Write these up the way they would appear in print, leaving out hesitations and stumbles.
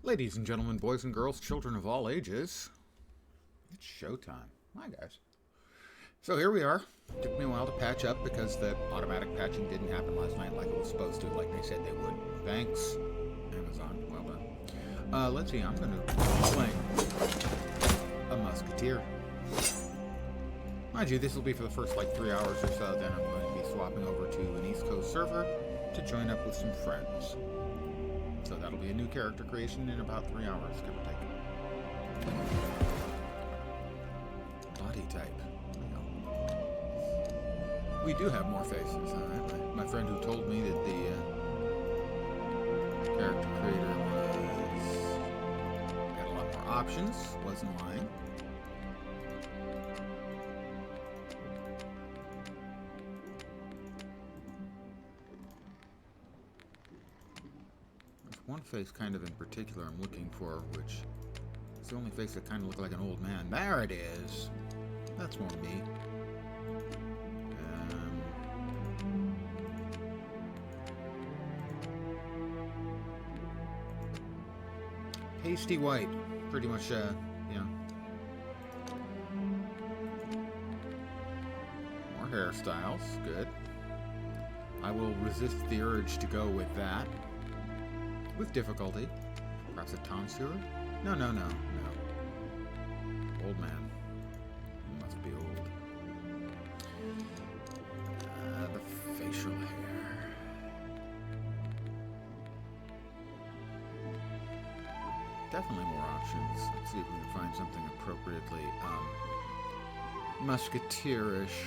Ladies and gentlemen, boys and girls, children of all ages, it's showtime. Hi, guys. So here we are. Took me a while to patch up because the automatic patching didn't happen last night like it was supposed to, like they said they would. Thanks, Amazon. Well done. Let's see, I'm going to be playing a Musketeer. Mind you, this will be for the first, 3 hours or so, then I'm going to be swapping over to an East Coast server to join up with some friends. So that'll be a new character creation in about 3 hours, give or take. Body type. We do have more faces. My friend who told me that the character creator had a lot more options wasn't lying. One face kind of in particular I'm looking for, which is the only face that kind of looks like an old man. There it is. That's more me. Pasty white. Pretty much, yeah. More hairstyles. Good. I will resist the urge to go with that. With difficulty. Perhaps a tonsure? No. Old man. He must be old. The facial hair. Definitely more options. Let's see if we can find something appropriately musketeerish.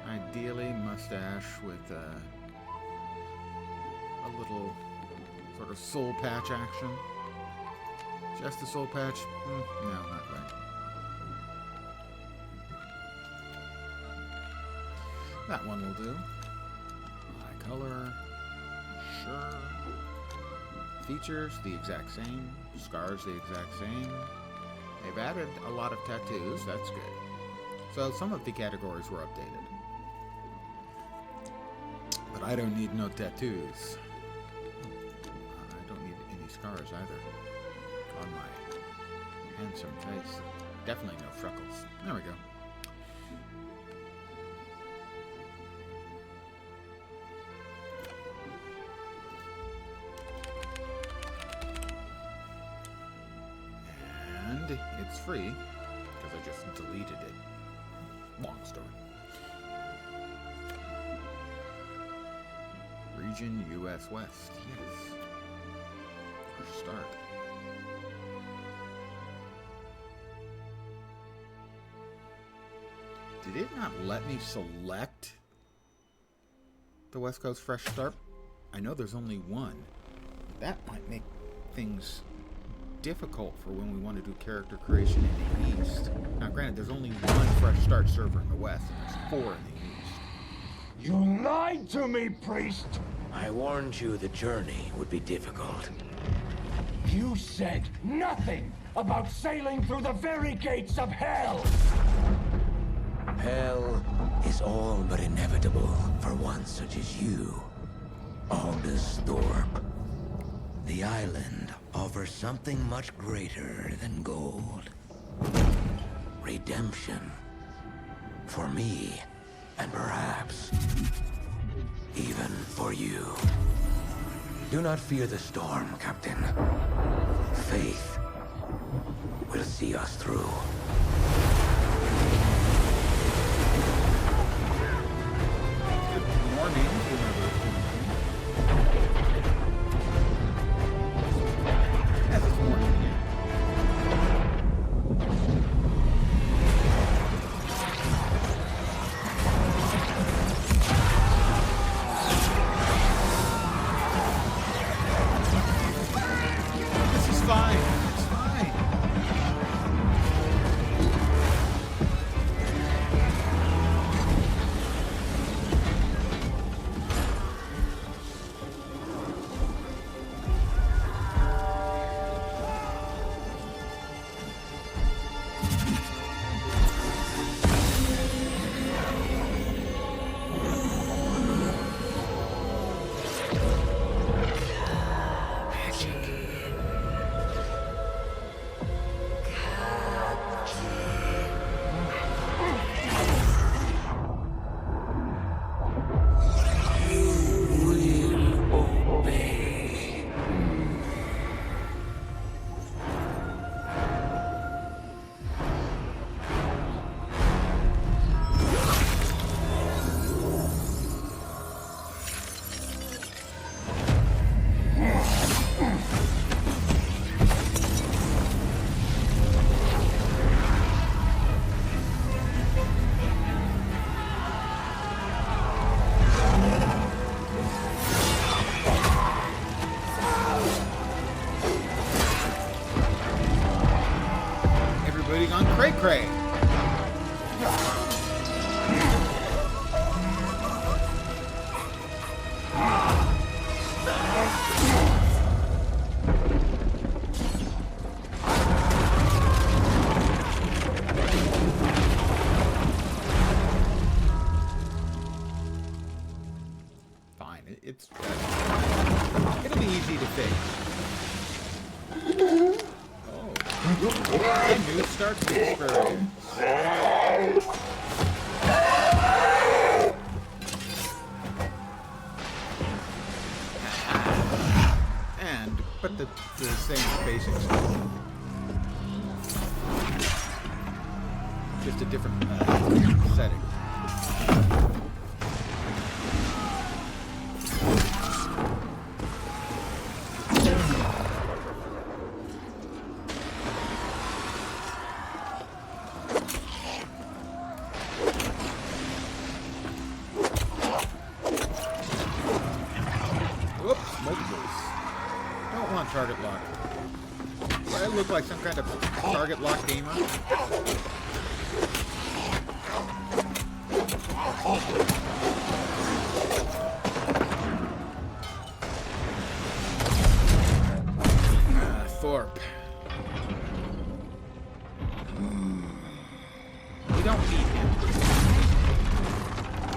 Ideally, mustache with a little sort of soul patch action. Just a soul patch? No, not right. That one will do. Eye color. Sure. Features, the exact same. Scars, the exact same. They've added a lot of tattoos. That's good. So some of the categories were updated. But I don't need no tattoos. Scars either on my handsome face. Definitely no freckles. There we go. And it's free because I just deleted it. Long story. Region US West. Yes. Start. Did it not let me select the West Coast Fresh Start? I know there's only one. That might make things difficult for when we want to do character creation in the East. Now granted, there's only one Fresh Start server in the West, and there's 4 in the East. You lied to me, priest! I warned you the journey would be difficult. You said nothing about sailing through the very gates of hell! Hell is all but inevitable for one such as you, Aldous Thorpe. The island offers something much greater than gold. Redemption. For me, and perhaps even for you. Do not fear the storm, Captain. Faith will see us through. Good morning, whoever. Yes, it's morning. Fine. It's fine. rebooting on Cray Cray. It'll be easy to fix. Oh, a new start experience. But the same basic stuff. Just a different setting. Target lock. Do I look like some kind of target lock gamer? Thorpe. We don't need him.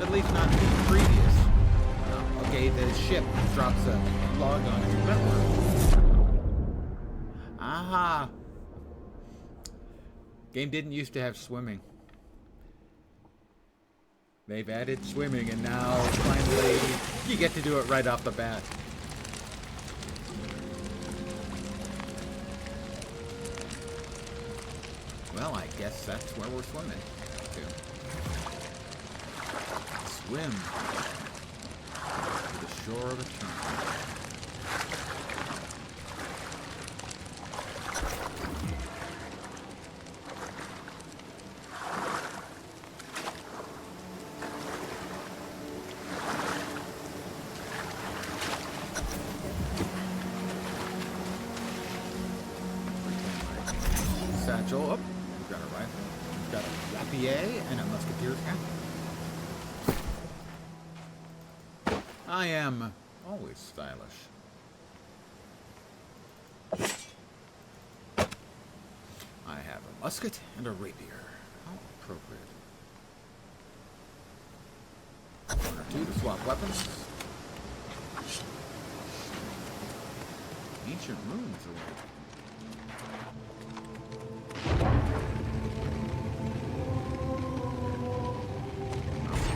At least not in the previous. Okay, the ship drops a log on its network. Aha! Game didn't used to have swimming. They've added swimming, and now finally you get to do it right off the bat. Well, I guess that's where we're swimming to. Swim to the shore of eternity. Satchel. Oh, we've got a rifle. We've got a rapier and a musketeer's cap. I am always stylish. I have a musket and a rapier. How appropriate. One or two to swap weapons. Ancient runes away.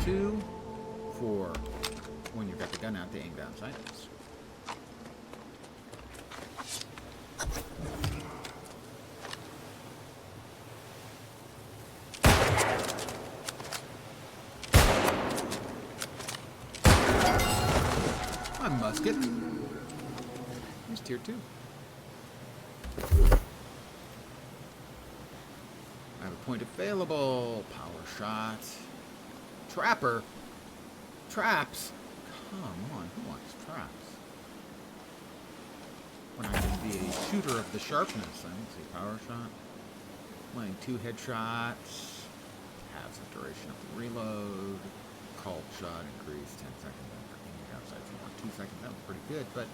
2 for when you've got the gun out to aim down sights. My musket. Here's tier 2. I have a point available. Power shot. Trapper? Traps? Come on, who wants traps? When I can be a shooter of the sharpness, I can see power shot. Playing 2 headshots. Halves the duration of the reload. Called shot increase 10 seconds after aiming outside for 2 seconds. That was pretty good, but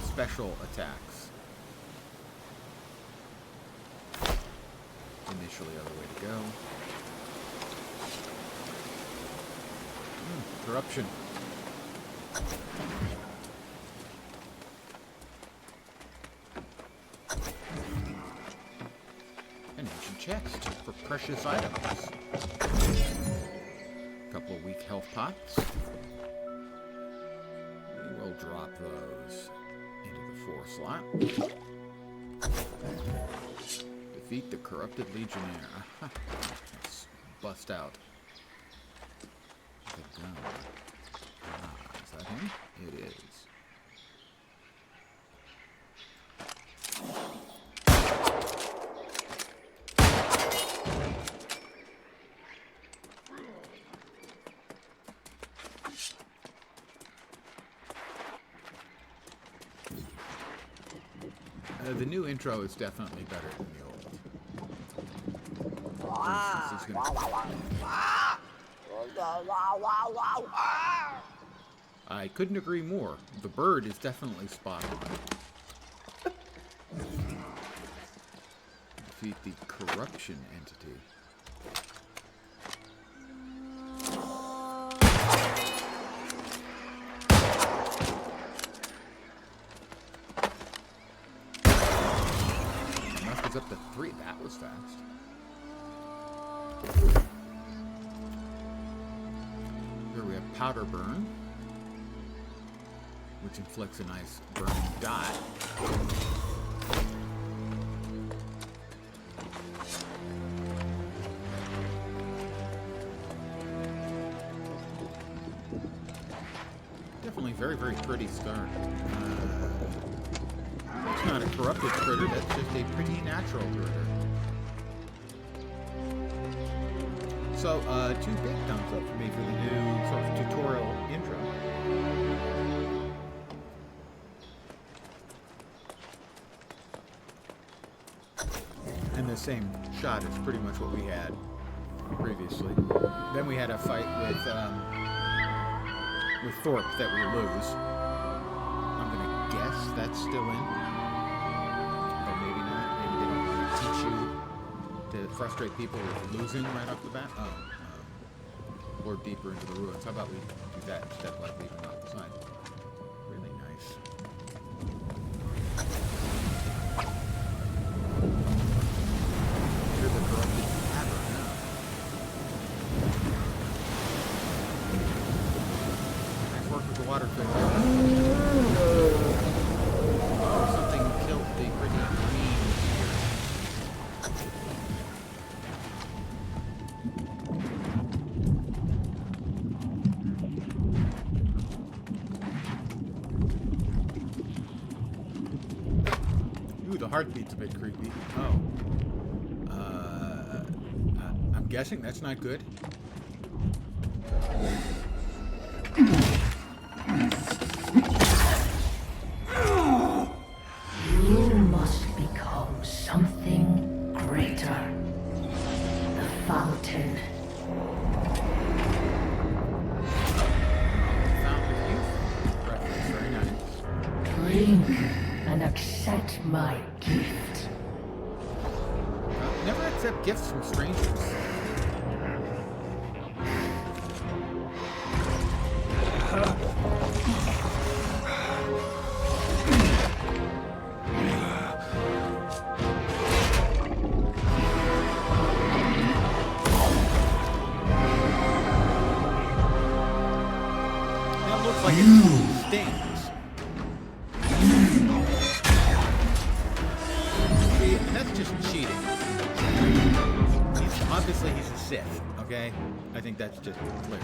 special attacks. Initially other way to go. Corruption. An ancient chest for precious items. A couple of weak health pots. We will drop those into the 4 slot. Defeat the corrupted legionnaire. Let's bust out. Gun. Is that him? It is. the new intro is definitely better than the old. For instance, he's I couldn't agree more. The bird is definitely spot on. Defeat the corruption entity. It's up to 3. That was fast. Here we have Powder Burn, which inflicts a nice burning dot. Definitely very, very pretty start. That's not a corrupted critter, that's just a pretty natural critter. So, 2 big thumbs up for me for the new sort of tutorial intro. And the same shot is pretty much what we had previously. Then we had a fight with Thorpe that we lose. I'm gonna guess that's still in. Or maybe not. Maybe they don't want to teach you to frustrate people with losing right off the bat. Or deeper into the ruins. How about we do that instead of like leaving them off the side? Really nice. Here's the corrupted cavern now. Nice work with the water filter. Oh, something killed the pretty green here. Ooh, the heartbeat's a bit creepy. Oh. I'm guessing that's not good. You must become something greater. The fountain. Fountain of Youth reference, very nice. Drink and accept my gift. Never accept gifts from strangers. That looks like it stings. See, that's just cheating. Obviously, he's a Sith, okay? I think that's just clear.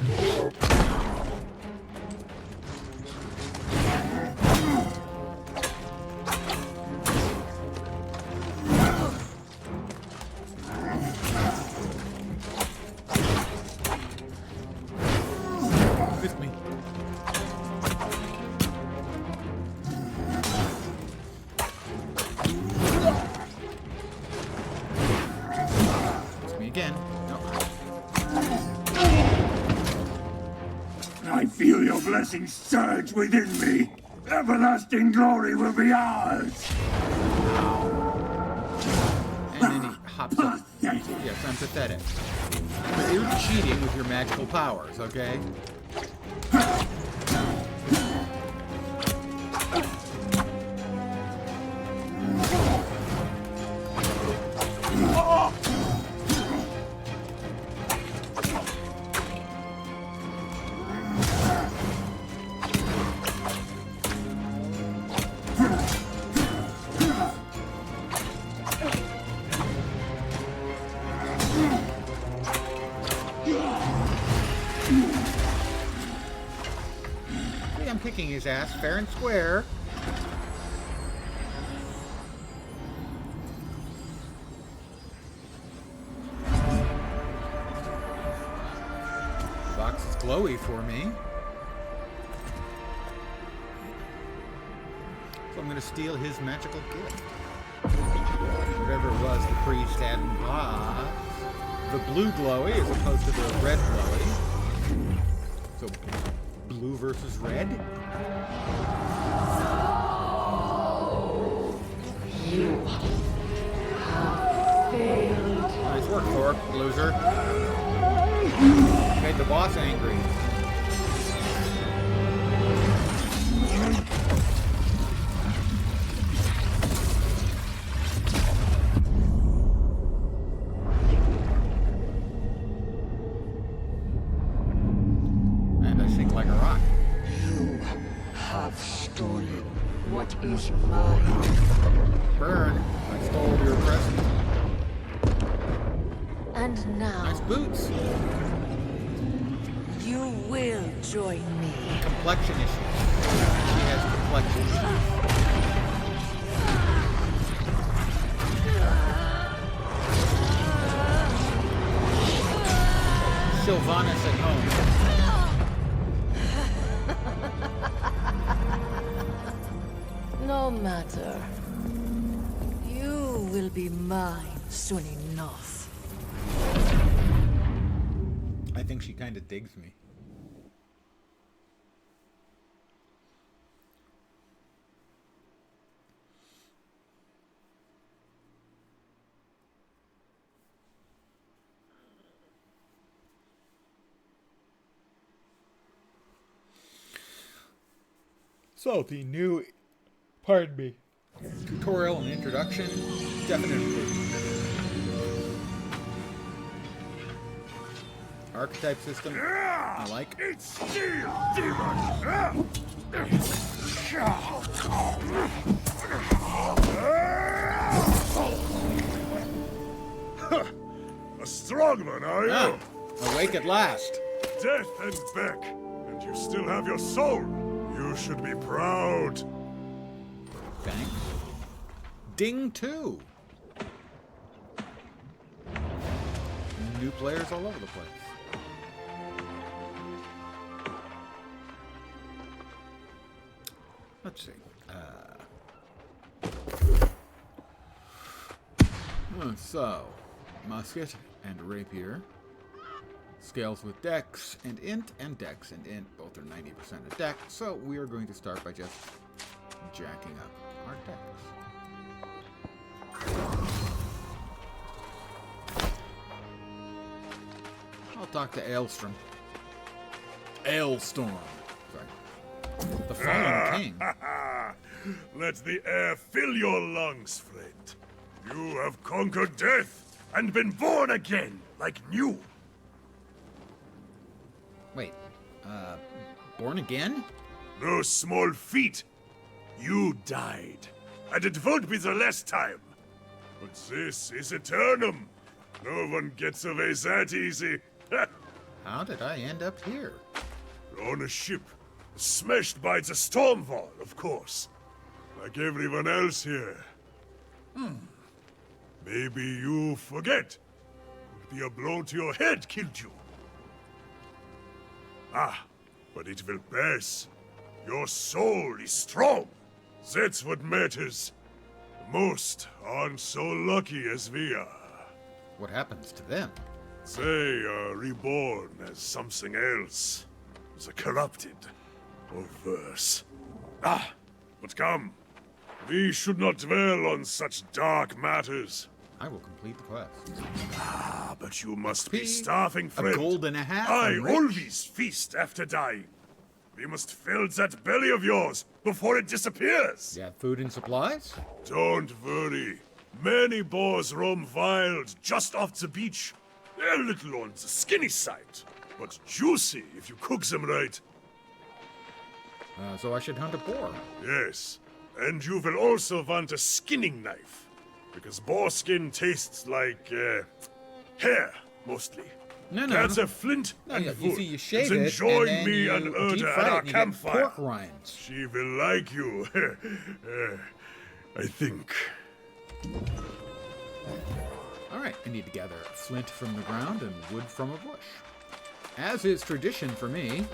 With me. With me again. No. I feel your blessings surge within me. Everlasting glory will be ours. And then he hops up. Pathetic. Yes, I'm pathetic. But you're cheating with your magical powers, okay? See, I'm kicking his ass fair and square. The box is glowy for me. So I'm going to steal his magical gift. whatever it was the priest had the blue glowy as opposed to the red glowy. So blue versus red. You have failed. Nice work, Thor, loser. Made the boss angry. And I sink like a rock. You have stolen what is mine. Burn, I stole your present. And now Nice boots. you will join me. Complexion issues. She has complexion issues. Sylvanas at home. No matter. You will be mine soon enough. I think she kind of digs me. So the new, pardon me, tutorial and introduction, definite improvement. Archetype system, I like. It's steel, demon! A strong one, are you? Ah, awake at last. Death and back, and you still have your soul. You should be proud. Thanks. Ding 2. New players all over the place. Let's see. So, musket and rapier. Scales with dex and int, and dex and int. Both are 90% of dex. So we are going to start by just jacking up our dex. I'll talk to Aelstrom. Aelstorm. Sorry. The Fallen King. Let the air fill your lungs, friend. You have conquered death and been born again, like new. Wait, born again? No small feat. You died, and it won't be the last time. But this is Eternum. No one gets away that easy. How did I end up here? On a ship, smashed by the storm wall, of course. Like everyone else here. Maybe you forget. Could be a blow to your head killed you. Ah, but it will pass. Your soul is strong. That's what matters. Most aren't so lucky as we are. What happens to them? They are reborn as something else. The corrupted. Or worse. Ah, but come. We should not dwell on such dark matters. I will complete the quest. Ah, but you must be P, starving, a friend. gold and a half, I I'm rich. always feast after dying. We must fill that belly of yours before it disappears. You have food and supplies? Don't worry. Many boars roam wild just off the beach. They're a little on the skinny side, but juicy if you cook them right. So I should hunt a boar. Yes, and you will also want a skinning knife, because boar skin tastes like hair mostly. No. That's a flint No, and you wood. see, you shave Then it, join and then me you and deep Erda fry at it, our and you get campfire. pork rinds. She will like you. I think. All right, I need to gather flint from the ground and wood from a bush. As is tradition for me,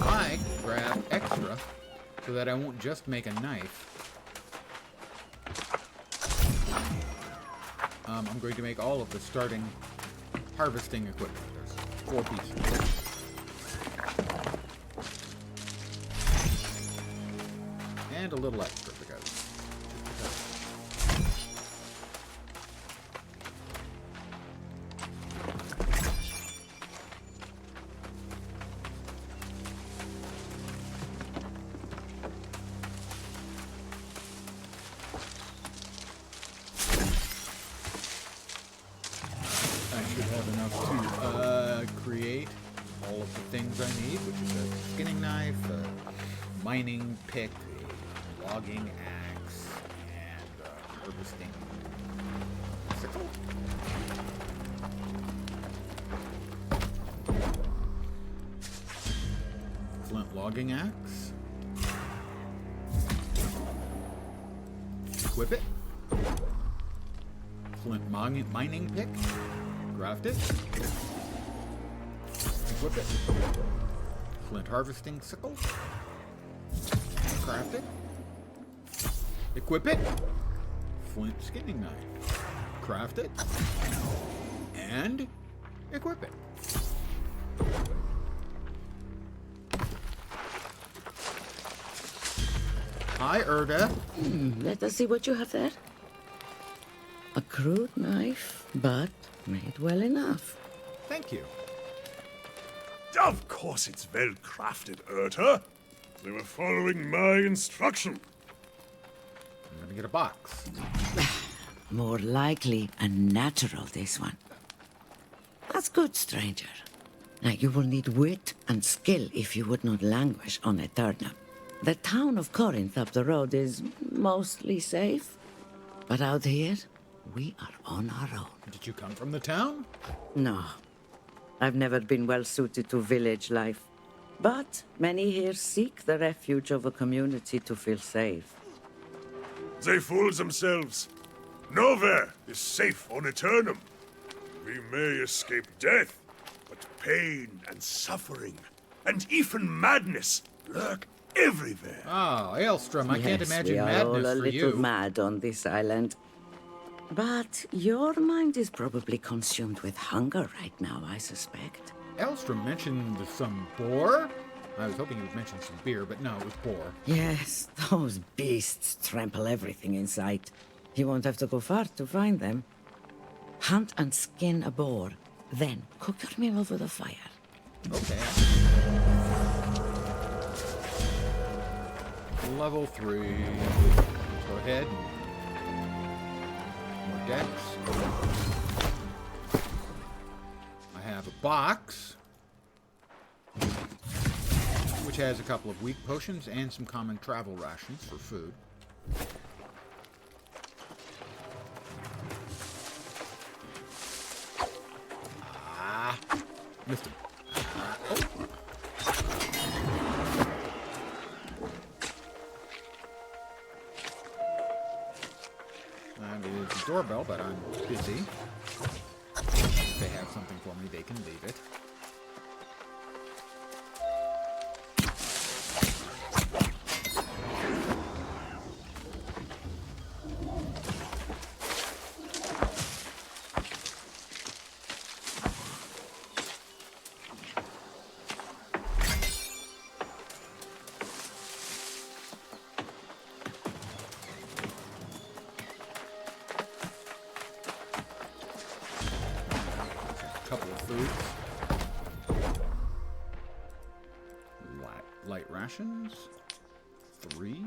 I grab extra so that I won't just make a knife. I'm going to make all of the starting harvesting equipment. There's 4 pieces. And a little extra because. I should have enough to create all of the things I need, which is a skinning knife, a mining pick, a logging axe, and a harvesting sickle. Flint logging axe. Equip it. Flint mining pick. Craft it. Equip it. Flint harvesting sickle. Craft it. Equip it. Flint skinning knife. Craft it. And equip it. Hi, Erda. Let us see what you have there. A crude knife, but made well enough. Thank you. Of course it's well crafted, Erta. They were following my instruction. I'm gonna get a box. More likely a natural, this one. That's good, stranger. Now, you will need wit and skill if you would not languish on a turnip. The town of Corinth up the road is mostly safe, but out here, we are on our own. Did you come from the town? No, I've never been well suited to village life. But many here seek the refuge of a community to feel safe. They fool themselves. Nowhere is safe on Eternum. We may escape death, but pain and suffering, and even madness lurk everywhere. Oh, Aelstrom, I can't imagine we are madness all a for little you. mad on this island. But your mind is probably consumed with hunger right now, I suspect. Aelstrom mentioned some boar. I was hoping he would mention some beer, but no, it was boar. Yes, those beasts trample everything in sight. You won't have to go far to find them. Hunt and skin a boar, then cook your meal over the fire. Okay. Level 3. Go ahead. More decks. I have a box, which has a couple of weak potions and some common travel rations for food. Ah, missed him. Oh. That is the doorbell, but I'm busy. If they have something for me, they can leave it. Couple of foods. Light rations. 3.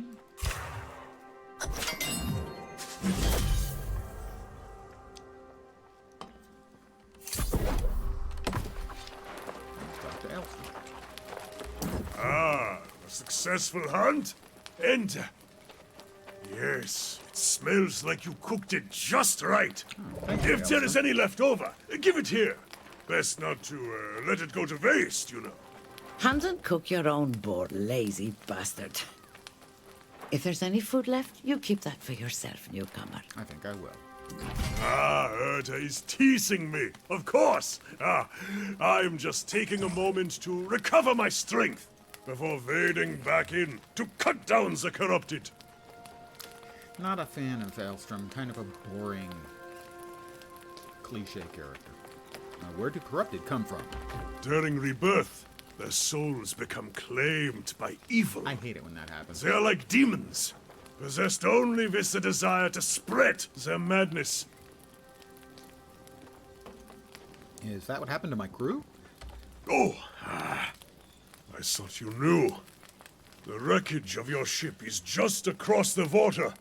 Dr. Elfman. Ah, a successful hunt? Enter. Yes, it smells like you cooked it just right. Thank you, If there Elsa. is any left over, give it here. Best not to let it go to waste, you know. Hunt and cook your own boar, lazy bastard. If there's any food left, you keep that for yourself, newcomer. I think I will. Ah, Erta is teasing me. Of course. I'm just taking a moment to recover my strength before wading back in to cut down the corrupted. Not a fan of Aelstrom. Kind of a boring cliche character. Now, where did Corrupted come from? During rebirth, their souls become claimed by evil. I hate it when that happens. They are like demons, possessed only with the desire to spread their madness. Is that what happened to my crew? Oh, I thought you knew. The wreckage of your ship is just across the water.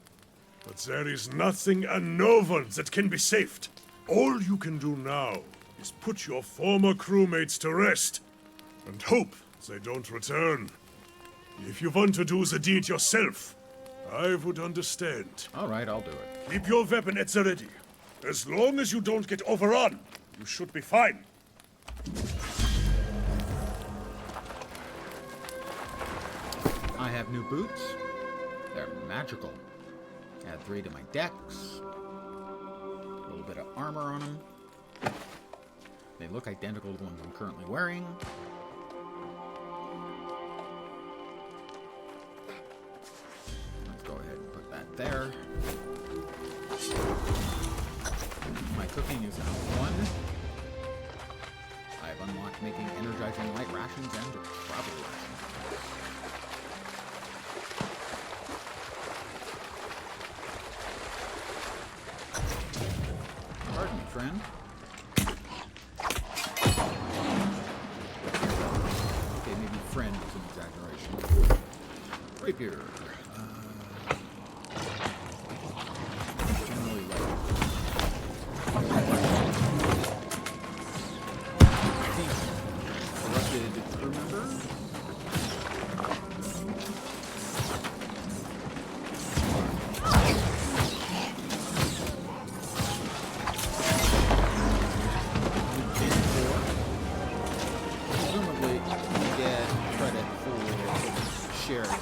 But there is nothing and no one that can be saved. All you can do now is put your former crewmates to rest and hope they don't return. If you want to do the deed yourself, I would understand. All right, I'll do it. Keep your weapon at the ready. As long as you don't get overrun, you should be fine. I have new boots. They're magical. Add 3 to my decks. A little bit of armor on them. They look identical to the ones I'm currently wearing. Let's go ahead and put that there. My cooking is now 1. I have unlocked making energizing light rations and travel rations. Pardon me, friend. Okay, maybe friend is an exaggeration. Rapier. Generally like... Corrupted crew member? Presumably, you get credit for sharing.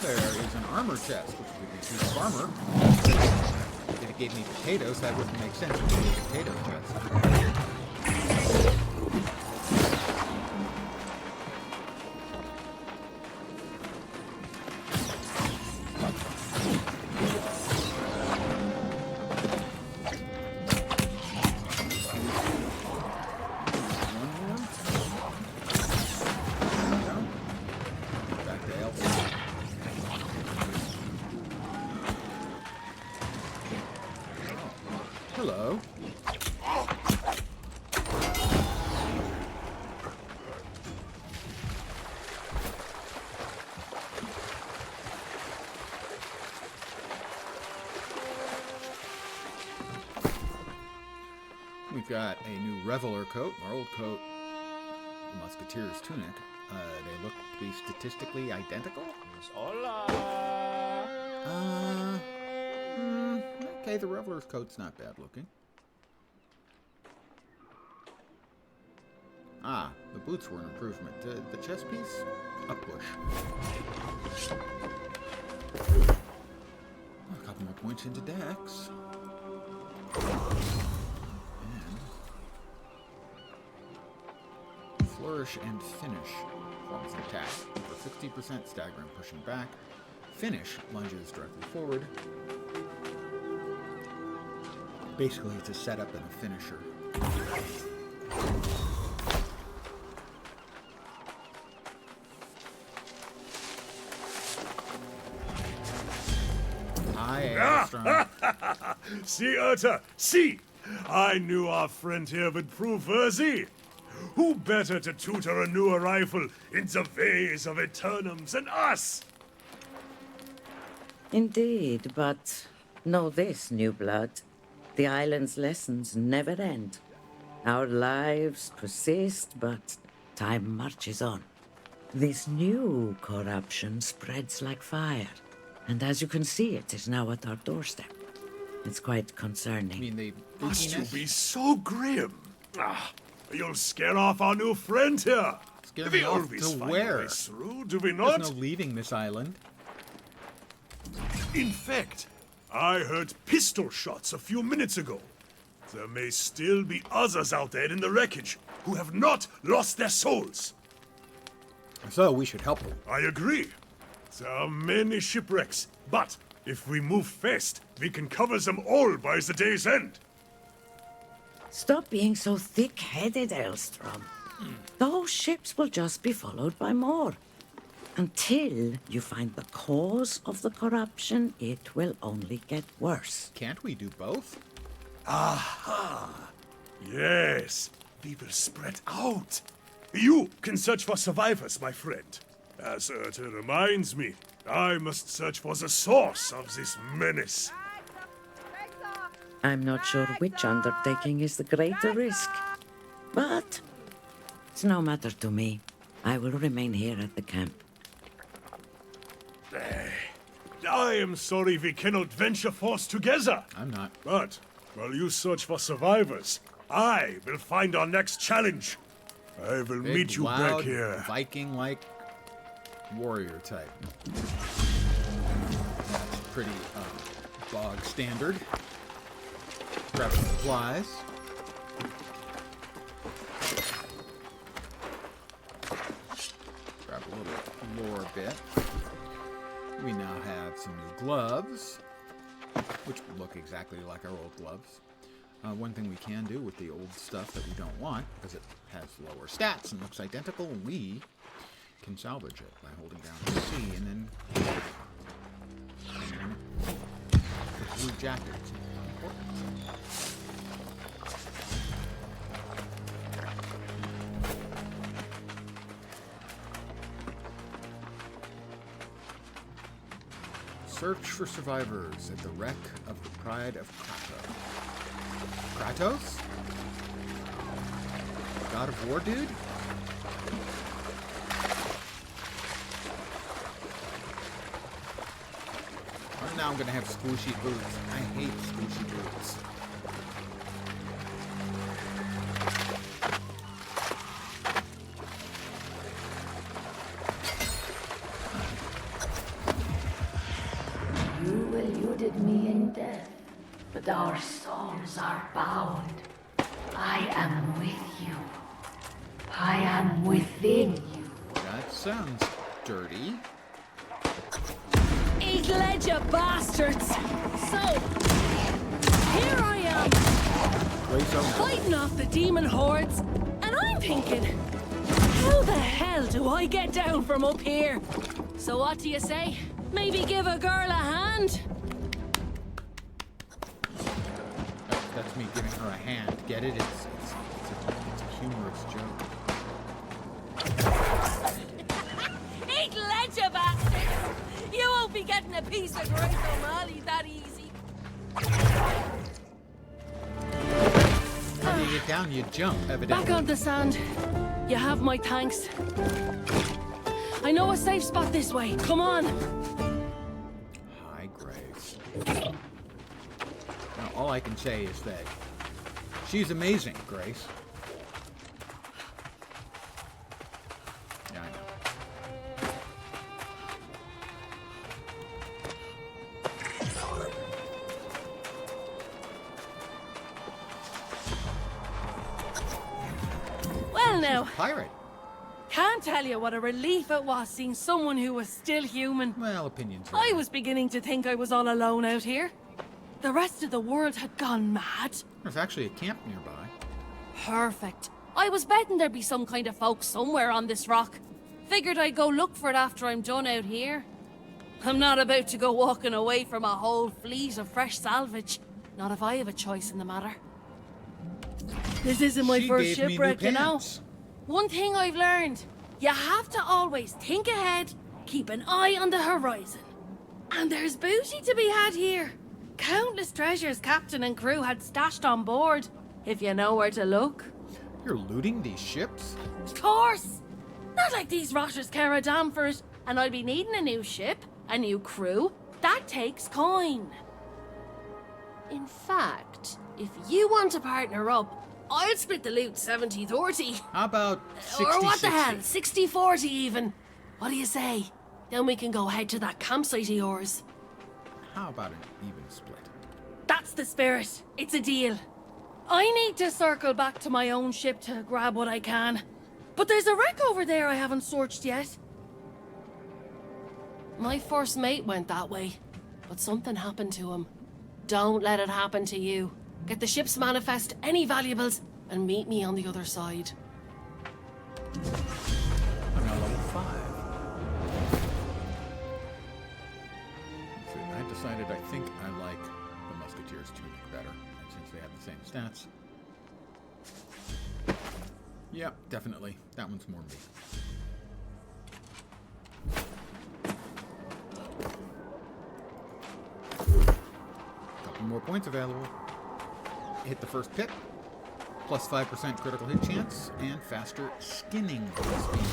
There is an armor chest, which would be a piece of armor. If it gave me potatoes, that wouldn't make sense. It would be a potato chest. Back to Elsa. Hello. We've got a new Reveler coat, our old coat, Musketeer's tunic. They look to be statistically identical. Okay, the Reveler's coat's not bad looking. Ah, the boots were an improvement. The chest piece, a push. A couple more points into Dex. And flourish and finish forms an attack. For 60% staggering pushing back. Finish lunges directly forward. Basically, it's a setup and a finisher. Hi, Armstrong. See, Urta, see! I knew our friend here would prove worthy. Who better to tutor a new arrival in the ways of Eternums than us? Indeed, but know this, new blood. The island's lessons never end. Our lives persist, but time marches on. This new corruption spreads like fire, and as you can see, it is now at our doorstep. It's quite I concerning. mean, the Must you freakiness. be so grim? You'll scare off our new friend here. Scare We me off always to find where? a way through, do we There's not? no leaving this island. In fact, I heard pistol shots a few minutes ago. There may still be others out there in the wreckage who have not lost their souls. So we should help them. I agree. There are many shipwrecks, but If we move fast, we can cover them all by the day's end. Stop being so thick-headed, Elstrom. Those ships will just be followed by more. Until you find the cause of the corruption, it will only get worse. Can't we do both? Yes, we will spread out. You can search for survivors, my friend. As it reminds me, I must search for the source of this menace. I'm not sure which undertaking is the greater risk. But it's no matter to me. I will remain here at the camp. I am sorry we cannot venture forth together. I'm not. But while you search for survivors, I will find our next challenge. I will Big, meet you loud, back here. Viking-like warrior type. That's pretty bog standard. Grab some supplies. Grab a little lore bit. We now have some new gloves, which look exactly like our old gloves. One thing we can do with the old stuff that we don't want, because it has lower stats and looks identical, we can salvage it by holding down C and then the blue jacket. It's important. Search for survivors at the wreck of the Pride of Kratos. Kratos? God of War dude? Oh, now I'm gonna have squishy boots. I hate squishy boots. You eluded me in death, but our souls are bound. I am with you. I am within you. That sounds dirty. Eat ledger bastards! So, here I am, Grace O'Malley. fighting off the demon hordes, and I'm thinking, how the hell do I get down from up here? So what do you say? Maybe give a girl a hand? That's me giving her a hand. Get it? It's a humorous joke. Eat ledger bastards! You won't be getting a piece of Grace O'Malley that easy. When you get down, you jump, evidently. Back on the sand. You have my thanks. I know a safe spot this way. Come on. Hi, Grace. Now, all I can say is that she's amazing, Grace. Yeah, I know. Well now, Pirate. can't tell you what a relief it was seeing someone who was still human. Well, opinions. I was beginning to think I was all alone out here. The rest of the world had gone mad. There's actually a camp nearby. Perfect. I was betting there'd be some kind of folk somewhere on this rock. Figured I'd go look for it after I'm done out here. I'm not about to go walking away from a whole fleet of fresh salvage. Not if I have a choice in the matter. This isn't my She first gave me new shipwreck, you know. pants. One thing I've learned, you have to always think ahead, keep an eye on the horizon. And there's booty to be had here. Countless treasures captain and crew had stashed on board, if you know where to look. You're looting these ships? Of course! Not like these rotters care a damn for it, and I'll be needing a new ship, a new crew. That takes coin. In fact, if you want to partner up, I'll split the loot 70-30. How about 60 Or what the hell, 60-40 even. What do you say? Then we can go head to that campsite of yours. How about an even split? That's the spirit. It's a deal. I need to circle back to my own ship to grab what I can. But there's a wreck over there I haven't searched yet. My first mate went that way. but something happened to him. Don't let it happen to you. Get the ship's manifest, any valuables, and meet me on the other side. I'm now level 5. So I decided I think I like the Musketeer's tunic better, and since they have the same stats. Yep, definitely. That one's more me. Couple more points available. Hit the first pit. Plus 5% critical hit chance, and faster skinning speed.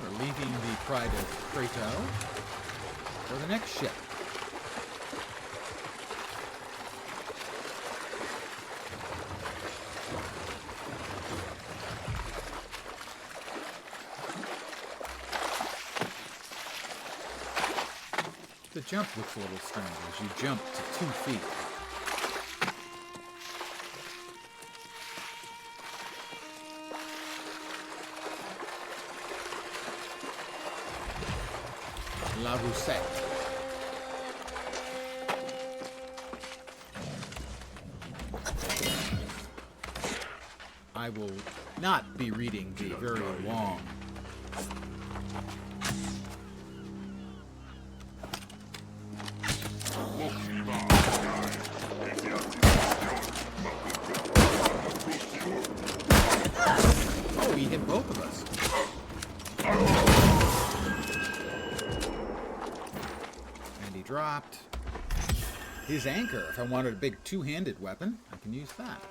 We're leaving the Pride of Kratos for the next ship. The jump looks a little strange as you jump to 2 feet. La Roussette. I will not be reading the very long he hit both of us. And he dropped his anchor. If I wanted a big two-handed weapon, I can use that.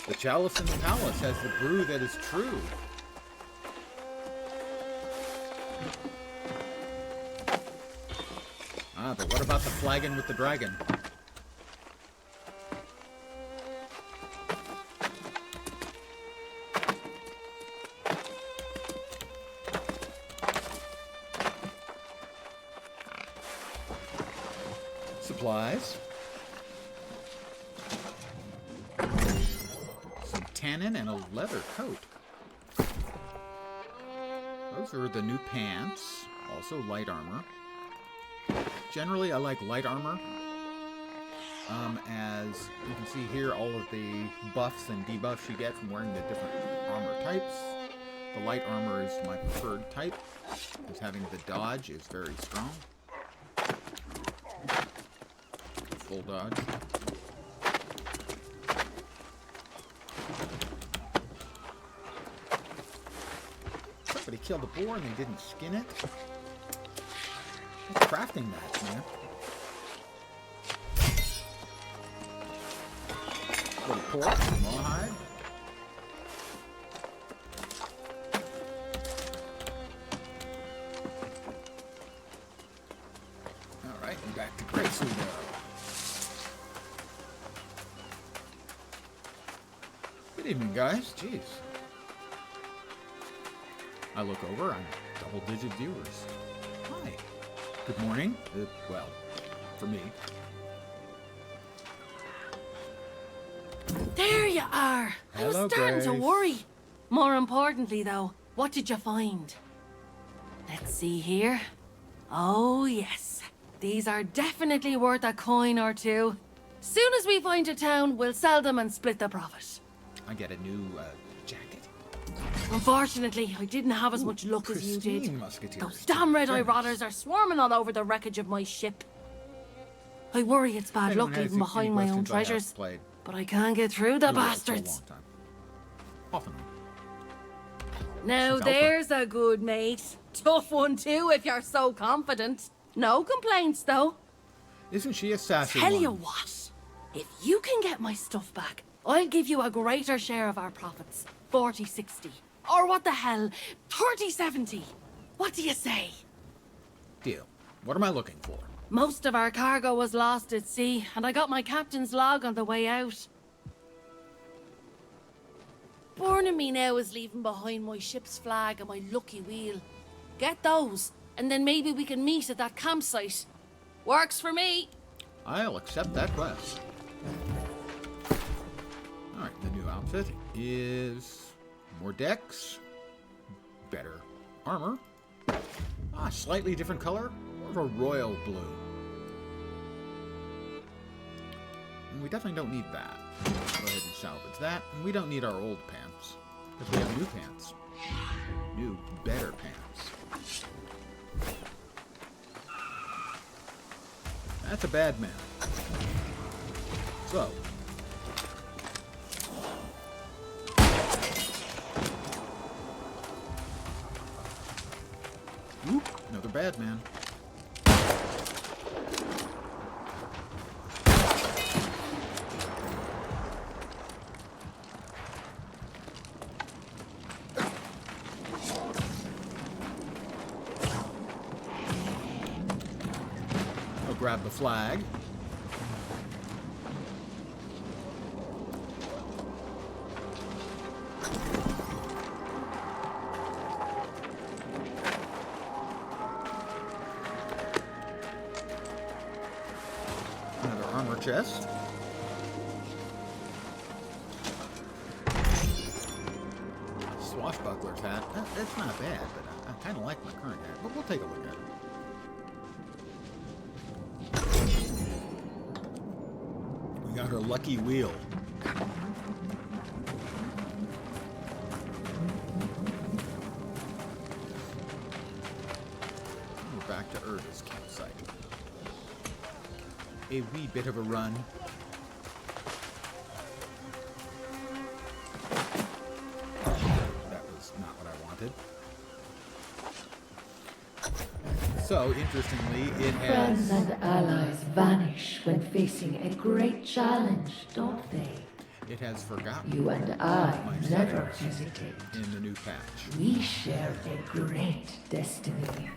The chalice in the palace has the brew that is true. Ah, but what about the flagon with the dragon? Supplies. Some tannin and a leather coat. Those are the new pants. Also light armor. Generally, I like light armor. As you can see here, all of the buffs and debuffs you get from wearing the different armor types. The light armor is my preferred type, because having the dodge is very strong. Full dodge. Somebody killed a boar and they didn't skin it. What's crafting that, man? Little pork, rawhide. Alright, and back to Grace we go. Good evening, guys. Jeez. I look over, I'm double-digit viewers. Hi. Good morning. Well, for me. There you are. I was Hello, starting to Grace. worry. More importantly, though, what did you find? Let's see here. Oh, yes. These are definitely worth a coin or two. Soon as we find a town, we'll sell them and split the profit. I get a new jacket. Unfortunately, I didn't have as much luck as you did. Pristine musketeers. Those damn red-eye Thanks. rotters are swarming all over the wreckage of my ship. I worry it's bad Anyone luck has leaving any behind my own questions I have treasures. played But I can't get through the Blue World for a bastards. long time. Often. Now Since Alpha. there's a good mate. Tough one too, if you're so confident. No complaints, though. Isn't she a sassy Tell one? you what, if you can get my stuff back, I'll give you a greater share of our profits. 40-60. Or what the hell, 30-70. What do you say? Deal. What am I looking for? Most of our cargo was lost at sea, and I got my captain's log on the way out. Born in me now is leaving behind my ship's flag and my lucky wheel. Get those, and then maybe we can meet at that campsite. Works for me. I'll accept that quest. Alright, the new outfit is more dex, better armor, slightly different color, more of a royal blue. And we definitely don't need that. Go ahead and salvage that. And we don't need our old pants, because we have new pants. New, better pants. That's a bad man. So. Whoop, another bad man. I'll grab the flag. Another armor chest. Swashbuckler's hat. That's not bad, but I kind of like my current hat. But we'll take a look at it. We got her lucky wheel. We're back to Urda's campsite. A wee bit of a run. That was not what I wanted. So, interestingly, it Friends has... and allies vanish when facing a great challenge, don't they? It has forgotten You and I my never settings hesitate. in the new patch. We share a great destiny.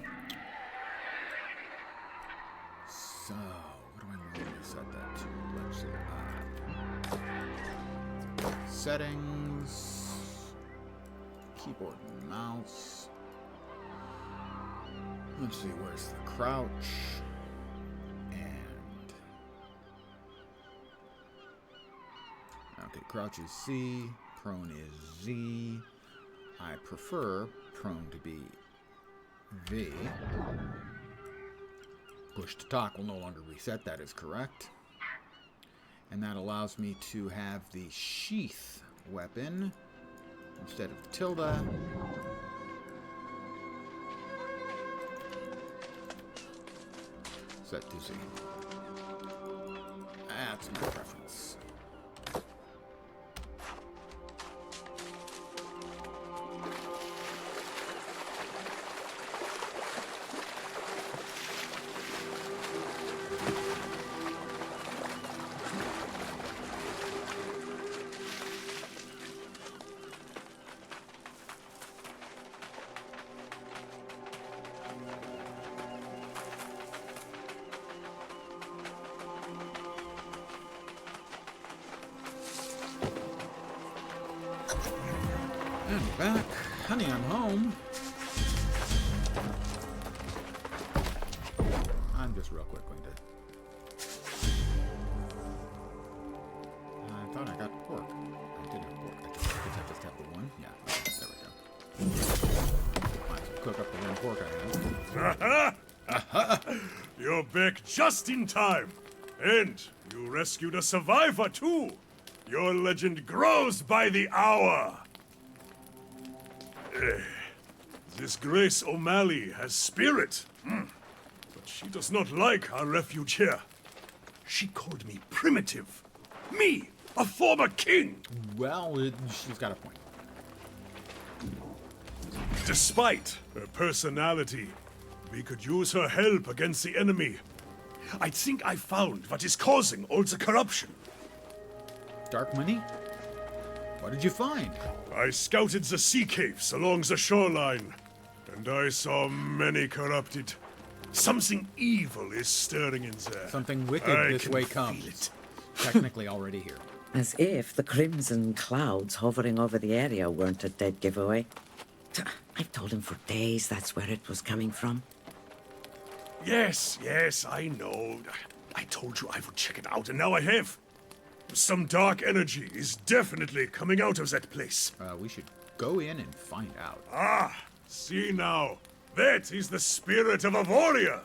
So, what do I want to set that to? Let's see. Settings. Keyboard and mouse. Let's see, where's the crouch? And... okay, crouch is C, prone is Z. I prefer prone to be V. Push to talk will no longer reset, that is correct. And that allows me to have the sheath weapon instead of the tilde. Set to Z. That's my preference. And we're back. Honey, I'm home. I'm just real quick going to... I thought I got pork. I did have pork. I just have the one. Yeah, there we go. Might as well cook up the one pork I have. You're back just in time. And you rescued a survivor, too. Your legend grows by the hour. This Grace O'Malley has spirit. But she does not like our refuge here. She called me primitive. Me, a former king. Well, she's got a point. Despite her personality, we could use her help against the enemy. I think I found what is causing all the corruption. Dark money? What did you find? I scouted the sea caves along the shoreline, and I saw many corrupted. Something evil is stirring in there. Something wicked I this can way feel comes. it. Technically already here. As if the crimson clouds hovering over the area weren't a dead giveaway. I've told him for days that's where it was coming from. Yes, I know. I told you I would check it out, and now I have. Some dark energy is definitely coming out of that place. We should go in and find out. Ah, see now. That is the spirit of Avoria.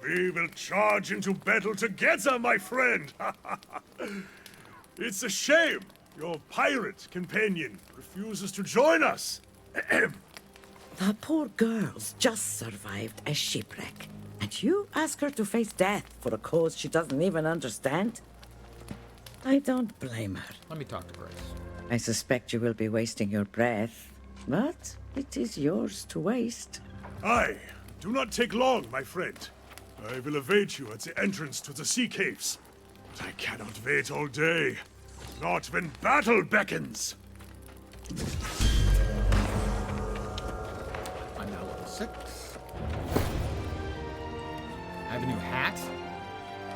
We will charge into battle together, my friend. It's a shame your pirate companion refuses to join us. The poor girl's just survived a shipwreck. And you ask her to face death for a cause she doesn't even understand? I don't blame her. Let me talk to Grace. I suspect you will be wasting your breath, but it is yours to waste. Aye, do not take long, my friend. I will await you at the entrance to the sea caves. But I cannot wait all day. Not when battle beckons. I'm now level 6. I have a new hat,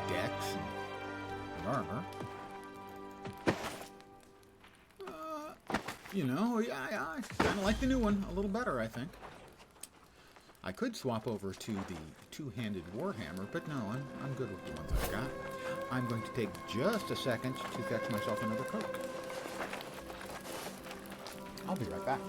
dex, and armor. You know, yeah, I kind of like the new one a little better, I think. I could swap over to the two-handed warhammer, but no, I'm good with the ones I've got. I'm going to take just a second to fetch myself another Coke. I'll be right back.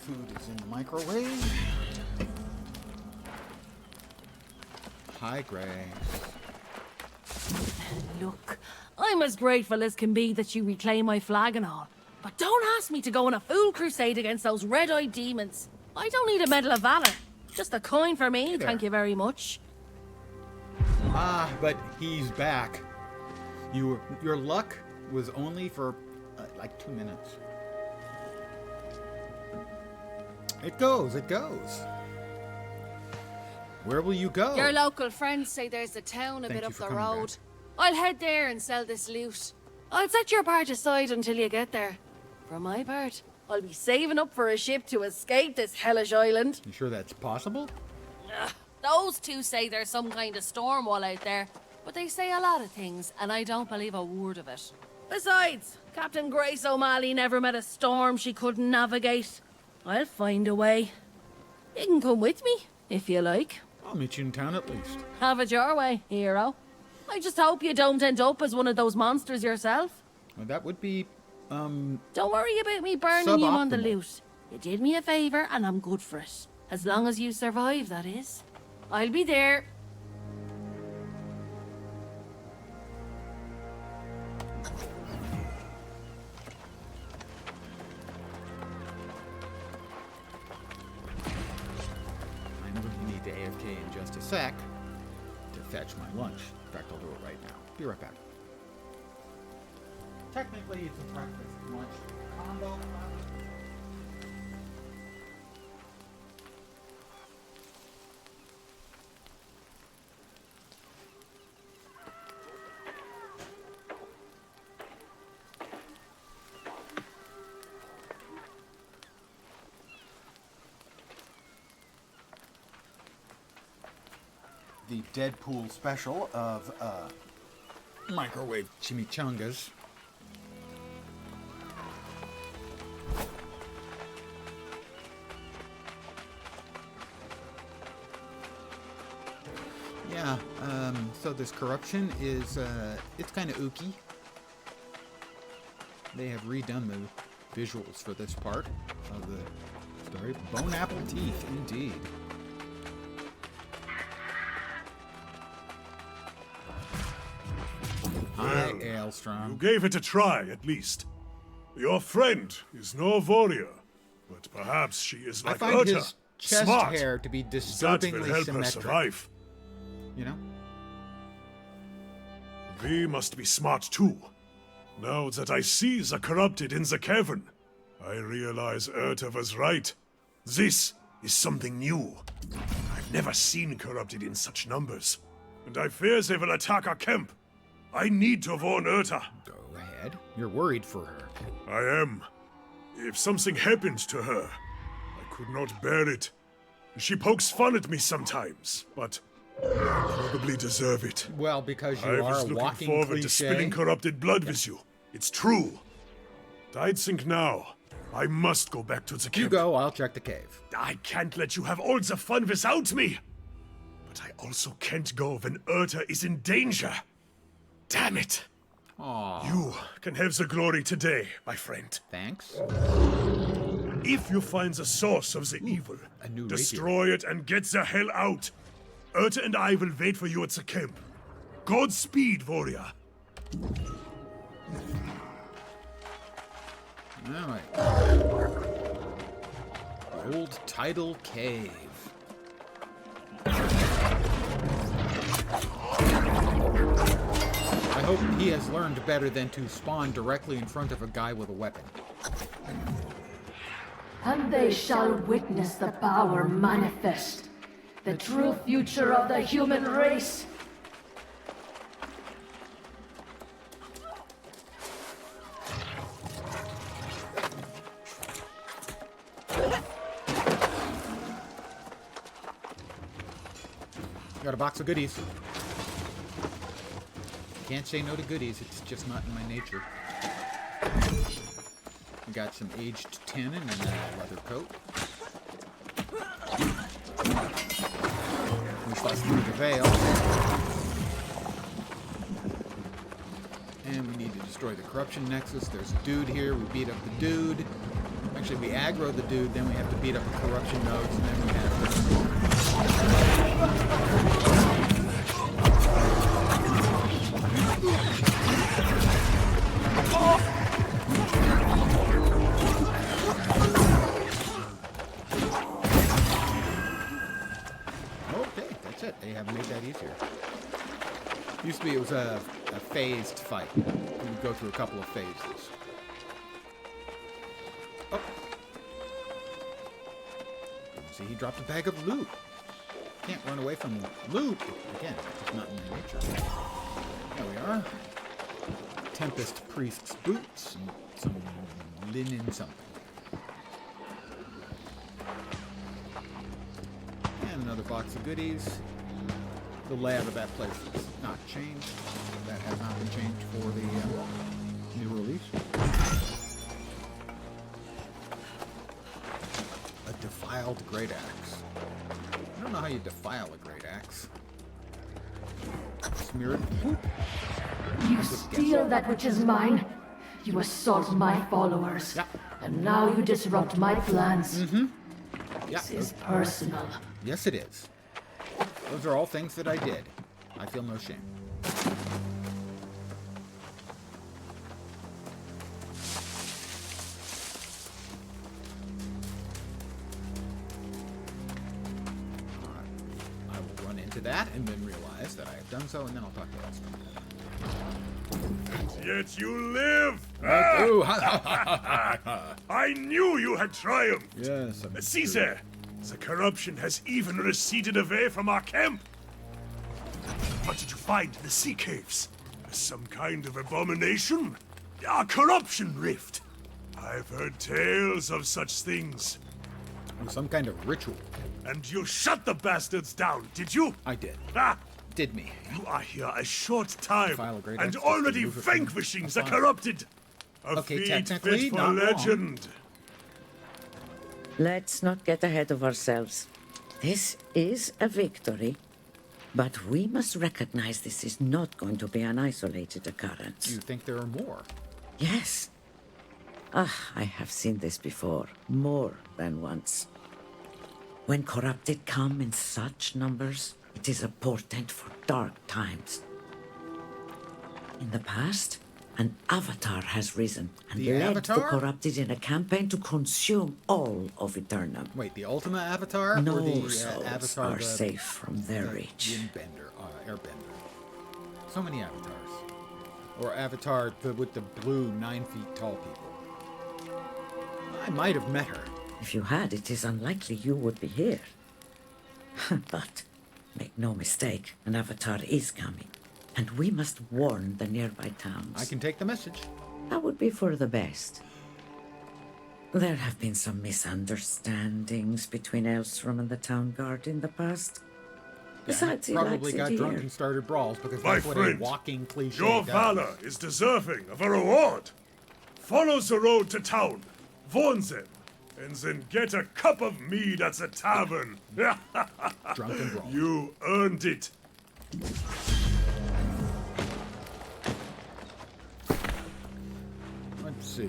Food is in the microwave. Hi, Grace. Look, I'm as grateful as can be that you reclaim my flag and all. But don't ask me to go on a fool crusade against those red-eyed demons. I don't need a Medal of Valor. Just a coin for me, there. thank you very much. Ah, but he's back. Your luck was only for like 2 minutes. It goes. Where will you go? Your local friends say there's a town a Thank bit you up for the coming road. back. I'll head there and sell this loot. I'll set your part aside until you get there. For my part, I'll be saving up for a ship to escape this hellish island. You sure that's possible? Those two say there's some kind of storm wall out there, but they say a lot of things, and I don't believe a word of it. Besides, Captain Grace O'Malley never met a storm she couldn't navigate. I'll find a way. You can come with me, if you like. I'll meet you in town at least. Have it your way, hero. I just hope you don't end up as one of those monsters yourself. Well, that would be, Don't worry about me burning you on the Suboptimal. loot. You did me a favor, and I'm good for it. As long as you survive, that is. I'll be there. I'm going to need to AFK in just a sec to fetch my lunch. In fact, I'll do it right now. Be right back. Technically, it's a breakfast lunch combo. The Deadpool special of microwave chimichangas. Yeah, so this corruption is, it's kind of ooky. They have redone the visuals for this part. of the story. Bone apple teeth, indeed. Hi, You Aelstrom. gave it a try, at least. Your friend is no warrior, but perhaps she is I like find Urta, his chest smart. hair to be That will disturbingly help her symmetric. survive. You know? We must be smart too. Now that I see the corrupted in the cavern, I realize Urta was right. This is something new. I've never seen corrupted in such numbers, and I fear they will attack our camp. I need to warn Urta. Go ahead. You're worried for her. I am. If something happened to her, I could not bear it. She pokes fun at me sometimes, but I probably deserve it. Well, because you I are was a looking walking forward cliche. to spilling corrupted blood with you. It's true. I'd think now. I must go back to the camp. You go, I'll check the cave. I can't let you have all the fun without me. But I also can't go when Urta is in danger. Damn it. Aw, You can have the glory today, my friend. thanks. If you find the source of the evil, a new destroy it and get the hell out. Urta and I will wait for you at the camp. Godspeed, warrior. Alright. Old Tidal Cave. I hope he has learned better than to spawn directly in front of a guy with a weapon. And they shall witness the power manifest, the true future of the human race. Got a box of goodies. Can't say no to goodies, it's just not in my nature. We got some aged tannin and a leather coat. We saw through the veil. And we need to destroy the corruption nexus. There's a dude here, we beat up the dude. Actually, we aggro the dude, then we have to beat up the corruption nodes, and then we have to... Okay, that's it. They have made that easier. Used to be it was a phased fight. You would go through a couple of phases. Oh. See, he dropped a bag of loot. Can't run away from loot. Again, it's not in my nature. There we are. Tempest Priest's boots and some linen something. And another box of goodies. The layout of that place is not changed. That has not been changed for the new release. A defiled great axe. I don't know how you defile a great axe. Smear it. Poop. You steal that which is mine. You assault my followers. Yeah. And now you disrupt my plans. Yeah. This is personal. Yes, it is. Those are all things that I did. I feel no shame. I will run into that and then realize that I have done so, and then I'll talk to Elstrom. Yet you live! Ooh, I knew you had triumphed! yes, I'm Caesar! The corruption has even receded away from our camp! What did you find in the sea caves? Some kind of abomination? A corruption rift? I've heard tales of such things. some kind of ritual. And you shut the bastards down, did you? I did. Ah! Did me. You are here a short time, File a great and axe just already to move it from vanquishing a the file. corrupted! A Okay, feat technically, fit for not wrong. legend. Let's not get ahead of ourselves. This is a victory, but we must recognize this is not going to be an isolated occurrence. You think there are more? Yes. Ah, I have seen this before, more than once. When corrupted come in such numbers, it is a portent for dark times. In the past, an avatar has risen and The led Avatar? the corrupted in a campaign to consume all of Eternum. Wait, the Ultima Avatar? No or the souls Avatar are safe from their reach. Windbender, Airbender. So many avatars. Or Avatar with the blue 9 feet tall people. I might have met her. If you had, it is unlikely you would be here. But make no mistake, an avatar is coming, and we must warn the nearby towns. I can take the message. That would be for the best. There have been some misunderstandings between Elstrom and the town guard in the past. Besides, he probably likes got it drunk here. and started brawls because My that's what friend, a walking cliche Your does. valor is deserving of a reward. Follow the road to town, warn them, and then get a cup of mead at the tavern. Drunk and brawling. You earned it. Let's see.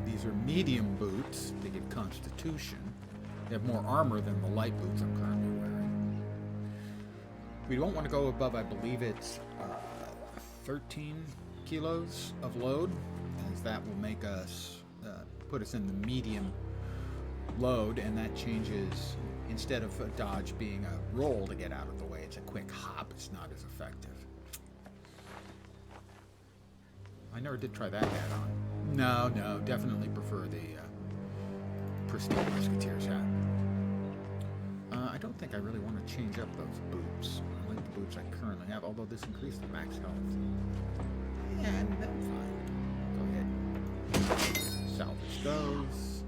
These are medium boots. They get Constitution. They have more armor than the light boots I'm currently wearing. We don't want to go above, I believe it's 13 kilos of load, as that will make us, put us in the medium load, and that changes, instead of a dodge being a roll to get out of the way, it's a quick hop. It's not as effective. I never did try that hat on. No, definitely prefer the Prestige Musketeer's hat. I don't think I really want to change up those boots. I like the boots I currently have, although this increased the max health. Yeah, I'm fine. Go ahead. Salvage those.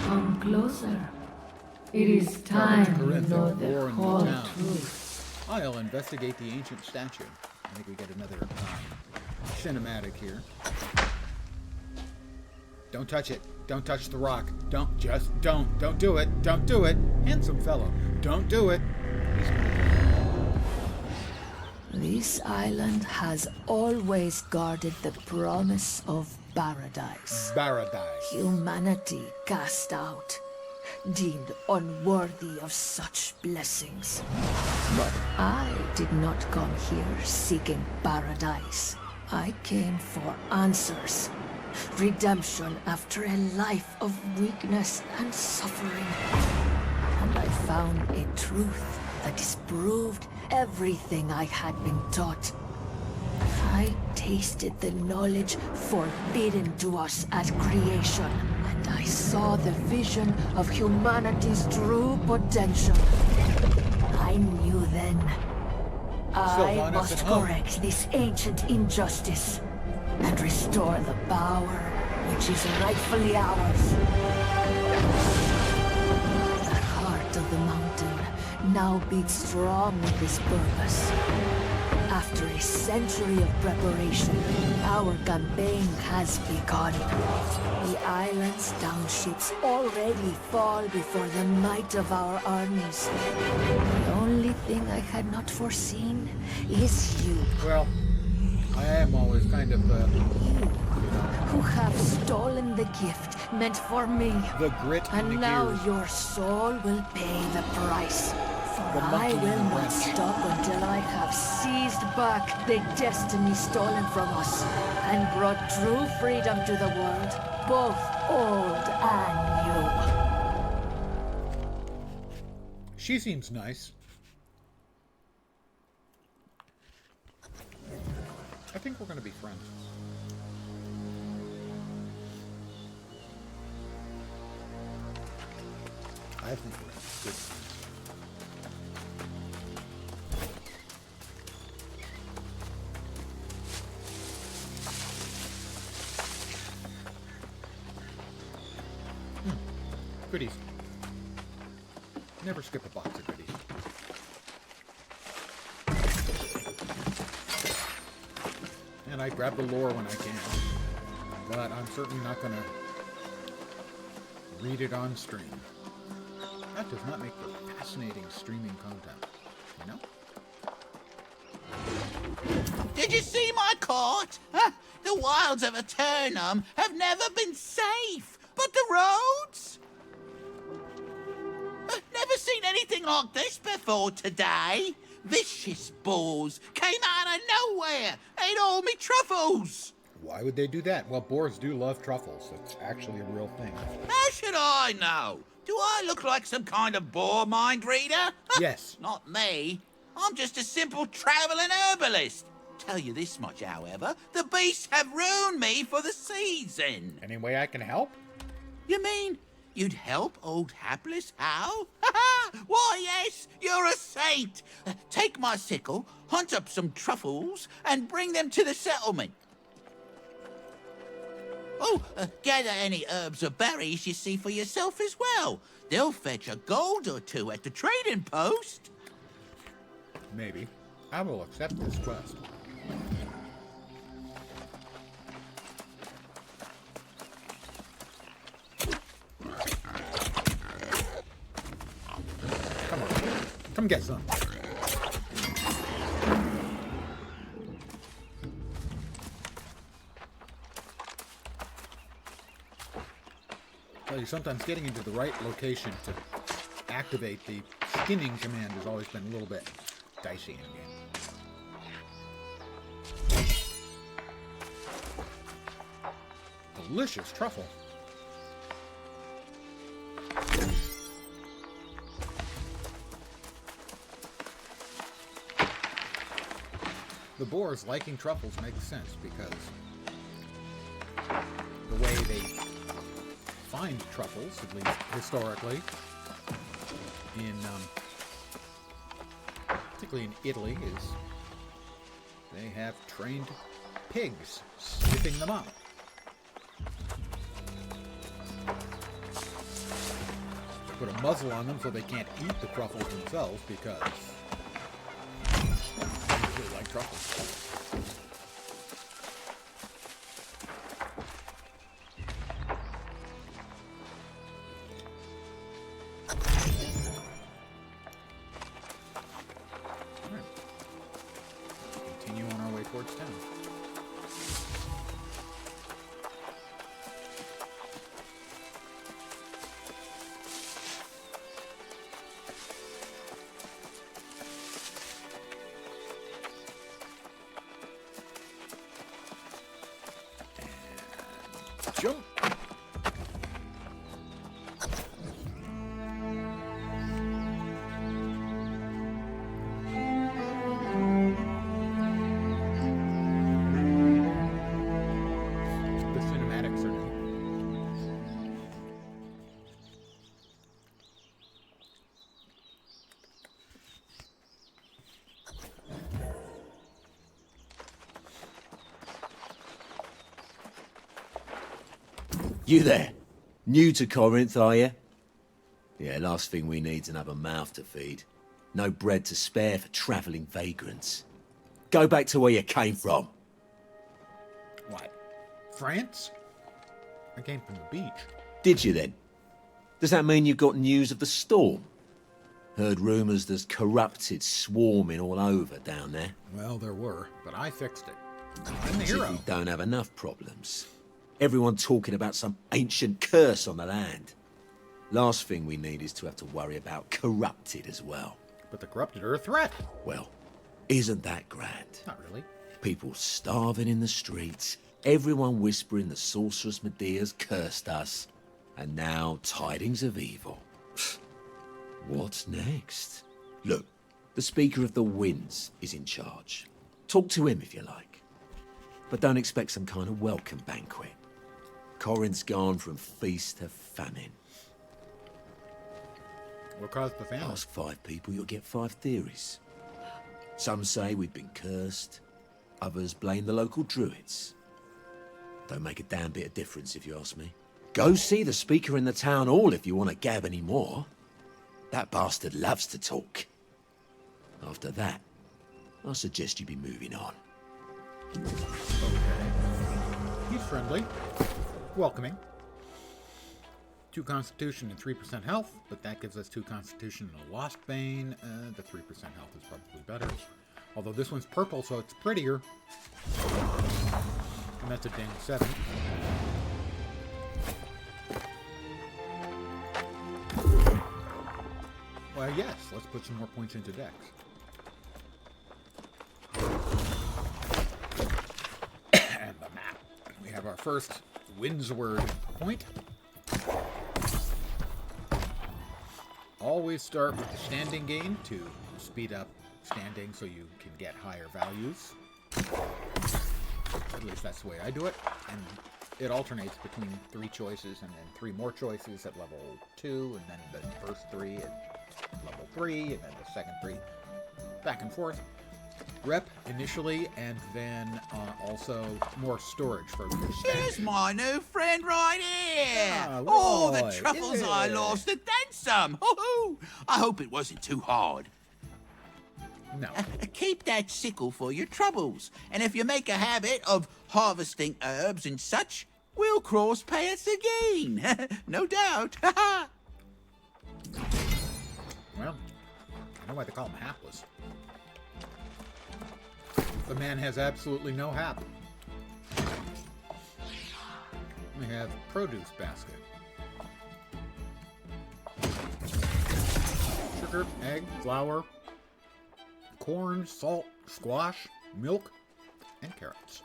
Come closer. It is time to Corinth know and the war in whole the town. truth. I'll investigate the ancient statue. I think we get another cinematic here. Don't touch it. Don't touch the rock. Don't do it. Don't do it. Handsome fellow. Don't do it. This island has always guarded the promise of paradise. Paradise. Humanity cast out, deemed unworthy of such blessings. But I did not come here seeking paradise. I came for answers. Redemption after a life of weakness and suffering. And I found a truth that disproved everything I had been taught. I tasted the knowledge forbidden to us at creation, and I saw the vision of humanity's true potential. I knew then. I Sylvanas must at home. correct this ancient injustice and restore the power which is rightfully ours. The heart of the mountain now beats strong with this purpose. After a century of preparation, our campaign has begun. The island's townships already fall before the might of our armies. The only thing I had not foreseen is you, Well, I am always kind of who have stolen the gift meant for me. the grit and the And now gears. your soul will pay the price. For The I monkey will and the not wrench. stop until I have seized back the destiny stolen from us and brought true freedom to the world, both old and new. She seems nice. I think we're going to be friends. I think we're good friends. Goodies. Never skip a box of goodies. and I grab the lore when I can. But I'm certainly not going to read it on stream. That does not make for fascinating streaming content, you know? Did you see my court? Huh? The wilds of Eternum have never been safe, but the roads? Never seen anything like this before today. Vicious boars came out of nowhere, ate all me truffles. Why would they do that? Well, boars do love truffles. It's actually a real thing. How should I know? Do I look like some kind of boar mind reader? Yes. Not me. I'm just a simple travelling herbalist. Tell you this much, however, the beasts have ruined me for the season. Any way I can help? You mean you'd help old hapless Hal? Why, yes, you're a saint. Take my sickle, hunt up some truffles, and bring them to the settlement. Oh, gather any herbs or berries you see for yourself as well. They'll fetch a gold or two at the trading post. Maybe. I will accept this quest. Come on. Come get some. Tell you, sometimes getting into the right location to activate the skinning command has always been a little bit dicey in the game. Delicious truffle. The boars liking truffles makes sense because the way they find truffles, at least historically, in particularly in Italy, is they have trained pigs sniffing them up. Put a muzzle on them so they can't eat the truffles themselves because they really like truffles. Continue on our way towards town. Jump. The cinematics are new. You there? New to Corinth, are you? Yeah, last thing we need's another mouth to feed. No bread to spare for travelling vagrants. Go back to where you came from. What? France? I came from the beach. Did you then? Does that mean you've got news of the storm? Heard rumours there's corrupted swarming all over down there. Well, there were, but I fixed it. I'm the As if hero. we don't have enough problems. Everyone talking about some ancient curse on the land. Last thing we need is to have to worry about corrupted as well. But the corrupted are a threat. Well, isn't that grand? Not really. People starving in the streets, everyone whispering the sorceress Medea's cursed us, and now tidings of evil. What's next? Look, the Speaker of the Winds is in charge. Talk to him if you like. But don't expect some kind of welcome banquet. Corinth's gone from feast to famine. What caused the famine? Ask 5 people, you'll get 5 theories. Some say we've been cursed. Others blame the local druids. Don't make a damn bit of difference if you ask me. Go see the speaker in the town hall if you want to gab any more. That bastard loves to talk. After that, I suggest you be moving on. Okay. He's friendly. Welcoming. 2 Constitution and 3% health, but that gives us 2 Constitution and a Lost Bane. The 3% health is probably better. Although this one's purple, so it's prettier. And that's a ding 7. Well, yes, let's put some more points into Dex. And the map. We have our first Windsward point. Always start with the standing gain to speed up standing so you can get higher values. At least that's the way I do it. And it alternates between 3 choices and then 3 more choices at level 2, and then the first 3 at level 3, and then the second 3. Back and forth. Rep initially, and then also more storage for your Here's spend. my new friend right here. Ah, All the right, truffles I yeah. lost and then some. Hoo-hoo. I hope it wasn't too hard. No. Keep that sickle for your troubles. And if you make a habit of harvesting herbs and such, we'll cross paths again. No doubt. Well, I know why they call him hapless. The man has absolutely no hap. We have produce basket. Sugar, egg, flour, corn, salt, squash, milk, and carrots.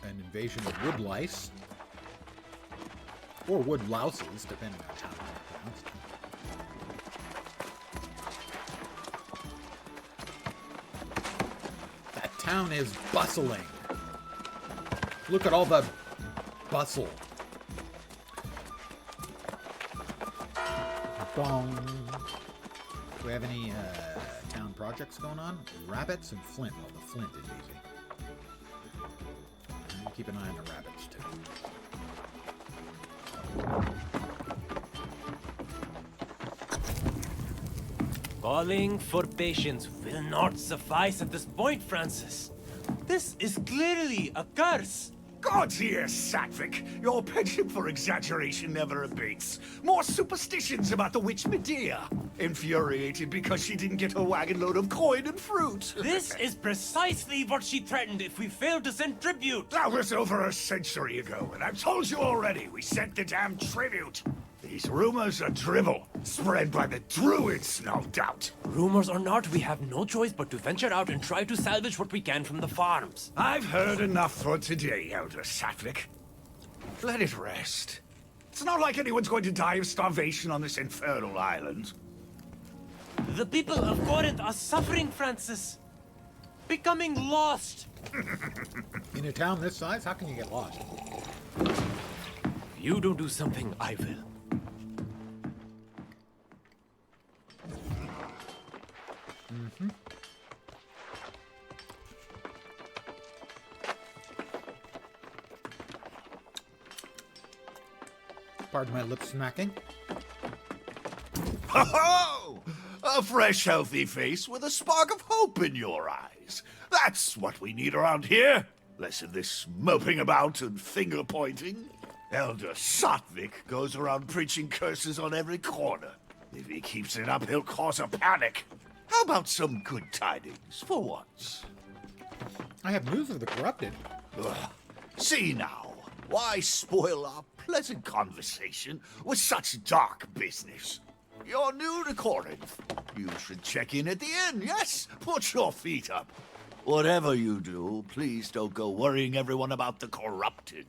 An invasion of wood lice. Or wood louses, depending on how you pronounce them. That town is bustling. Look at all the bustle. Bong. Do we have any town projects going on? Rabbits and Flint. Well, the Flint is easy. And keep an eye on the rabbits, too. Calling for patience will not suffice at this point, Francis. This is clearly a curse. God's ears, Satvik. Your penchant for exaggeration never abates. More superstitions about the witch Medea. Infuriated because she didn't get a wagon load of coin and fruit. This is precisely what she threatened if we failed to send tribute. That was over a century ago, and I've told you already, we sent the damn tribute. These rumors are drivel, spread by the druids, no doubt. Rumors or not, we have no choice but to venture out and try to salvage what we can from the farms. I've heard enough for today, Elder Satvik. Let it rest. It's not like anyone's going to die of starvation on this infernal island. The people of Corinth are suffering, Francis. Becoming lost. In a town this size, how can you get lost? If you don't do something, I will. Pardon my lip smacking. Ho-ho! A fresh, healthy face with a spark of hope in your eyes. That's what we need around here. Less of this moping about and finger-pointing. Elder Satvik goes around preaching curses on every corner. If he keeps it up, he'll cause a panic. How about some good tidings, for once? I have news of the corrupted. Ugh. See now, why spoil our pleasant conversation with such dark business? You're new to Corinth. You should check in at the inn, yes? Put your feet up. Whatever you do, please don't go worrying everyone about the corrupted.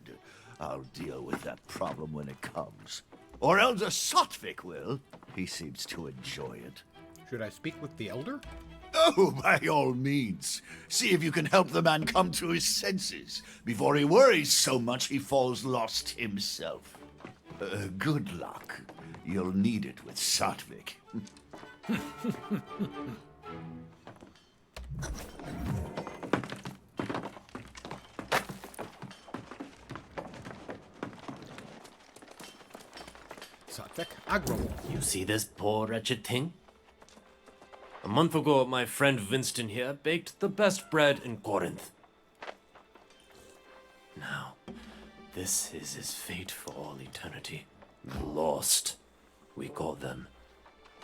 I'll deal with that problem when it comes. Or Elder Satvik will. He seems to enjoy it. Should I speak with the elder? Oh, by all means. See if you can help the man come to his senses before he worries so much he falls lost himself. Good luck. You'll need it with Satvik. Satvik, Agro. You see this poor wretched thing? A month ago, my friend Winston here baked the best bread in Corinth. Now, this is his fate for all eternity. The lost, we call them.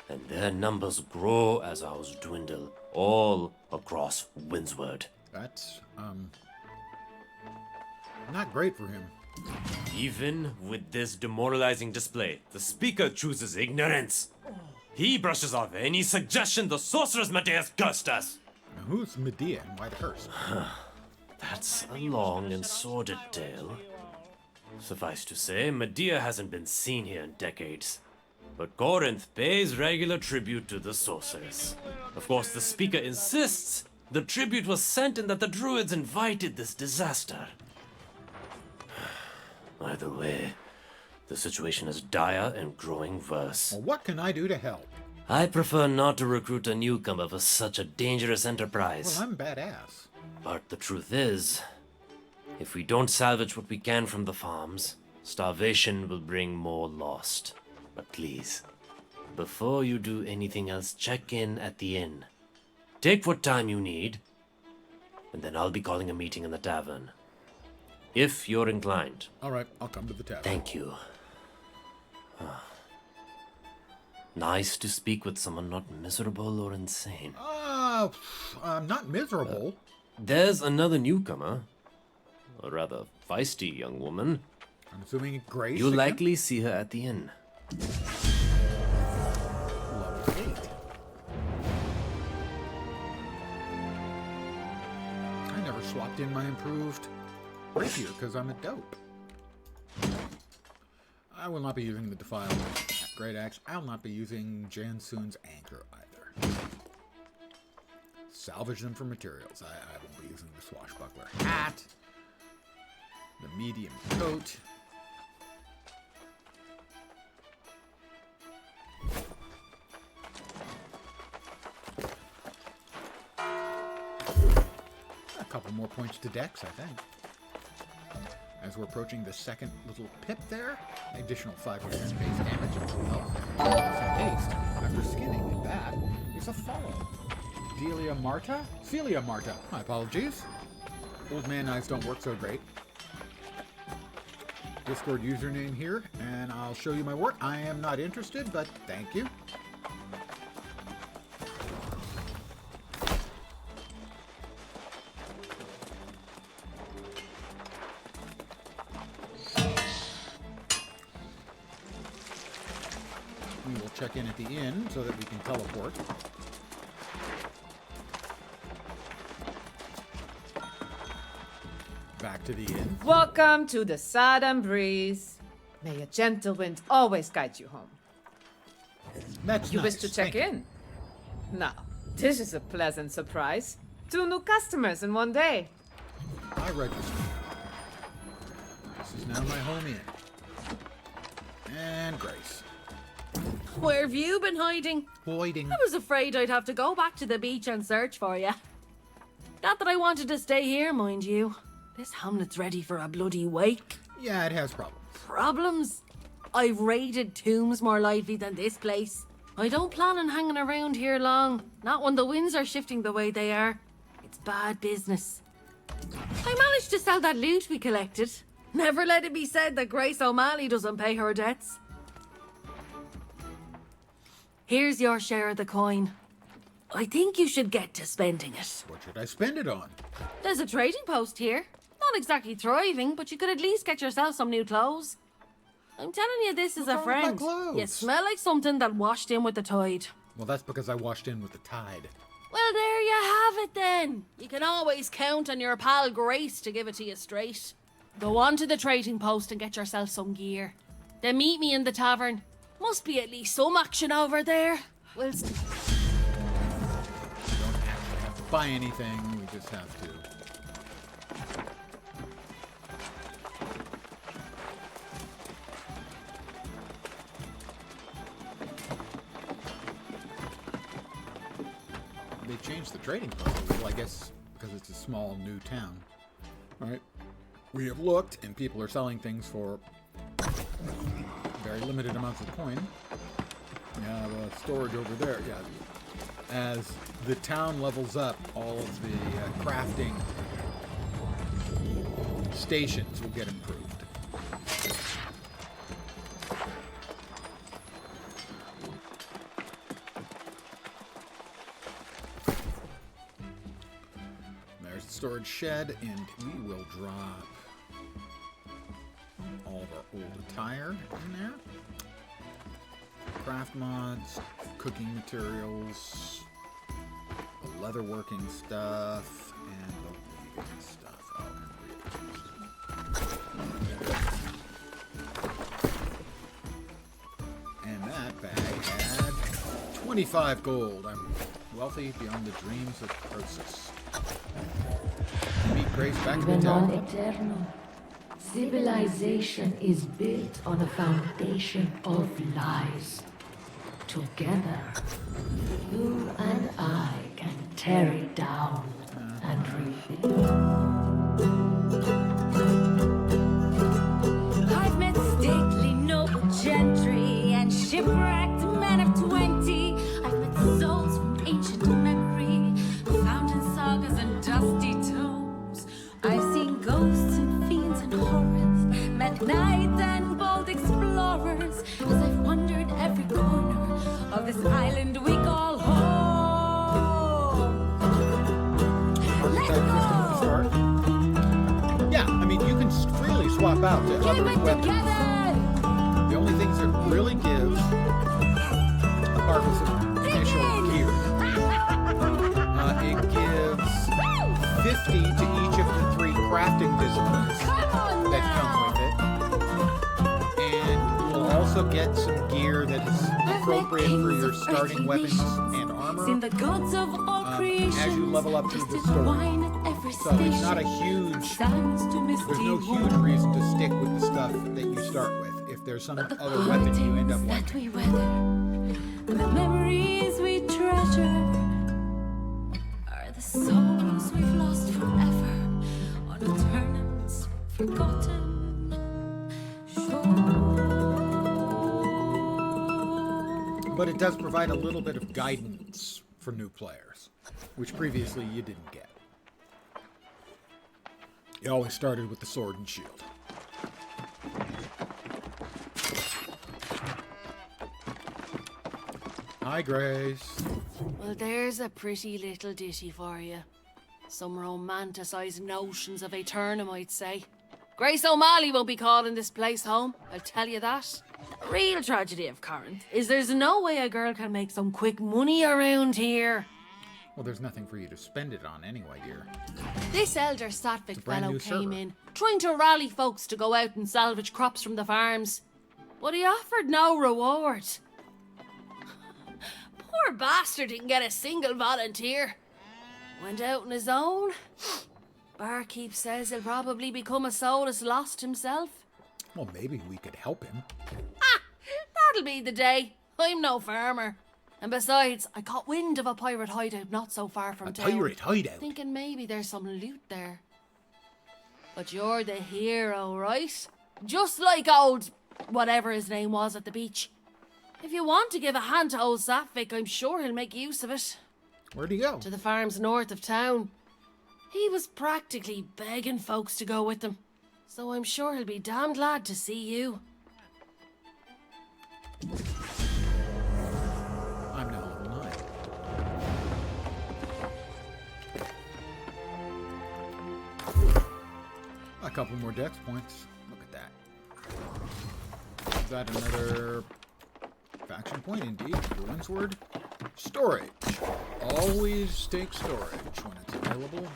And their numbers grow as ours dwindle, all across Windsward. That's, not great for him. Even with this demoralizing display, the speaker chooses ignorance. He brushes off any suggestion the sorceress Medea's cursed us. Now, who's Medea and why the curse? That's a long and sordid tale. Suffice to say, Medea hasn't been seen here in decades. But Corinth pays regular tribute to the sorceress. Of course, the speaker insists the tribute was sent and that the druids invited this disaster. Either way, the situation is dire and growing worse. Well, what can I do to help? I prefer not to recruit a newcomer for such a dangerous enterprise. Well, I'm badass. But the truth is, if we don't salvage what we can from the farms, starvation will bring more lost. But please, before you do anything else, check in at the inn. Take what time you need, and then I'll be calling a meeting in the tavern. If you're inclined. All right, I'll come to the tavern. Thank you. Nice to speak with someone not miserable or insane. I'm not miserable. There's another newcomer. A rather feisty young woman. I'm assuming Grace. You'll again? likely see her at the inn. Level 8. I never swapped in my improved rapier because I'm a dope. I will not be using the Defiled Great Axe. I'll not be using Jansoon's Anchor either. Salvage them for materials. I won't be using the Swashbuckler Hat. The medium coat. A couple more points to Dex, I think. As we're approaching the second little pip there, additional 5% base damage and 2 health. Haste after skinning, and that is a follow. Delia Marta? Celia Marta. My apologies. Old man eyes don't work so great. Discord username here, and I'll show you my work. I am not interested, but thank you. We will check in at the inn so that we can teleport. Back to the inn. Welcome to the Southern Breeze. May a gentle wind always guide you home. That's You nice. wish to check Thank you. in? Now, this is a pleasant surprise. 2 new customers in one day. I registered. This is now my home inn. And Grace. Where have you been hiding? Hoiding. I was afraid I'd have to go back to the beach and search for you. Not that I wanted to stay here, mind you. This hamlet's ready for a bloody wake. Yeah, it has problems. Problems? I've raided tombs more lively than this place. I don't plan on hanging around here long. Not when the winds are shifting the way they are. It's bad business. I managed to sell that loot we collected. Never let it be said that Grace O'Malley doesn't pay her debts. Here's your share of the coin. I think you should get to spending it. What should I spend it on? There's a trading post here. Not exactly thriving, but you could at least get yourself some new clothes. I'm telling you, this is a wrong with my friend. clothes? You smell like something that washed in with the tide. Well, that's because I washed in with the tide. Well, there you have it then. You can always count on your pal Grace to give it to you straight. Go on to the trading post and get yourself some gear. Then meet me in the tavern. Must be at least some action over there. We'll We don't actually have to buy anything, we just have to. They changed the trading post, well, I guess because it's a small new town. Alright, we have looked, and people are selling things for very limited amounts of coin. Yeah, the storage over there, yeah. as the town levels up, all of the crafting stations will get improved. There's the storage shed, and we will drop all of our old attire in there. Craft mods, cooking materials, the leatherworking stuff, and the weaving stuff. Oh, and that bag had 25 gold. I'm wealthy beyond the dreams of Croesus. Meet Grace back in the town. Eternal. Civilization is built on a foundation of lies. Together, you and I can tear it down and rebuild. I've met stately noble gentry and shipwrecked men of 20. I've met souls from ancient memory, found in sagas and dusty tomes. I've seen ghosts and fiends and horrors, met knights and bold explorers, as I've wandered every corner of this island we call home. Let's go! Yeah, I mean, you can freely swap out to Keep other it weapons. together! The only things it really gives, apart from some initial gear, it gives 50 to each of the 3 crafting disciplines that come with it. And you'll also get some gear that is appropriate for your starting weapons and armor Seen the gods of all creation, as you level up through the tasted story. wine at every So it's not a huge, Sands to misty there's no huge waters. reason to stick with the stuff that you start with. If there's some The other weapon you end up parties liking. that we weather, the memories we treasure, are the souls we've lost forever on Eternum's forgotten shore. But it does provide a little bit of guidance for new players, which previously you didn't get. You always started with the sword and shield. Hi, Grace. Well, there's a pretty little ditty for you. Some romanticised notions of Aeternum, I'd say. Grace O'Malley won't be calling this place home, I'll tell you that. The real tragedy of Corinth is there's no way a girl can make some quick money around here. Well, there's nothing for you to spend it on anyway, dear. This elder Satvik a brand fellow new came server. in, trying to rally folks to go out and salvage crops from the farms. But he offered no reward. Poor bastard didn't get a single volunteer. Went out on his own. Barkeep says he'll probably become a soulless lost himself. Well, maybe we could help him. That'll be the day. I'm no farmer. And besides, I caught wind of a pirate hideout not so far from A town. pirate hideout? Thinking maybe there's some loot there. But you're the hero, right? Just like old whatever his name was at the beach. If you want to give a hand to old Satvik, I'm sure he'll make use of it. Where'd he go? To the farms north of town. He was practically begging folks to go with him. So I'm sure he'll be damn glad to see you. I'm now level 9. A couple more dex points. Look at that. Is that another faction point? Indeed. Ruinsword. Storage. Always take storage when it's available.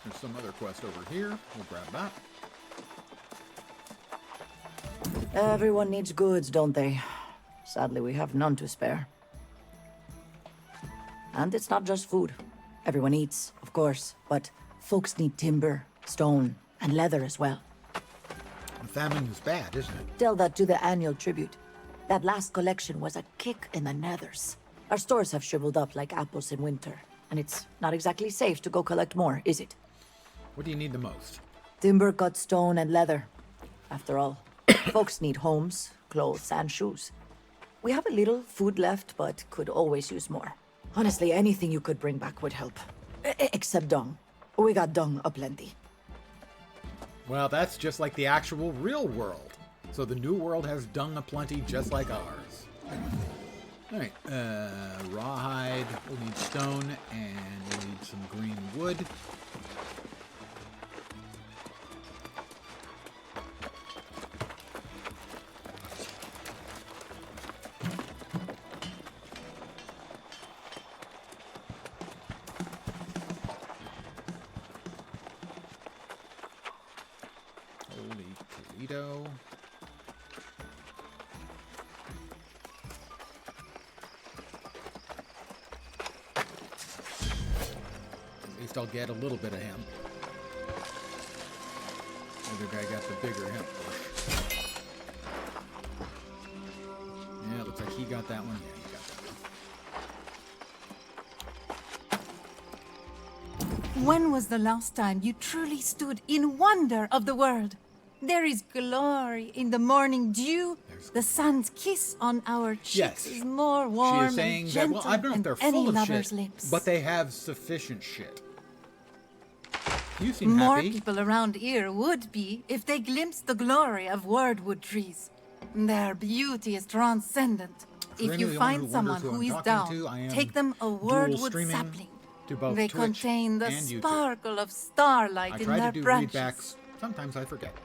There's some other quest over here. We'll grab that. Everyone needs goods, don't they? Sadly, we have none to spare. And it's not just food. Everyone eats, of course, but folks need timber, stone, and leather as well. The famine is bad, isn't it? Tell that to the annual tribute. That last collection was a kick in the nethers. Our stores have shriveled up like apples in winter. and it's not exactly safe to go collect more, is it? What do you need the most? Timber, cut stone, and leather. After all, folks need homes, clothes, and shoes. We have a little food left, but could always use more. Honestly, anything you could bring back would help. Except dung. We got dung aplenty. Well, that's just like the actual real world. So the new world has dung aplenty just like ours. Alright, rawhide, we'll need stone, and we'll need some green wood. Holy Toledo. At least I'll get a little bit of hemp. The other guy got the bigger hemp bush. Yeah, it looks like he got that one. Yeah, he got that one. When was the last time you truly stood in wonder of the world? There is glory in the morning dew. The sun's kiss on our cheeks Yes. is more She warm is saying and that, gentle well, I don't know if than they're any full of lover's shit, lips. but they have sufficient shit. You seem More happy. people around here would be if they glimpsed the glory of wordwood trees. Their beauty is transcendent. For If you anyone find who someone wonders who who I'm is talking down, to, I am take them a dual wordwood streaming sapling. to both They Twitch contain the and YouTube. sparkle of starlight I in try their to do branches. readbacks. Sometimes I forget.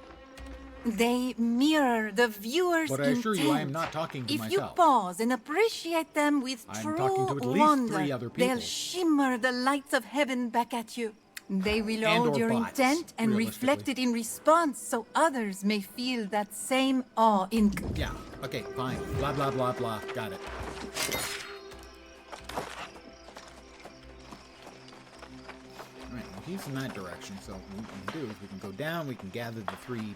They mirror the viewer's But I assure intent. you, I am not talking to If myself. you pause and appreciate them with I'm true talking to at least wonder, 3 other people. they'll shimmer the lights of heaven back at you. They will And hold or your bots, intent and reflect it in response so others may feel that same awe in... Yeah, okay, fine. Blah, blah, blah, blah. Got it. Alright, well, he's in that direction, so what we can do is we can go down, we can gather the 3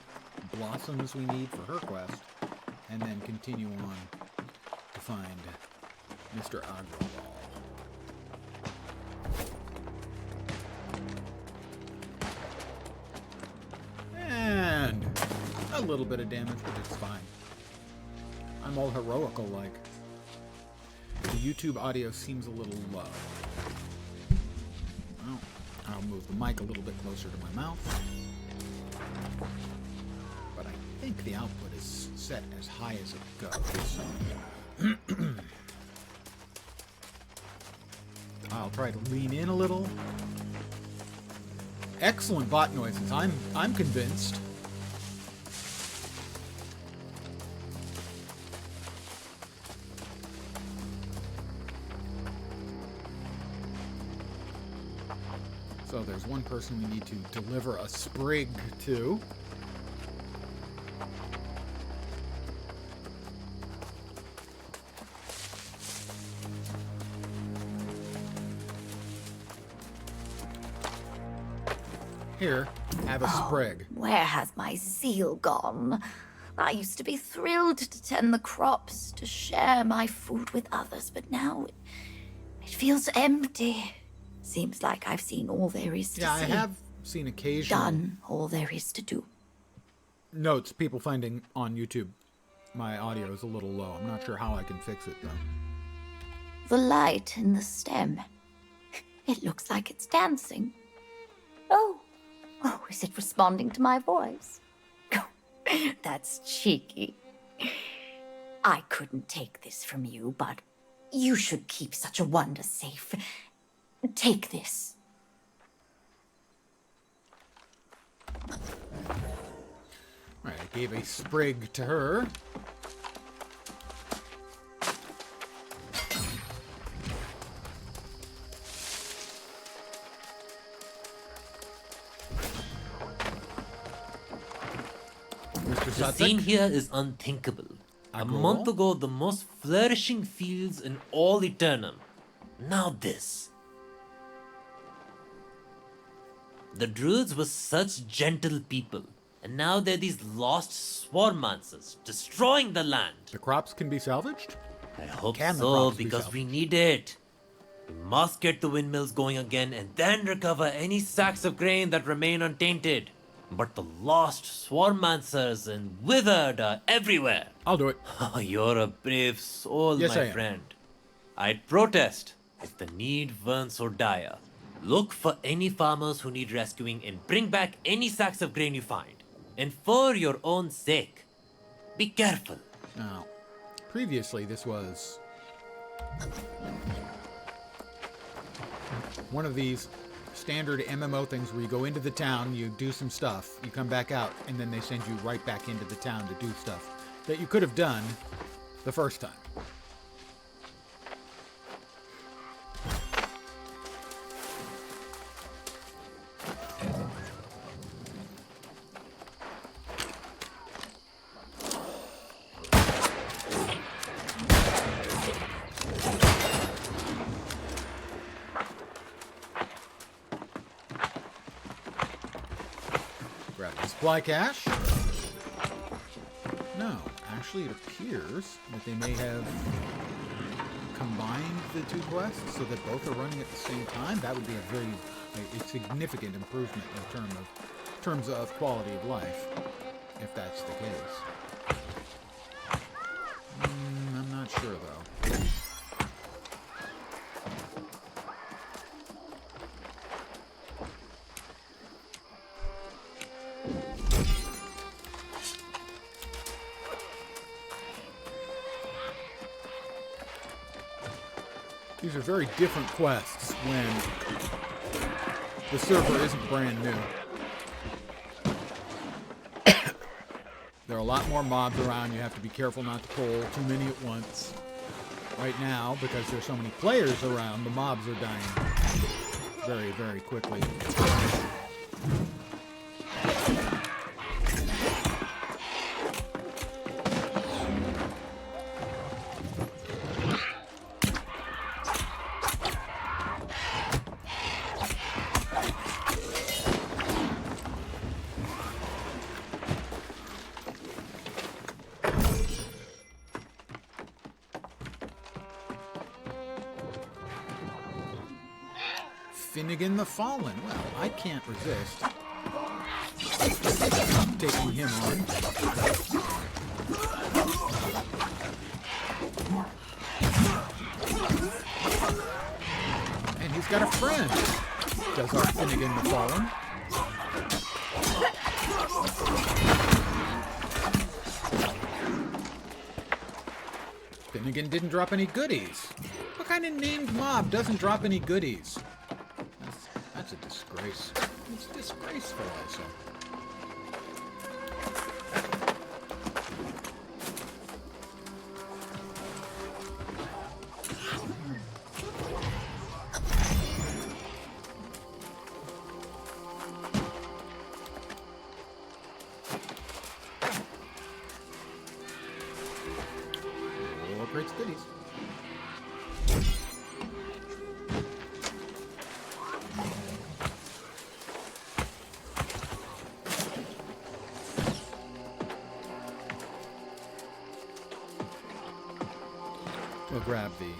blossoms we need for her quest, and then continue on to find Mr. Agrawal. And a little bit of damage, but it's fine. I'm all heroical like. The YouTube audio seems a little low. Well, I'll move the mic a little bit closer to my mouth. But I think the output is set as high as it goes. I'll try to lean in a little. Excellent bot noises. I'm convinced. So there's one person we need to deliver a sprig to. Here, have a sprig. Where has my zeal gone? I used to be thrilled to tend the crops, to share my food with others, but now it feels empty. Seems like I've seen all there is to see. Yeah, I have seen occasional Done all there is to do. notes, people finding on YouTube my audio is a little low. I'm not sure how I can fix it, though. The light in the stem. It looks like it's dancing. Oh, is it responding to my voice? That's cheeky. I couldn't take this from you, but you should keep such a wonder safe. Take this. Right, I gave a sprig to her. The scene here is unthinkable. A month ago, the most flourishing fields in all Eternum. Now this. The druids were such gentle people, and now they're these lost swarmancers, destroying the land. The crops can be salvaged? I hope Can the so, crops be because salvaged? we need it. We must get the windmills going again and then recover any sacks of grain that remain untainted. But the lost Swarmancers and Withered are everywhere. I'll do it. You're a brave soul, Yes, I my am. friend. I'd protest if the need weren't so dire. Look for any farmers who need rescuing and bring back any sacks of grain you find. And for your own sake, be careful. Now, previously this was one of these standard MMO things where you go into the town, you do some stuff, you come back out, and then they send you right back into the town to do stuff that you could have done the first time. Grab the supply cache. No, actually it appears that they may have combined the two quests so that both are running at the same time. That would be a significant improvement in terms of quality of life, if that's the case. I'm not sure though. These are very different quests when the server isn't brand new. There are a lot more mobs around. You have to be careful not to pull too many at once. Right now, because there's so many players around, the mobs are dying very, very quickly. Finnegan the Fallen. Well, I can't resist taking him on. And he's got a friend. Does our Finnegan the Fallen. Finnegan didn't drop any goodies. What kind of named mob doesn't drop any goodies? That's a disgrace. It's disgraceful, also. More great goodies. We'll grab the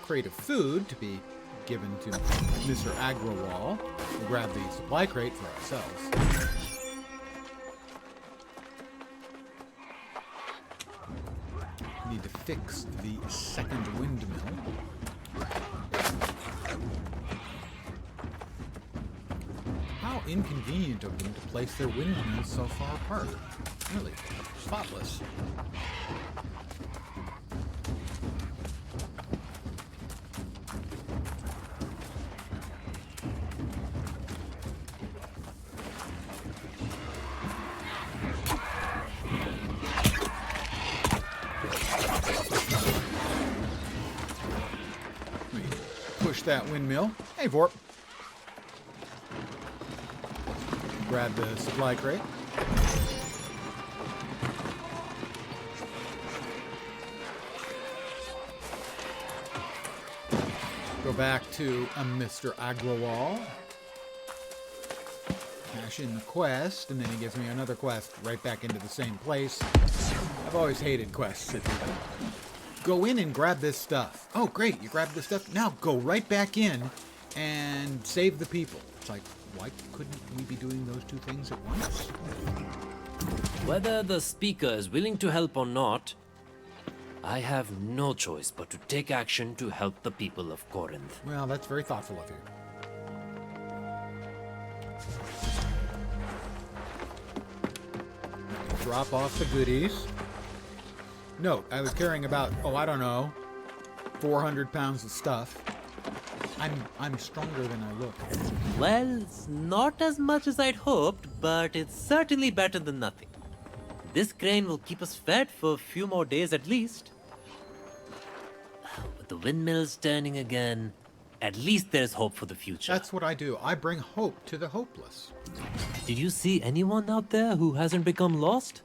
crate of food to be given to Mr. Agrawal. We'll grab the supply crate for ourselves. Need to fix the second windmill. How inconvenient of them to place their windmills so far apart. Really, thoughtless. Push that windmill. Hey, Vorp. Grab the supply crate. Go back to Mr. Agrawal. Cash in the quest, and then he gives me another quest right back into the same place. I've always hated quests that do that. go in and grab this stuff. Oh, great, you grabbed this stuff. Now go right back in and save the people. It's like, why couldn't we be doing those two things at once? Whether the speaker is willing to help or not, I have no choice but to take action to help the people of Corinth. Well, that's very thoughtful of you. Drop off the goodies. Note, I was carrying about, oh, I don't know, 400 pounds of stuff. I'm stronger than I look. Well, it's not as much as I'd hoped, but it's certainly better than nothing. This crane will keep us fed for a few more days at least. With the windmills turning again, at least there's hope for the future. That's what I do. I bring hope to the hopeless. Did you see anyone out there who hasn't become lost?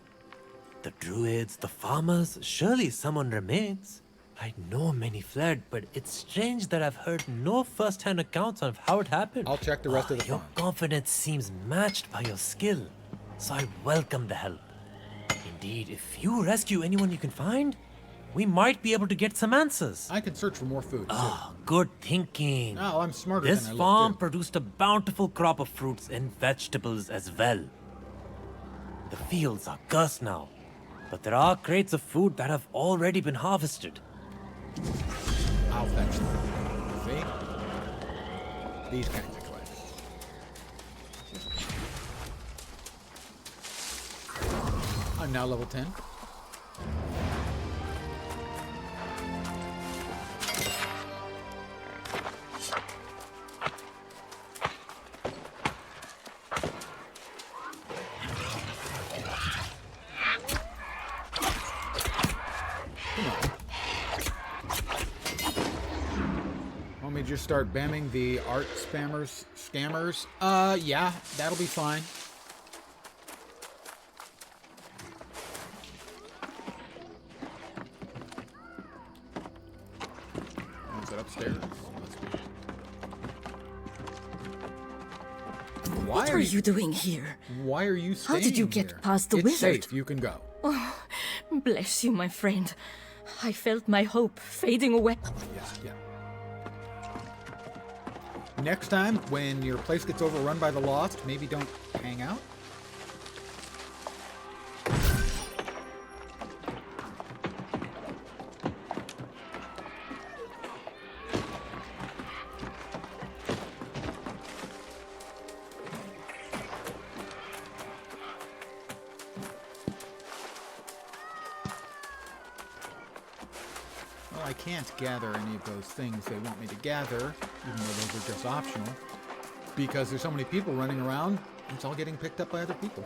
The druids, the farmers, surely someone remains. I know many fled, but it's strange that I've heard no first-hand accounts of how it happened. I'll check the rest of the Your farm. confidence seems matched by your skill, so I welcome the help. Indeed, if you rescue anyone you can find, we might be able to get some answers. I can search for more food. Ah, good thinking. No, I'm smarter This than I farm look, too. produced a bountiful crop of fruits and vegetables as well. The fields are cursed now, but there are crates of food that have already been harvested. I'll fetch them. See? These kinds of quests. I'm now level 10. Want me to just start bamming the art scammers? Yeah, that'll be fine. Is it upstairs? What are you doing here? Why are you staying How did you here? get past the It's wizard? safe. You can go. Oh, bless you, my friend. I felt my hope fading away. Yeah. Next time, when your place gets overrun by the Lost, maybe don't hang out. Well, I can't gather any of those things they want me to gather, even though those are just optional, because there's so many people running around, it's all getting picked up by other people.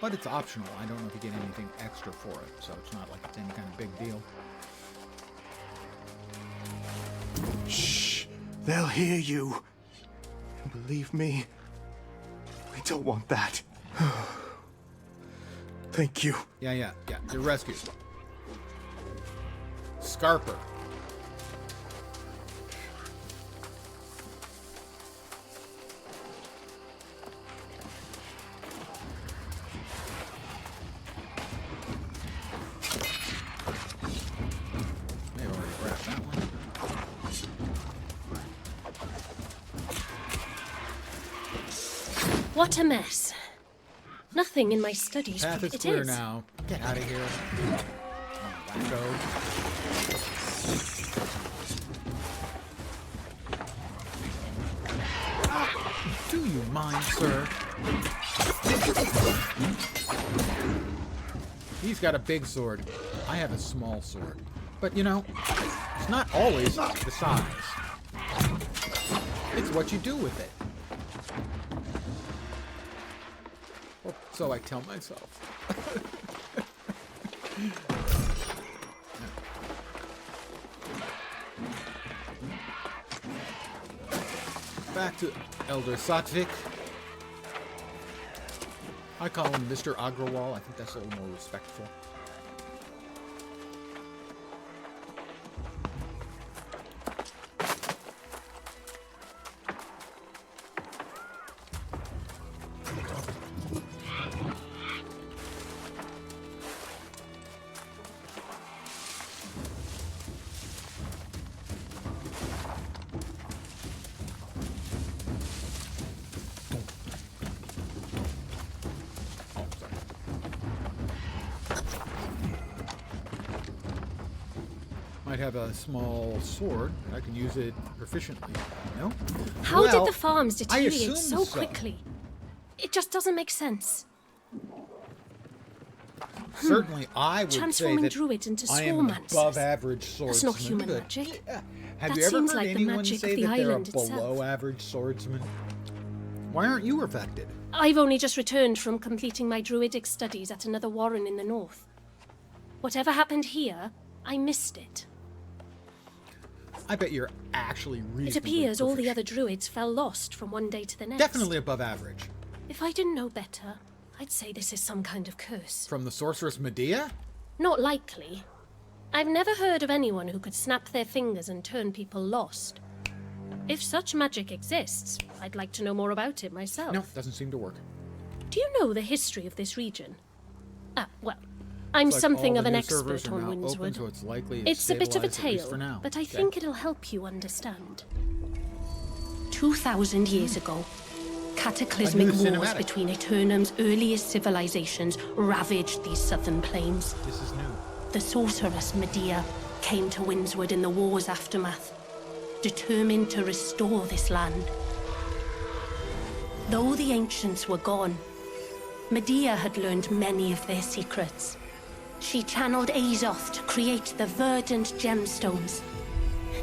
But it's optional. I don't know if you get anything extra for it, so it's not like it's any kind of big deal. Shh! They'll hear you. And believe me, we don't want that. Thank you. Yeah. You're rescued. Scarper. May have already grabbed that one. What a mess. Nothing in my studies. Path is It clear is. now. Get out of here. Wacko. Do you mind, sir? He's got a big sword. I have a small sword. But, you know, it's not always the size. It's what you do with it. Or so I tell myself. Back to Elder Satvik. I call him Mr. Agrawal. I think that's a little more respectful. might have a small sword. I can use it proficiently. No? How Well, did the farms I deteriorate assume so quickly? It just doesn't make sense. Certainly, I would say Transforming that druids into I am an swornmancers. above-average swordsman. That's not human but magic. Have That you ever seems heard like the anyone magic say of the that they're a island itself. below-average swordsman? Why aren't you affected? I've only just returned from completing my druidic studies at another warren in the north. Whatever happened here, I missed it. I bet you're actually reasonably It appears all the proficient. other druids fell lost from one day to the next. Definitely above average. If I didn't know better, I'd say this is some kind of curse. From the sorceress Medea? Not likely. I've never heard of anyone who could snap their fingers and turn people lost. If such magic exists, I'd like to know more about it myself. No, doesn't seem to work. Do you know the history of this region? Well, I'm It's like something all of the an new servers expert are on now open, Windswood. so it's likely It's a bit of a stabilized, at least tale, for now. but I Okay. think it'll help you understand. 2,000 years ago, cataclysmic A new wars cinematic. between Eternum's earliest civilizations ravaged these southern plains. This is new. The sorceress Medea came to Windswood in the war's aftermath, determined to restore this land. Though the ancients were gone, Medea had learned many of their secrets. She channeled Azoth to create the verdant gemstones.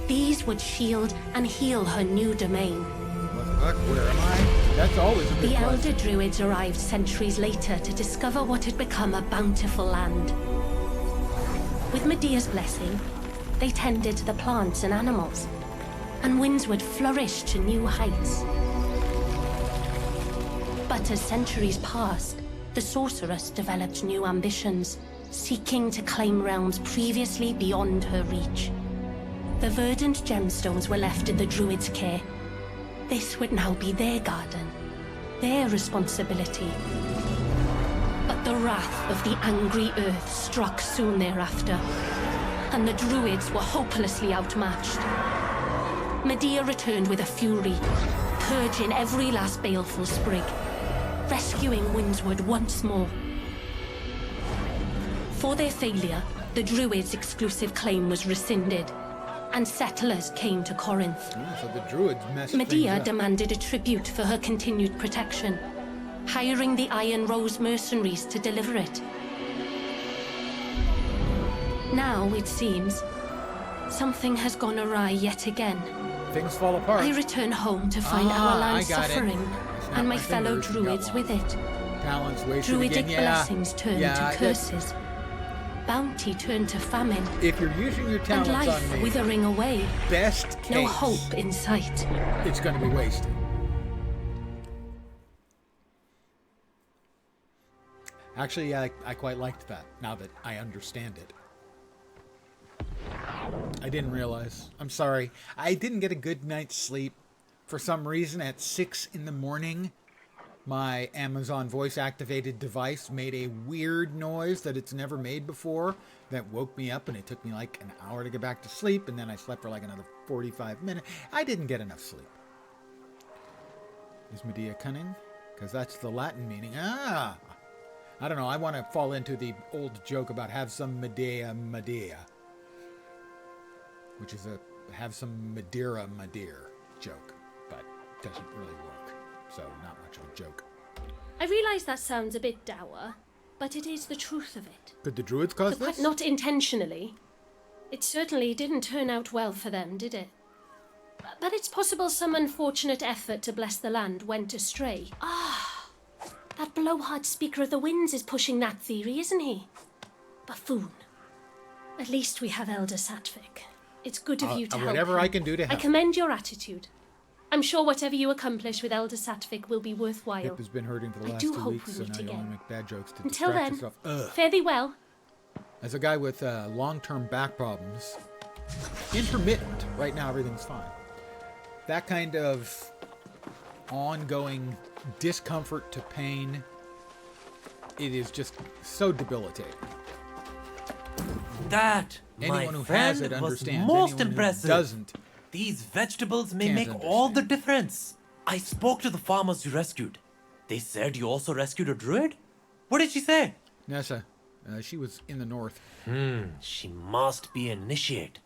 These would shield and heal her new domain. What the fuck? Where am I? That's always a good The question. elder druids arrived centuries later to discover what had become a bountiful land. With Medea's blessing, they tended to the plants and animals, and Windswood flourished to new heights. But as centuries passed, the sorceress developed new ambitions, seeking to claim realms previously beyond her reach. The verdant gemstones were left in the druids' care. This would now be their garden, their responsibility. But the wrath of the angry earth struck soon thereafter, and the druids were hopelessly outmatched. Medea returned with a fury, purging every last baleful sprig, rescuing Windswood once more. For their failure, the druids' exclusive claim was rescinded, and settlers came to Corinth. So the druids messed Medea things up. demanded a tribute for her continued protection, hiring the Iron Rose mercenaries to deliver it. Now, it seems, something has gone awry yet again. Things fall apart. I return home to find our land I got it. suffering, Snapped and my my fellow fingers and got druids lost. with it. Talents wasted Druidic again. Yeah. blessings turned Yeah, to curses. Bounty turned to famine. If you're using your And talents life on me, withering away. best case, No hope in sight. it's going to be wasted. Actually, I quite liked that, now that I understand it. I didn't realize. I'm sorry. I didn't get a good night's sleep. For some reason, at 6 in the morning, my Amazon voice-activated device made a weird noise that it's never made before that woke me up, and it took me like an hour to get back to sleep, and then I slept for like another 45 minutes. I didn't get enough sleep. Is Medea cunning? Because that's the Latin meaning. Ah! I don't know. I want to fall into the old joke about have some Medea, which is a have some Madeira joke, but doesn't really work. So not much of a joke. I realize that sounds a bit dour, but it is the truth of it. Did the druids cause But this? not intentionally. It certainly didn't turn out well for them, did it? But it's possible some unfortunate effort to bless the land went astray. Ah, that blowhard speaker of the winds is pushing that theory, isn't he? Buffoon. At least we have Elder Satvik. It's good of you to help whatever him. I can do to I help. commend your attitude. I'm sure whatever you accomplish with Elder Satvik will be worthwhile. Hip has been hurting for the I last do 2 hope weeks, we so meet now you again. only make bad jokes to Until distract then, yourself. Ugh. fare thee well. As a guy with long-term back problems, intermittent, right now everything's fine. That kind of ongoing discomfort to pain, it is just so debilitating. That, Anyone my who friend, has it was understands. most Anyone who impressive. doesn't. These vegetables may Can't make all the difference. I spoke to the farmers you rescued. They said you also rescued a druid? What did she say? Nessa, she was in the north. She must be an initiate.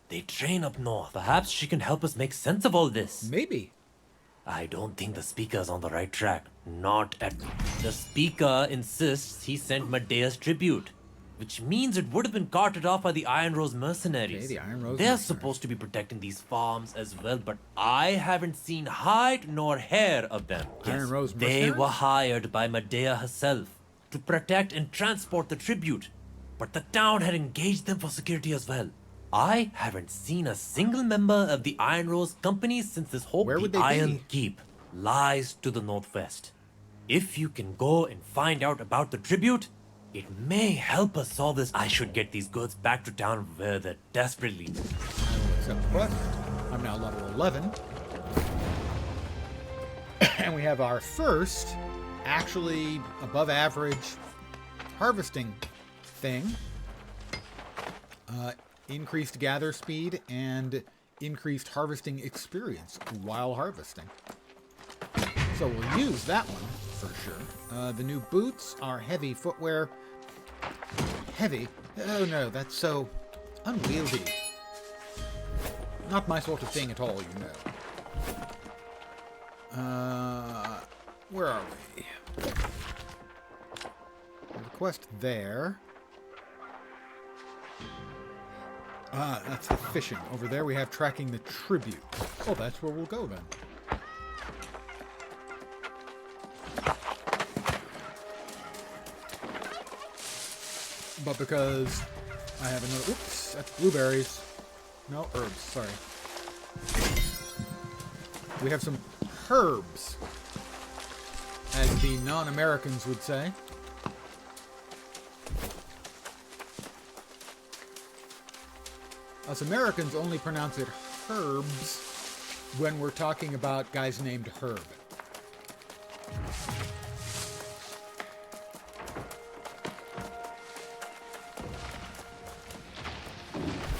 They train up north. Perhaps she can help us make sense of all this. Maybe. I don't think the speaker's on the right track. Not at all. The speaker insists he sent Medea's tribute, which means it would have been carted off by the Iron Rose mercenaries. Okay, the Iron Rose They're mercenaries. supposed to be protecting these farms as well, but I haven't seen hide nor hair of them. Iron Rose they mercenaries? were hired by Medea herself to protect and transport the tribute, but the town had engaged them for security as well. I haven't seen a single member of the Iron Rose company since this whole Where would they Iron be? Keep lies to the northwest. If you can go and find out about the tribute, it may help us solve this. I should get these goods back to town where they're desperately needed. I will accept the quest. I'm now level 11. And we have our first, actually above average harvesting thing. Increased gather speed and increased harvesting experience while harvesting. So we'll use that one for sure. The new boots are heavy footwear. Heavy? Oh no, that's so unwieldy. Not my sort of thing at all, you know. Where are we? The quest there. That's the fishing. Over there we have tracking the tribute. Oh, that's where we'll go then. But because I have another... Oops, that's blueberries. No, herbs, sorry. We have some herbs, as the non-Americans would say. Us Americans only pronounce it herbs when we're talking about guys named Herb.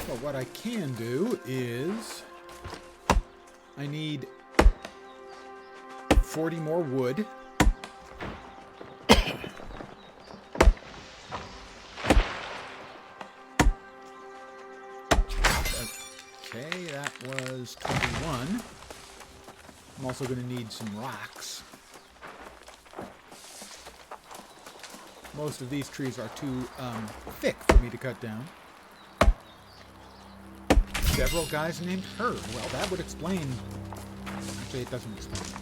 But what I can do is I need 40 more wood. Okay, that was 21. I'm also going to need some rocks. Most of these trees are too thick for me to cut down. Several guys named Herb. Well, that would explain... Actually, it doesn't explain.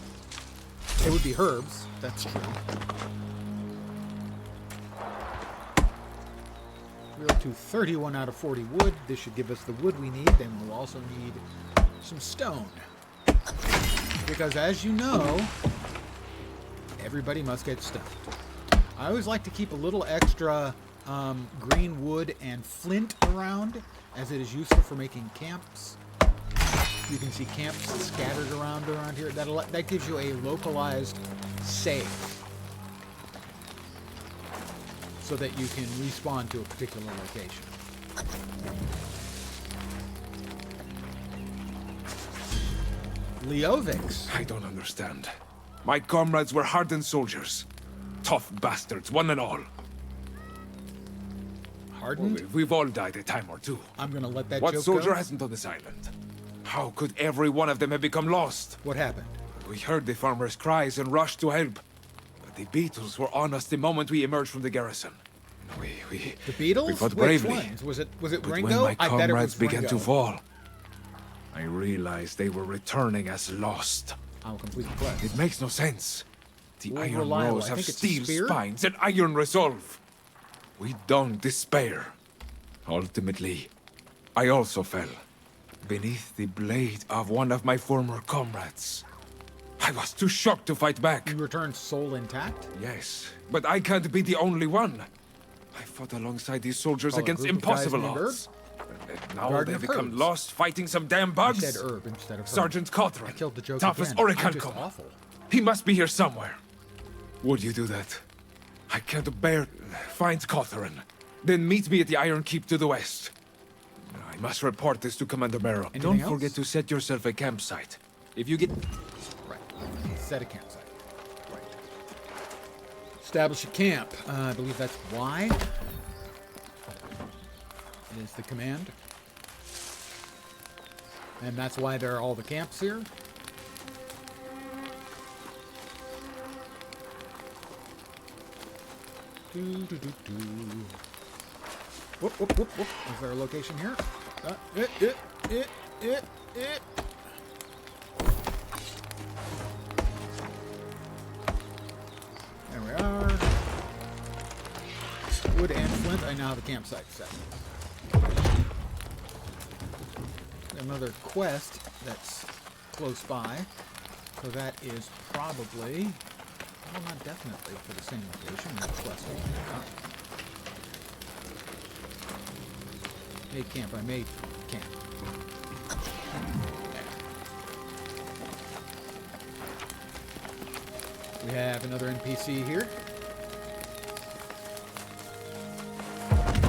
It would be herbs, that's true. We're up to 31 out of 40 wood. This should give us the wood we need. Then we'll also need some stone. Because as you know, everybody must get stoned. I always like to keep a little extra green wood and flint around, as it is useful for making camps. You can see camps scattered around here. That gives you a localized save, so that you can respawn to a particular location. Leovix. I don't understand. My comrades were hardened soldiers. Tough bastards, one and all. Hardened? Well, we've all died a time or two. I'm gonna let that What joke soldier go. hasn't on this island? How could every one of them have become lost? What happened? We heard the farmers' cries and rushed to help. But the beetles were on us the moment we emerged from the garrison. The Beatles? We fought Which bravely. ones? Was it But Ringo? when my I bet it comrades was began Ringo. to fall, I realized they were returning as lost. I'll complete the quest. It makes no sense. The Ooh, Iron reliable. Rose I have think it's a steel spear? spines and iron resolve. We don't despair. Ultimately, I also fell beneath the blade of one of my former comrades. I was too shocked to fight back. You returned soul intact? Yes, but I can't be the only one. I fought alongside these soldiers Call a against group of guys impossible named odds. And now Garden they've of become Herbs. lost fighting some damn bugs. I said herb instead of herb. Sergeant Cawthron. I killed the joke Toughest again. I'm Orican just come. awful. He must be here somewhere. Would you do that? I can't bear... Find Cawthron. Then meet me at the Iron Keep to the west. I must report this to Commander Merrow. Anything Don't forget else? to set yourself a campsite. If you get... Right. Set a campsite. Right. Establish a camp. I believe that's Y. Is the command. And that's why there are all the camps here. Whoop, whoop, whoop, whoop. Is there a location here? There we are. Wood and flint. I now have a campsite set. Another quest that's close by. So that is probably, well, not definitely for the same location. Another quest. Made camp. I made camp. We have another NPC here.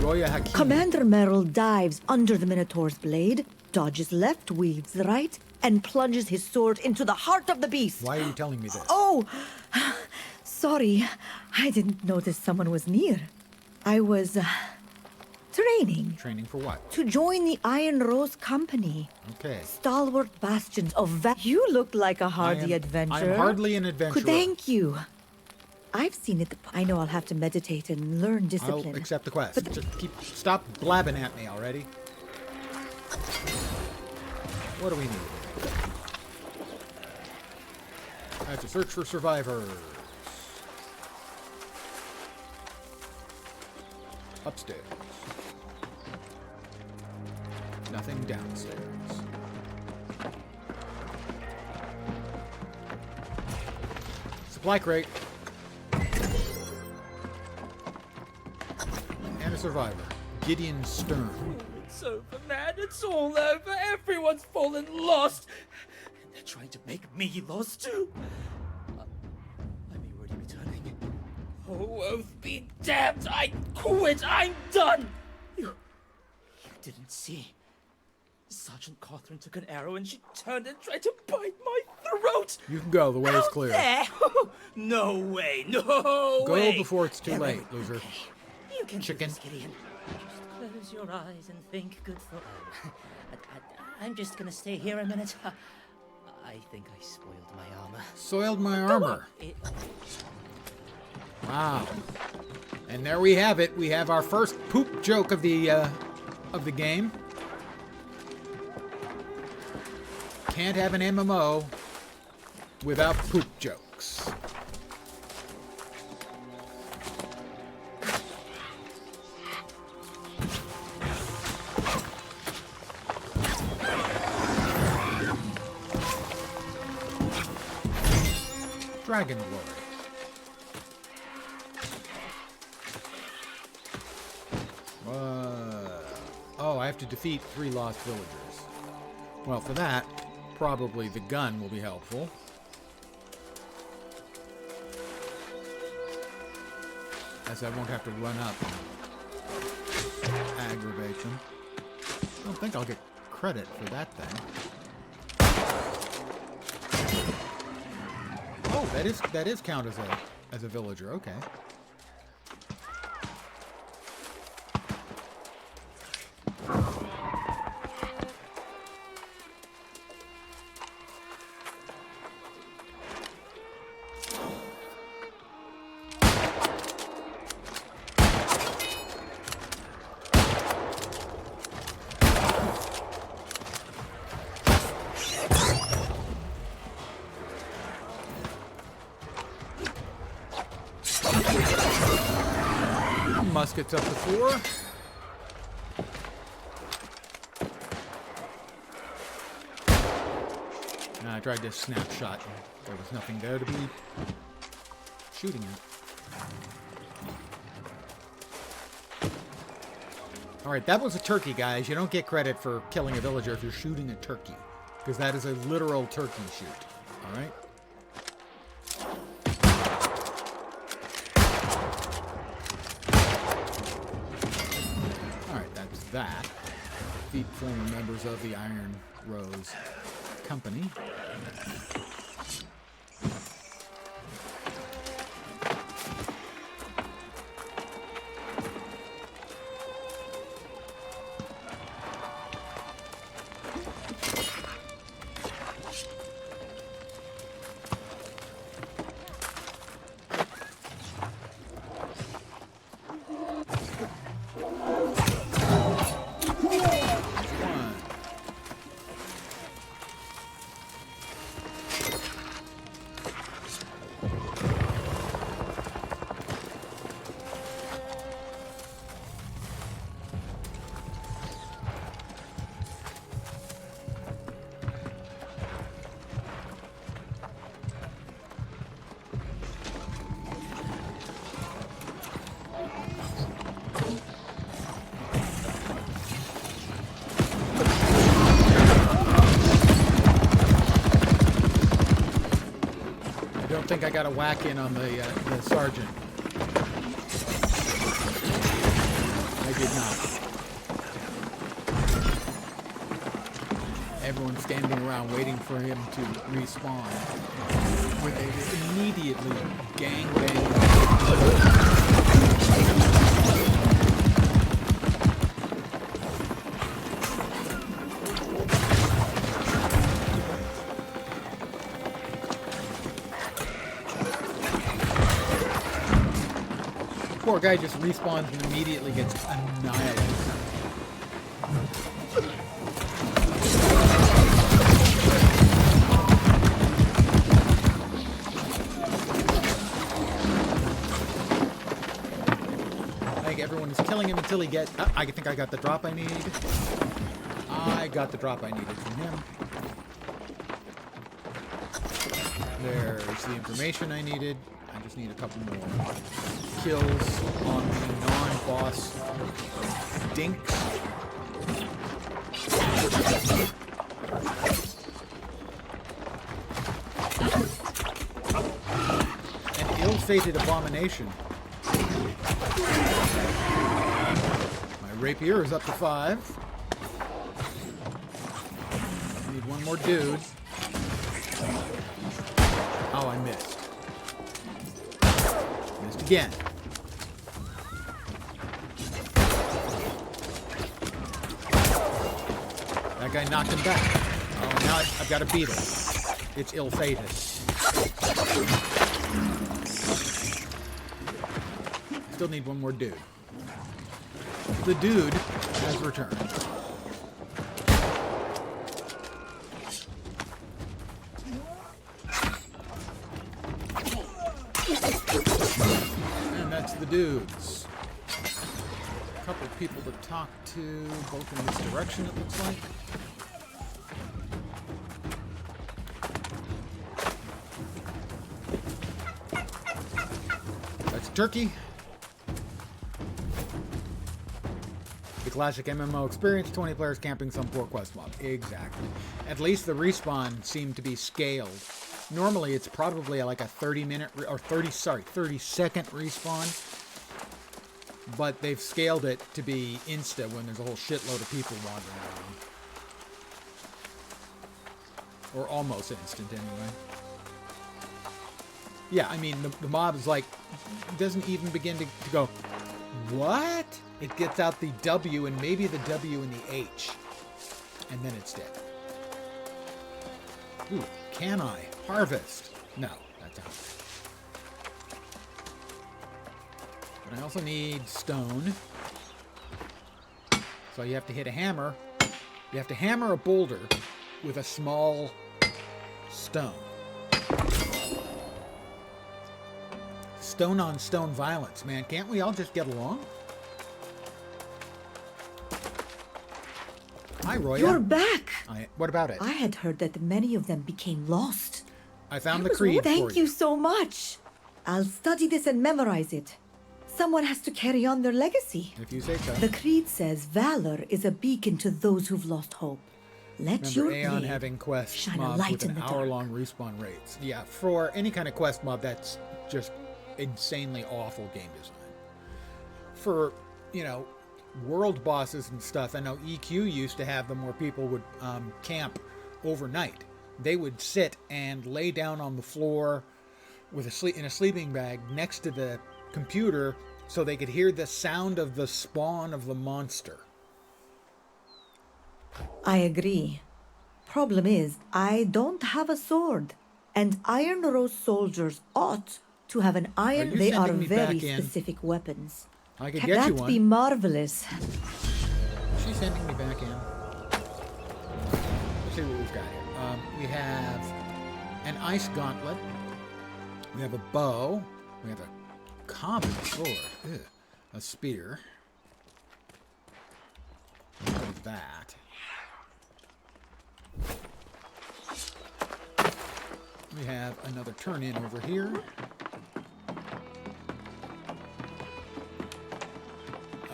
Roya Hakim. Commander Merrill dives under the Minotaur's blade, dodges left, weaves right, and plunges his sword into the heart of the beast. Why are you telling me this? Oh! Sorry, I didn't notice someone was near. I was training. Training for what? To join the Iron Rose Company. Okay. Stalwart bastions of You look like a hardy adventurer. I'm hardly an adventurer. Thank you. I've seen it. I know I'll have to meditate and learn discipline. I'll accept the quest. Just stop blabbing at me already. What do we need? I have to search for survivors. Upstairs. Nothing downstairs. Supply crate. And a survivor. Gideon Stern. It's over, man. It's all over. Everyone's fallen lost. And they're trying to make me lost too. I may already be turning. Oh, oath be damned. I quit. I'm done. You didn't see. Sergeant Catherine took an arrow and she turned and tried to bite my throat. You can go. The way is clear. There. No way. No Go way. before it's too late, loser. You can Chicken. Do this, Gideon. Just close your eyes and think good thought. I'm just gonna stay here a minute. I think I spoiled my armor. Soiled my armor. Wow. And there we have it. We have our first poop joke of the game. Can't have an MMO without poop jokes. Dragon Glory. Oh, I have to defeat 3 lost villagers. Well, for that, probably the gun will be helpful. As I won't have to run up and aggravate them. I don't think I'll get credit for that thing. Oh, that is count as a villager. Okay. Muskets up to 4. And I tried to snapshot. There was nothing there to be shooting at. Alright, that was a turkey, guys. You don't get credit for killing a villager if you're shooting a turkey. Because that is a literal turkey shoot. Alright? That. Defeat former members of the Iron Rose Company. think I got a whack in on the sergeant. I did not. Everyone's standing around waiting for him to respawn. When they immediately gangbang. Poor guy just respawns and immediately gets annihilated. Like everyone is killing him until he gets. I think I got the drop I need. I got the drop I needed from him. There's the information I needed. I just need a couple more kills on the non-boss dinks. An ill-fated abomination. My rapier is up to 5. Need one more dude. Oh, I missed. Missed again. That guy knocked him back. Oh, now I've got to beat him. It's ill-fated. Still need one more dude. The dude has returned. And that's the dudes. A couple people to talk to, both in this direction it looks like. That's Turkey. The classic MMO experience, 20 players camping some poor quest mob. Exactly. At least the respawn seemed to be scaled. Normally it's probably like a 30-minute or 30-second respawn. But they've scaled it to be insta when there's a whole shitload of people wandering around. Or almost instant anyway. Yeah, I mean, the mob is like, doesn't even begin to go, what? It gets out the W and maybe the W and the H. And then it's dead. Ooh, can I harvest? No, that's out. But I also need stone. So you have to hit a hammer. You have to hammer a boulder with a small stone. Stone on stone violence, man. Can't we all just get along? Hi, Roya. You're back. What about it? I had heard that many of them became lost. I found the creed for you. Thank you so much. I'll study this and memorize it. Someone has to carry on their legacy. If you say so. The creed says valor is a beacon to those who've lost hope. Let Remember, your Aeon blade having quest shine a mobs light with in an the dark. hour-long respawn rates. Yeah, for any kind of quest mob, that's just insanely awful game design. For, you know, world bosses and stuff, I know EQ used to have them where people would camp overnight. They would sit and lay down on the floor with in a sleeping bag next to the computer so they could hear the sound of the spawn of the monster. I agree. Problem is, I don't have a sword. And Iron Rose soldiers ought to have an iron. They are very specific weapons. I could get you one. That'd be marvelous. She's sending me back in. Let's see what we've got here. We have an ice gauntlet. We have a bow. We have a common sword. Ugh. A spear. What is that? We have another turn-in over here.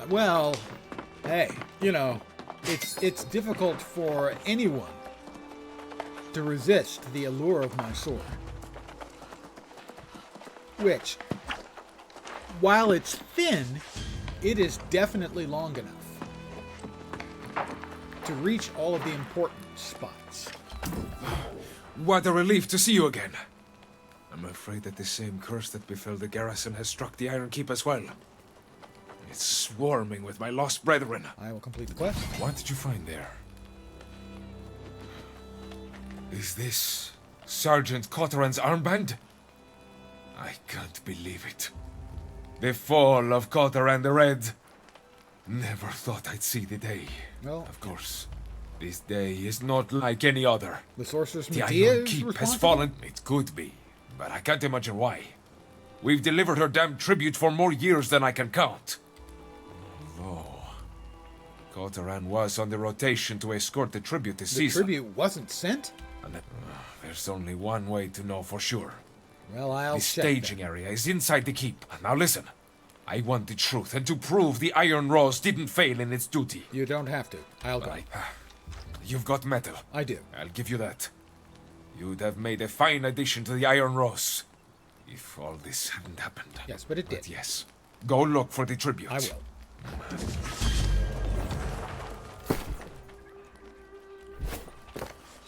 Well, hey, you know, it's difficult for anyone to resist the allure of my sword. which, while it's thin, it is definitely long enough to reach all of the important spots. What a relief to see you again. I'm afraid that the same curse that befell the garrison has struck the Iron Keep as well. It's swarming with my lost brethren. I will complete the quest. What did you find there? Is this Sergeant Cotteran's armband? I can't believe it. The fall of Cotteran the Red. Never thought I'd see the day. Well, of course, this day is not like any other. The Sorceress The Medea Iron is Keep has responsible? fallen. It could be, but I can't imagine why. We've delivered her damned tribute for more years than I can count. Although, Cotteran was on the rotation to escort the tribute this season. The tribute wasn't sent? And there's only one way to know for sure. Well, I'll The check staging then. area is inside the keep. Now listen. I want the truth, and to prove the Iron Rose didn't fail in its duty. You don't have to. I'll go. You've got metal. I do. I'll give you that. You'd have made a fine addition to the Iron Rose if all this hadn't happened. Yes, but it did. But yes. Go look for the tribute. I will.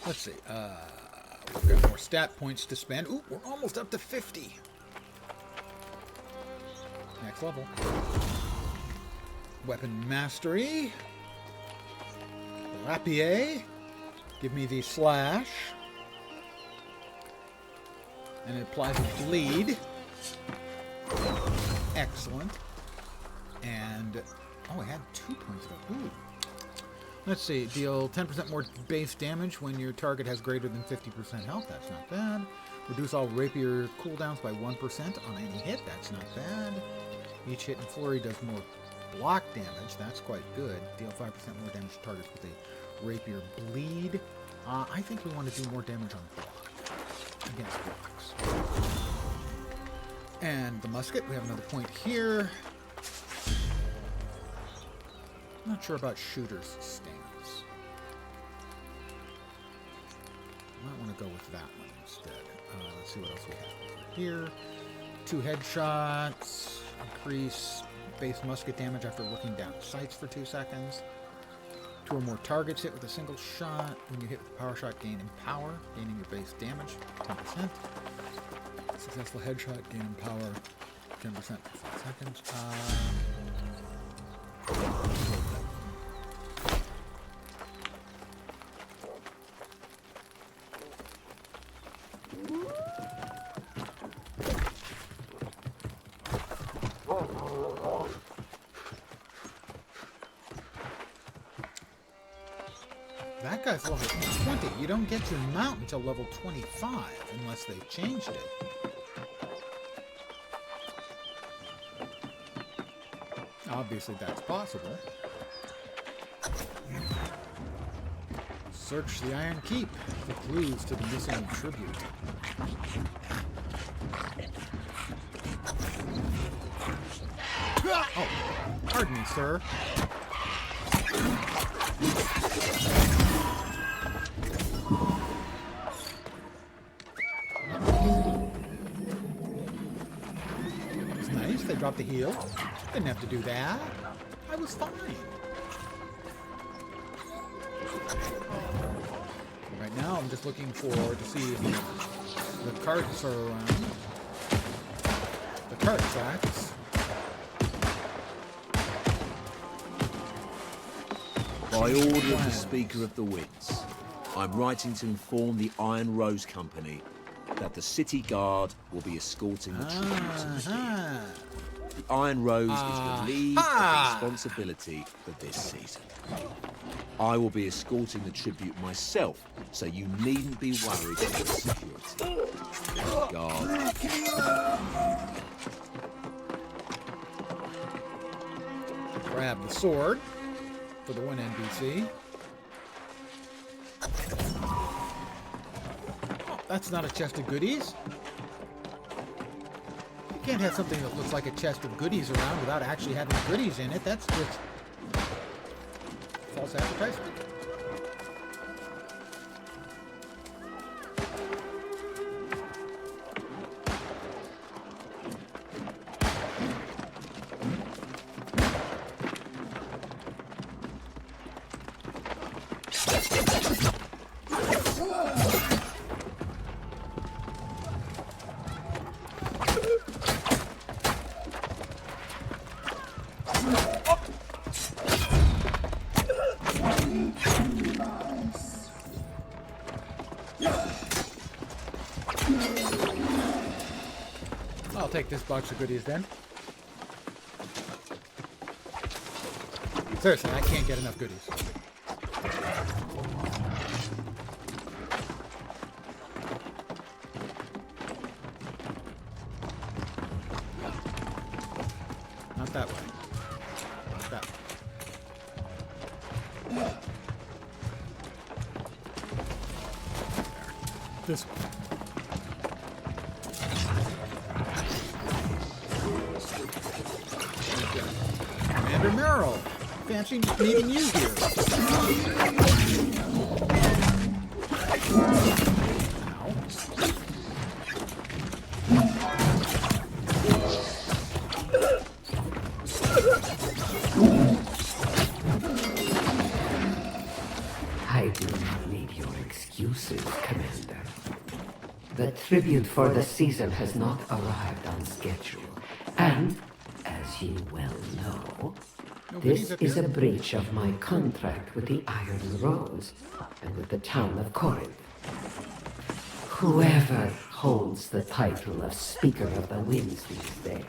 Let's see. We've got more stat points to spend. Ooh, we're almost up to 50. Next level. Weapon mastery. Rapier. Give me the slash. And it applies a bleed. Excellent. And oh, I had 2 points of it. Ooh. Let's see. Deal 10% more base damage when your target has greater than 50% health. That's not bad. Reduce all rapier cooldowns by 1% on any hit. That's not bad. Each hit in flurry does more block damage. That's quite good. Deal 5% more damage to targets with a rapier bleed. I think we want to do more damage on block against blocks. And the musket. We have another point here. Not sure about shooter's stance. Might want to go with that one instead. Let's see what else we have over here. 2 headshots. Increase base musket damage after looking down sights for 2 seconds. 2 or more targets hit with a single shot. When you hit with a power shot, gain in power, gaining your base damage 10%. Successful headshot, gain in power 10% for 5 seconds. That guy's level 20. You don't get your mount until level 25 unless they've changed it. Obviously that's possible. Search the Iron Keep for clues to the missing tribute. Oh, pardon me, sir. It's nice, they dropped the heel. Didn't have to do that. I was fine. Right now, I'm just looking to see if the carts are around. The cart tracks. By order of the Speaker of the Winds, I'm writing to inform the Iron Rose Company that the City Guard will be escorting the tribute to the keep. The Iron Rose is relieved of the responsibility for this season. I will be escorting the tribute myself, so you needn't be worried about security. Guard. Grab the sword for the one NPC. Oh, that's not a chest of goodies. You can't have something that looks like a chest of goodies around without actually having goodies in it. That's just false advertisement. I'll take this box of goodies then. Seriously, I can't get enough goodies. Not that way. Not that way. This way. Commander Merrill, fancy meeting you here. I do not need your excuses, Commander. The tribute for the season has not arrived on schedule. And, as you well know, this is a breach of my contract with the Iron Rose and with the town of Corinth. Whoever holds the title of Speaker of the Winds these days,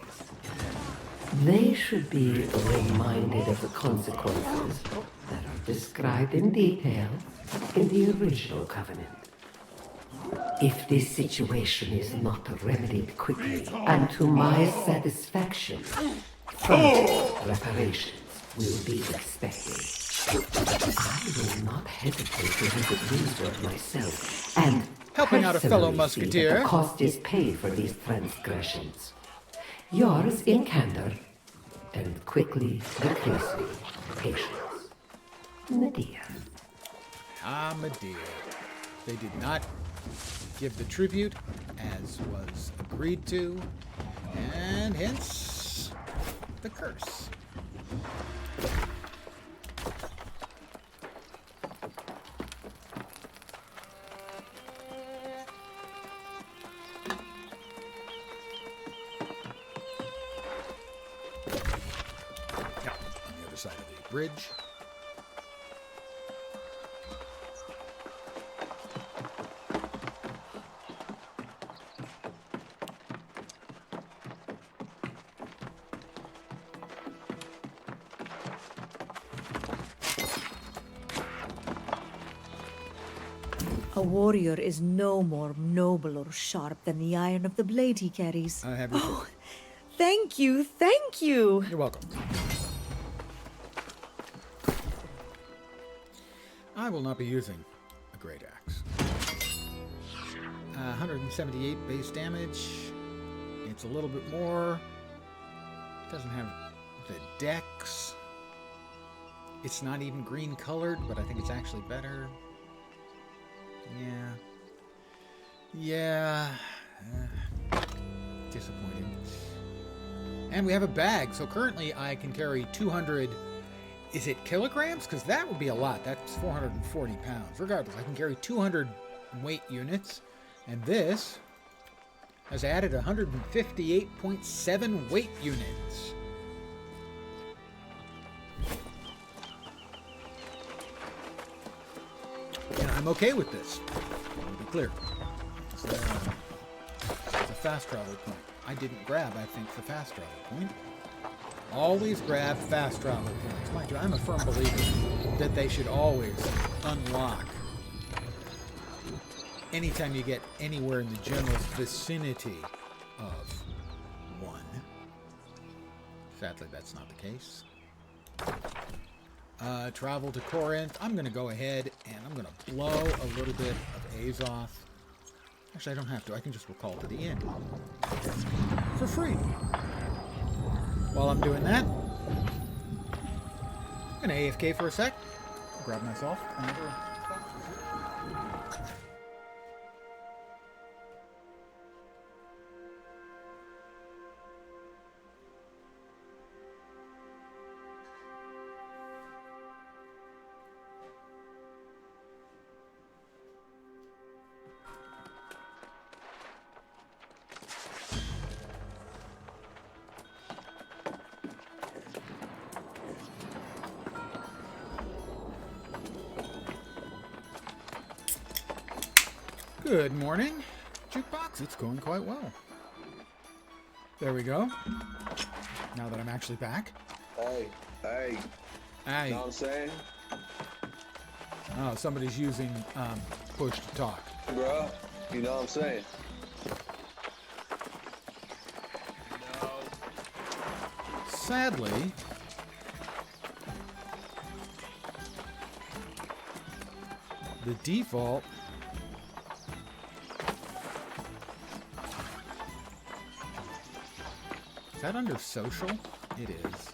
they should be reminded of the consequences that are described in detail in the original covenant. If this situation is not remedied quickly and to my satisfaction, reparations will be expected. I will not hesitate to visit Windsor myself and helping out a fellow personally see musketeer. that the cost is paid for these transgressions. Yours in candor, and quickly decreasing patience. Medea. Ah, Medea. They did not give the tribute as was agreed to, and hence the curse. Now, on the other side of the bridge. A warrior is no more noble or sharp than the iron of the blade he carries. I have your Oh, thank you, thank you. You're welcome. I will not be using a great axe. 178 base damage. It's a little bit more. Doesn't have the dex. It's not even green colored, but I think it's actually better. Yeah. Disappointing. And we have a bag. So currently I can carry 200. Is it kilograms? Because that would be a lot. That's 440 pounds. Regardless, I can carry 200 weight units. And this has added 158.7 weight units. And I'm okay with this. To be clear. It's a fast travel point. I didn't grab, I think, the fast travel point. Always grab fast travel points. Mind you, I'm a firm believer that they should always unlock anytime you get anywhere in the general vicinity of one. Sadly, that's not the case. Travel to Corinth. I'm going to go ahead and I'm going to blow a little bit of Azoth. Actually, I don't have to. I can just recall to the inn. For free. While I'm doing that, I'm going to AFK for a sec. Grab myself another. Good morning. jukebox. It's going quite well. There we go. Now that I'm actually back. Hey. Hey. Know what I'm saying? Oh, somebody's using push to talk. Bruh, you know what I'm saying? Sadly, the default is that under social? It is.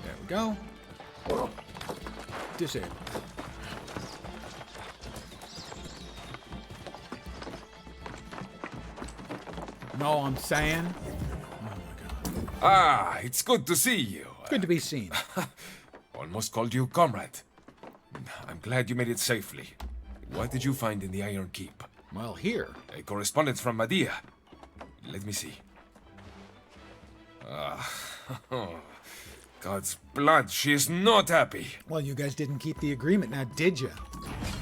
There we go. Disable. Know what I'm saying? Ah, it's good to see you. Good to be seen. Almost called you comrade. I'm glad you made it safely. What did you find in the Iron Keep? Well, here. A correspondence from Medea. Let me see. God's blood, she is not happy. Well, you guys didn't keep the agreement now, did you?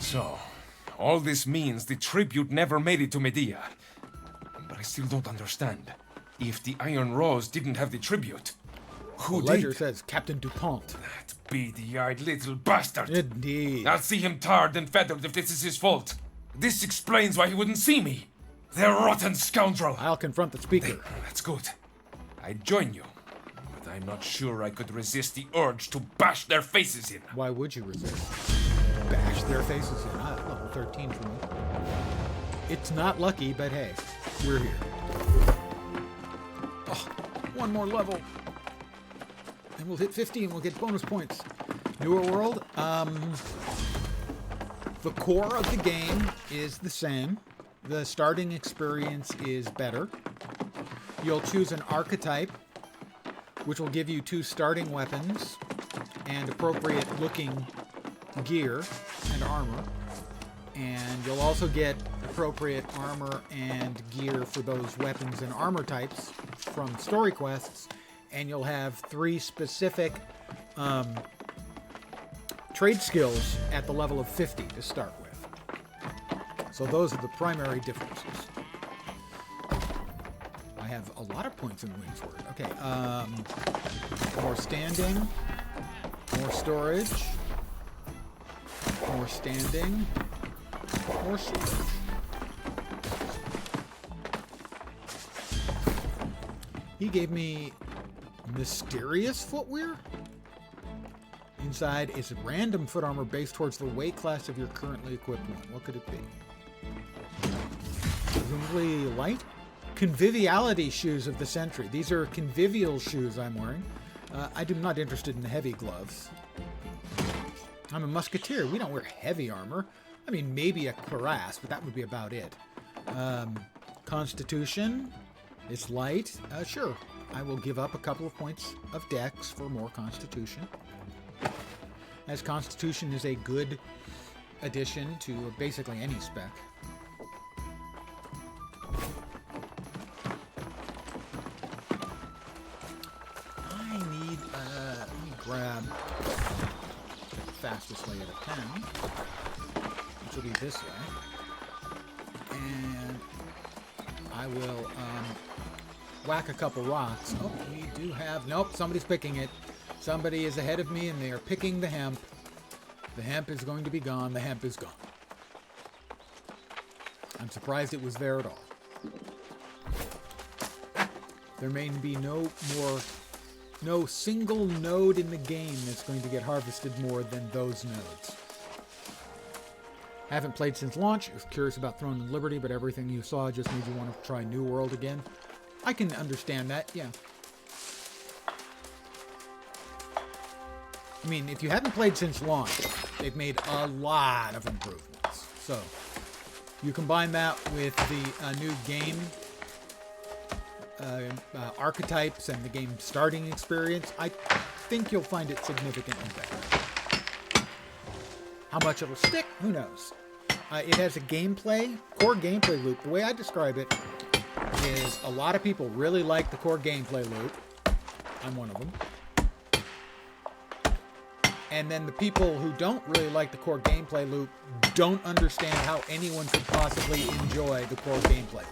So, all this means the tribute never made it to Medea. But I still don't understand. If the Iron Rose didn't have the tribute, who the ledger did? says Captain DuPont. That beady-eyed little bastard. Indeed. I'll see him tarred and feathered if this is his fault. This explains why he wouldn't see me. The rotten scoundrel. I'll confront the speaker. That's good. I'd join you. But I'm not sure I could resist the urge to bash their faces in. Why would you resist? Bash their faces in. Level 13 for me. It's not lucky, but hey, we're here. Oh, one more level. And we'll hit 50 and we'll get bonus points. Newer world. The core of the game is the same. The starting experience is better. You'll choose an archetype, which will give you 2 starting weapons and appropriate looking gear and armor. And you'll also get appropriate armor and gear for those weapons and armor types from story quests. And you'll have 3 specific trade skills at the level of 50 to start with. So those are the primary differences. I have a lot of points in Wingsword. Okay, more standing, more storage, more standing, more storage. He gave me mysterious footwear. Inside is random foot armor based towards the weight class of your currently equipped one. What could it be? Presumably light? Conviviality shoes of the Sentry. These are convivial shoes I'm wearing. I'm not interested in the heavy gloves. I'm a musketeer. We don't wear heavy armor. I mean, maybe a cuirass, but that would be about it. Constitution. It's light. Sure. I will give up a couple of points of dex for more Constitution. As Constitution is a good addition to basically any spec. Let me grab the fastest way out of town, which will be this way. And I will whack a couple rocks. Oh, we do have... Nope, somebody's picking it. Somebody is ahead of me and they are picking the hemp. The hemp is going to be gone. The hemp is gone. I'm surprised it was there at all. There may be no single node in the game that's going to get harvested more than those nodes. Haven't played since launch. I was curious about Throne of Liberty, but everything you saw just made you want to try New World again. I can understand that, yeah. I mean, if you haven't played since launch, they've made a lot of improvements. So, you combine that with the new game archetypes and the game starting experience, I think you'll find it significantly better. How much it'll stick, who knows? It has a core gameplay loop. The way I describe it is a lot of people really like the core gameplay loop. I'm one of them. And then the people who don't really like the core gameplay loop don't understand how anyone could possibly enjoy the core gameplay.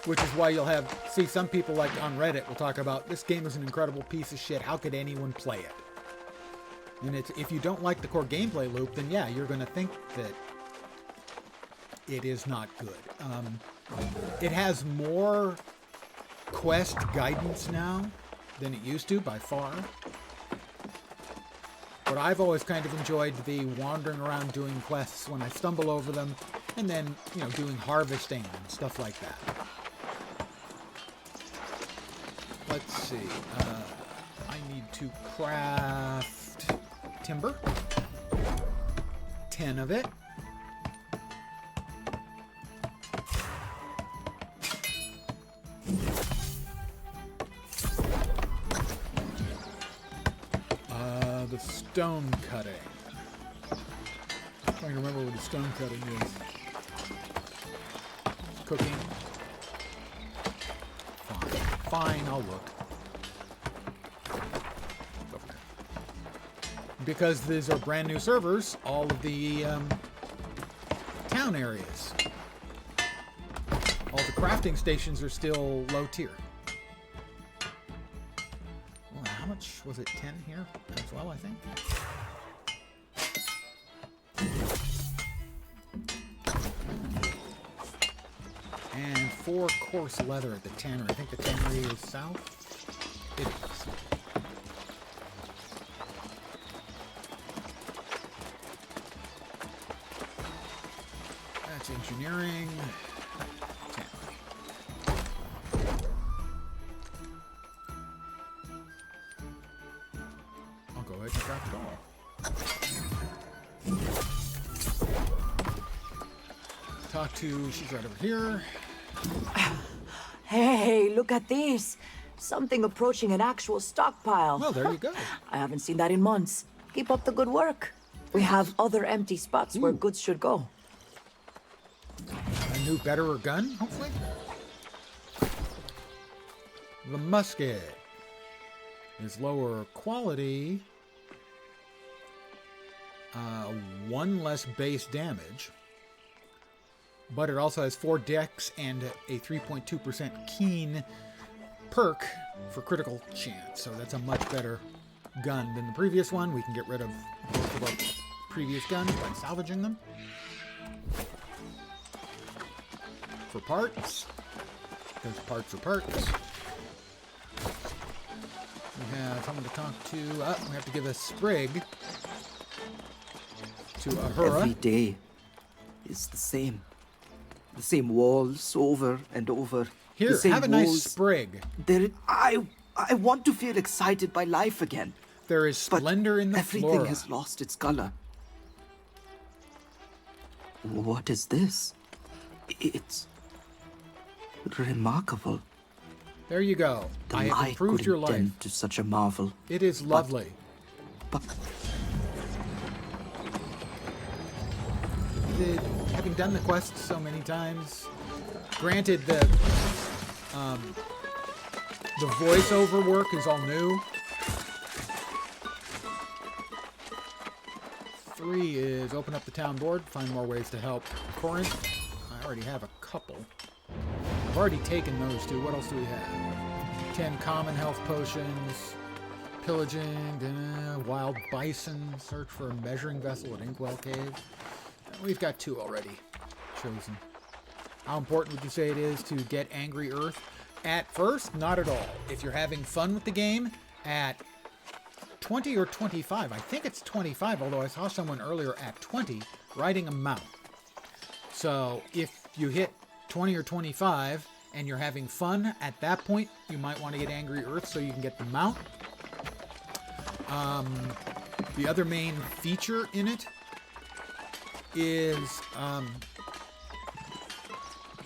Which is why you'll see some people like on Reddit will talk about, this game is an incredible piece of shit, how could anyone play it? And if you don't like the core gameplay loop, then yeah, you're going to think that it is not good. It has more quest guidance now than it used to, by far. But I've always kind of enjoyed the wandering around doing quests when I stumble over them, and then, doing harvesting and stuff like that. Let's see. I need to craft timber. 10 of it. The stone cutting. I'm trying to remember what the stone cutting is. Cooking. Fine, I'll look. Because these are brand new servers, all of the town areas, all the crafting stations are still low tier. Well, how much was it? 10 here as well, I think. And 4 coarse leather at the tannery. I think the tannery is south. It is. That's engineering. Tannery. I'll go ahead and craft it all. Talk to, she's right over here. Hey, look at this. Something approaching an actual stockpile. Well, there you go. I haven't seen that in months. Keep up the good work. We have other empty spots where goods should go. A new, betterer gun, hopefully. The musket is lower quality. 1 less base damage. But it also has 4 dex and a 3.2% keen perk for critical chance. So that's a much better gun than the previous one. We can get rid of both of our previous guns by salvaging them. For parts, because parts are perks. We have someone to talk to. We have to give a sprig to Ahura. Every day is the same. The same walls over and over. Here, the same have a nice walls. sprig. I want to feel excited by life again. There is splendor in the everything flora. has lost its color. What is this? It's remarkable. There you go. The I have light improved could your life. intend to such a marvel. It is lovely. But having done the quest so many times, granted the voiceover work is all new. 3 is open up the town board, find more ways to help Corinth. I already have a couple. I've already taken those 2. What else do we have? 10 common health potions, pillaging, wild bison, search for a measuring vessel at Inkwell Cave. We've got 2 already chosen. How important would you say it is to get Angry Earth? At first, not at all. If you're having fun with the game, at 20 or 25, I think it's 25, although I saw someone earlier at 20 riding a mount. So if you hit 20 or 25 and you're having fun, at that point, you might want to get Angry Earth so you can get the mount. The other main feature in it is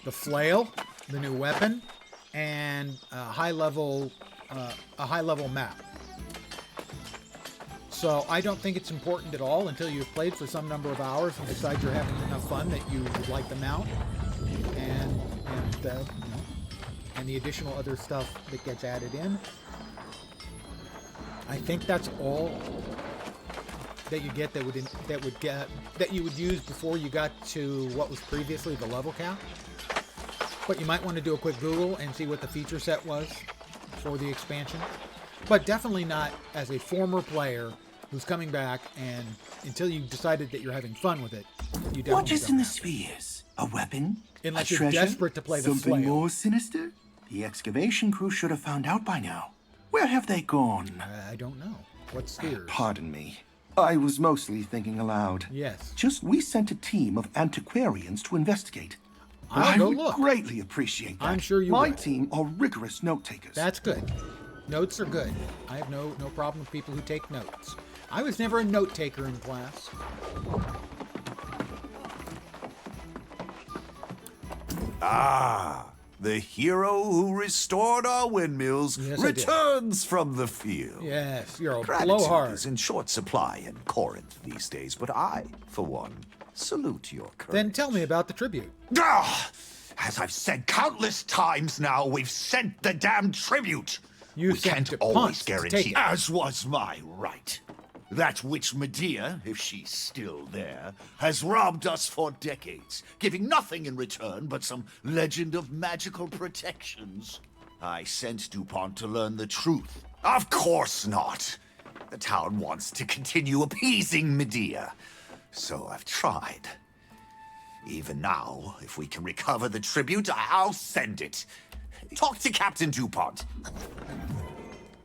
the flail, the new weapon, and a high level map. So I don't think it's important at all until you've played for some number of hours and decide you're having enough fun that you would like the mount and the additional other stuff that gets added in. I think that's all that you get that you would use before you got to what was previously the level cap. But you might want to do a quick Google and see what the feature set was for the expansion. But definitely not as a former player who's coming back, and until you decided that you're having fun with it, you definitely What is don't in the have to. spheres? A weapon? Unless a you're treasure? desperate to play the Something flail. more sinister? The excavation crew should have found out by now. Where have they gone? I don't know. What spheres? Pardon me. I was mostly thinking aloud. Yes. Just we sent a team of antiquarians to investigate. I'll I go would look. greatly appreciate that. I'm sure you My would. team are rigorous note takers. That's good. Notes are good. I have no problem with people who take notes. I was never a note taker in class. Ah, the hero who restored our windmills Yes, I did. returns from the field. Yes, you're a Gratitude blowhard. is in short supply in Corinth these days, but I, for one, salute your courage. Then tell me about the tribute. Ah! As I've said countless times now, we've sent the damn tribute. You we sent can't DuPont always to guarantee, take it. as was my right. That which Medea, if she's still there, has robbed us for decades, giving nothing in return but some legend of magical protections. I sent DuPont to learn the truth. Of course not. The town wants to continue appeasing Medea, so I've tried. Even now, if we can recover the tribute, I'll send it. Talk to Captain DuPont.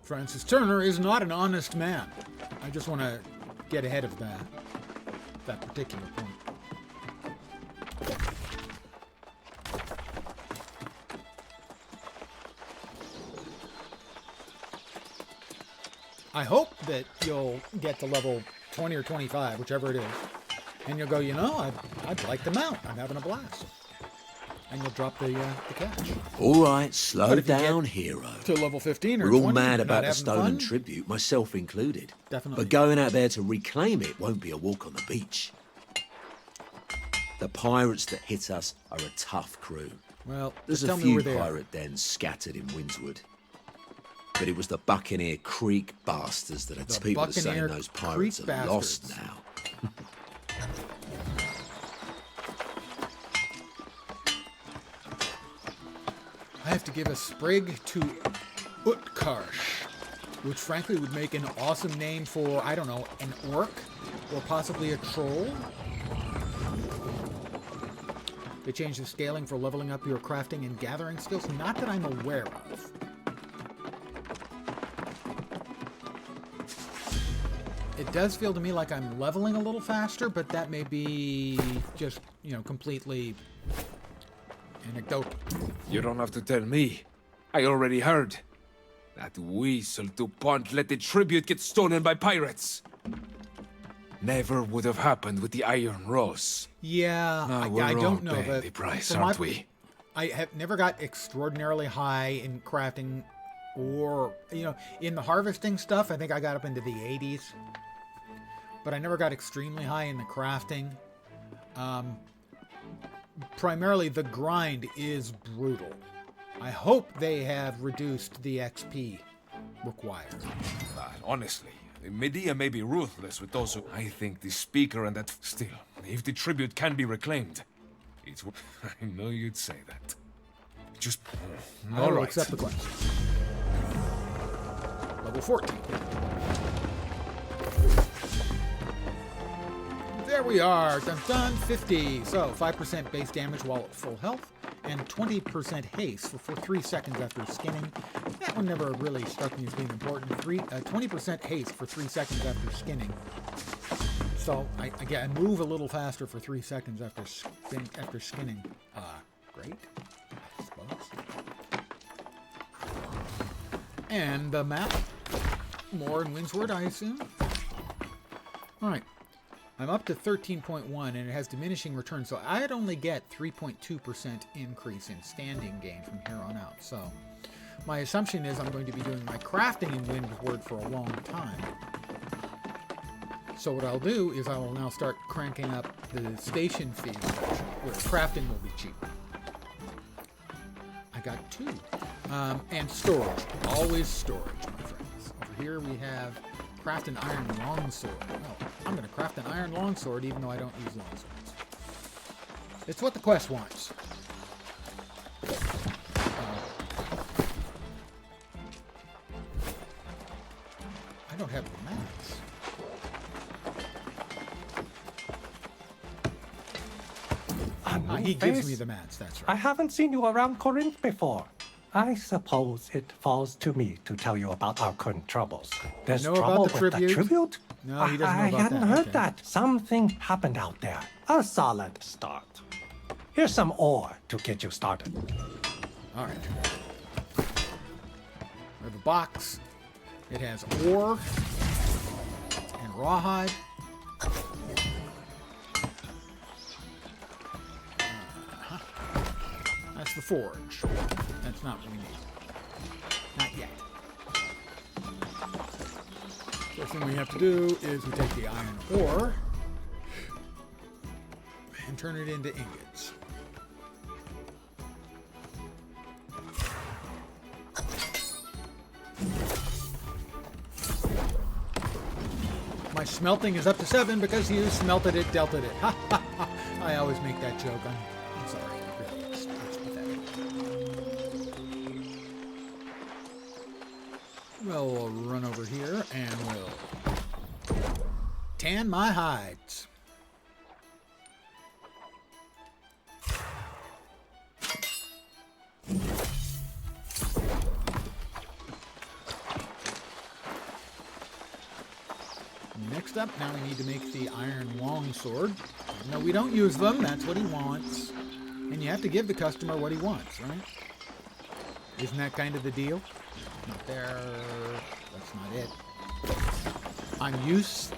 Francis Turner is not an honest man. I just want to get ahead of that particular point. I hope that you'll get to level 20 or 25, whichever it is, and you'll go, you know, I'd like to mount. I'm having a blast. And you'll drop the cash. All right, slow But if you down, get hero. to level 15 or We're all 20, mad not about the having stolen fun? tribute, myself included. Definitely. But going out there to reclaim it won't be a walk on the beach. The pirates that hit us are a tough crew. Well, There's just a tell me few where they are. pirate dens scattered in Windswood. But it was the Buccaneer Creek bastards that had The people are saying Buccaneer those pirates Creek are lost bastards. now. I have to give a sprig to Utkarsh, which frankly would make an awesome name for, I don't know, an orc or possibly a troll. They changed the scaling for leveling up your crafting and gathering skills, not that I'm aware of. It does feel to me like I'm leveling a little faster, but that may be just, you know, completely anecdotal. You don't have to tell me. I already heard. That weasel DuPont let the tribute get stolen by pirates. Never would have happened with the Iron Rose. Yeah, Ah, I we're don't all know, paying but the price, for my- aren't we? I have never got extraordinarily high in crafting, or you know, in the harvesting stuff. I think I got up into the 80s, but I never got extremely high in the crafting. Primarily, the grind is brutal. I hope they have reduced the XP required. Honestly, Medea may be ruthless with those who... I think the speaker and that... Still, if the tribute can be reclaimed, it's... I know you'd say that. Just... I All will right. accept the quest. Level 14. There we are. Dun dun, 50. So 5% base damage while at full health, and 20% haste for 3 seconds after skinning. That one never really struck me as being important. 20% haste for 3 seconds after skinning. So I move a little faster for 3 seconds after skinning. Great, I suppose. And the map. More in Windsward, I assume. All right. I'm up to 13.1, and it has diminishing returns, so I'd only get 3.2% increase in standing gain from here on out. So my assumption is I'm going to be doing my crafting in Windward for a long time. So what I'll do is I will now start cranking up the station fee section, where crafting will be cheap. I got 2. And storage. Always storage, my friends. Over here we have craft an iron longsword. Well, I'm going to craft an iron longsword even though I don't use longswords. It's what the quest wants. I don't have the mats. He gives me the mats, that's right. I haven't seen you around Corinth before. I suppose it falls to me to tell you about our current troubles. There's Know trouble about the with the tribute? No, he doesn't know I about hadn't that. heard Okay. that. Something happened out there. A solid start. Here's some ore to get you started. All right. I have a box. It has ore and rawhide. That's the forge. That's not what we need. Not yet. First thing we have to do is we take the iron ore and turn it into ingots. My smelting is up to 7 because you smelted it, delted it. Ha ha ha. I always make that joke. I'm sorry. Really, it's pathetic. Well, we'll run over here and we'll tan my hides. Next up, now we need to make the iron longsword. No, we don't use them. That's what he wants. And you have to give the customer what he wants, right? Isn't that kind of the deal? Not there. That's not it. I'm used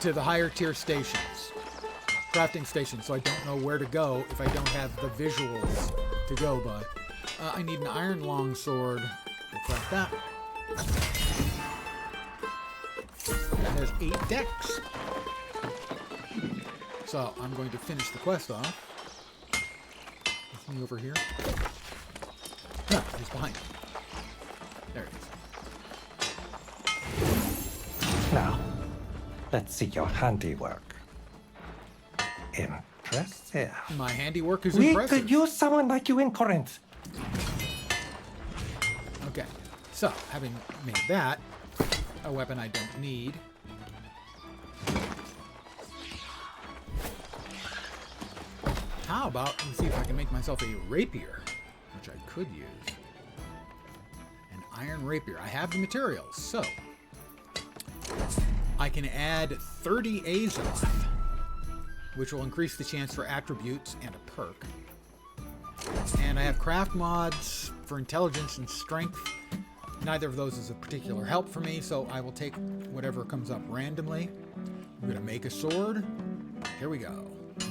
to the higher tier stations, crafting stations, so I don't know where to go if I don't have the visuals to go by. I need an iron longsword to craft that. That has 8 decks. So I'm going to finish the quest off. Is he over here? No, he's behind me. There it is. Now, let's see your handiwork. Impressive. My handiwork is We impressive. could use someone like you in Corinth. Okay, so having made that, a weapon I don't need. How about, let's see if I can make myself a rapier, which I could use. An iron rapier. I have the materials, so I can add 30 Azoth, which will increase the chance for attributes and a perk. And I have craft mods for intelligence and strength. Neither of those is a particular help for me, so I will take whatever comes up randomly. I'm going to make a sword. Here we go.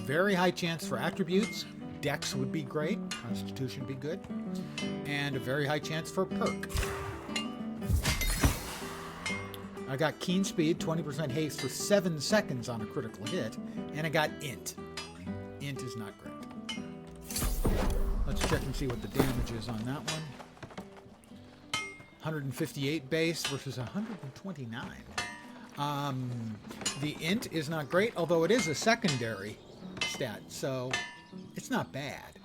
Very high chance for attributes. Dex would be great. Constitution would be good. And a very high chance for perk. I got keen speed, 20% haste for 7 seconds on a critical hit. And I got int. Int is not great. Let's check and see what the damage is on that one. 158 base versus 129. The int is not great, although it is a secondary stat, so it's not bad.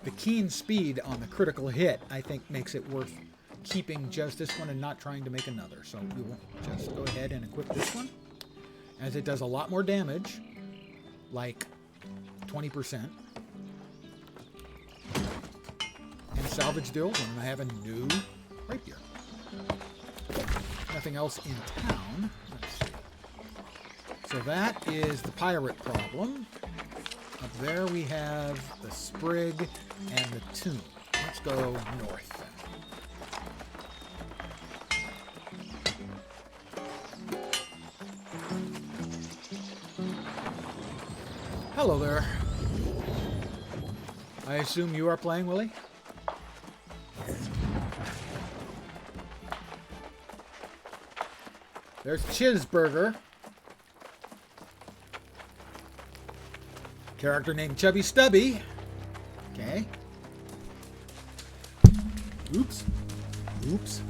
The keen speed on the critical hit, I think, makes it worth keeping just this one and not trying to make another. So we will just go ahead and equip this one, as it does a lot more damage, like 20%. And salvage deal when I have a new rapier. Nothing else in town. Let's see. So that is the pirate problem. Up there we have the sprig and the tomb. Let's go north then. Hello there. I assume you are playing, Willie? There's Chizburger. Character named Chubby Stubby. Okay. Oops. Oops.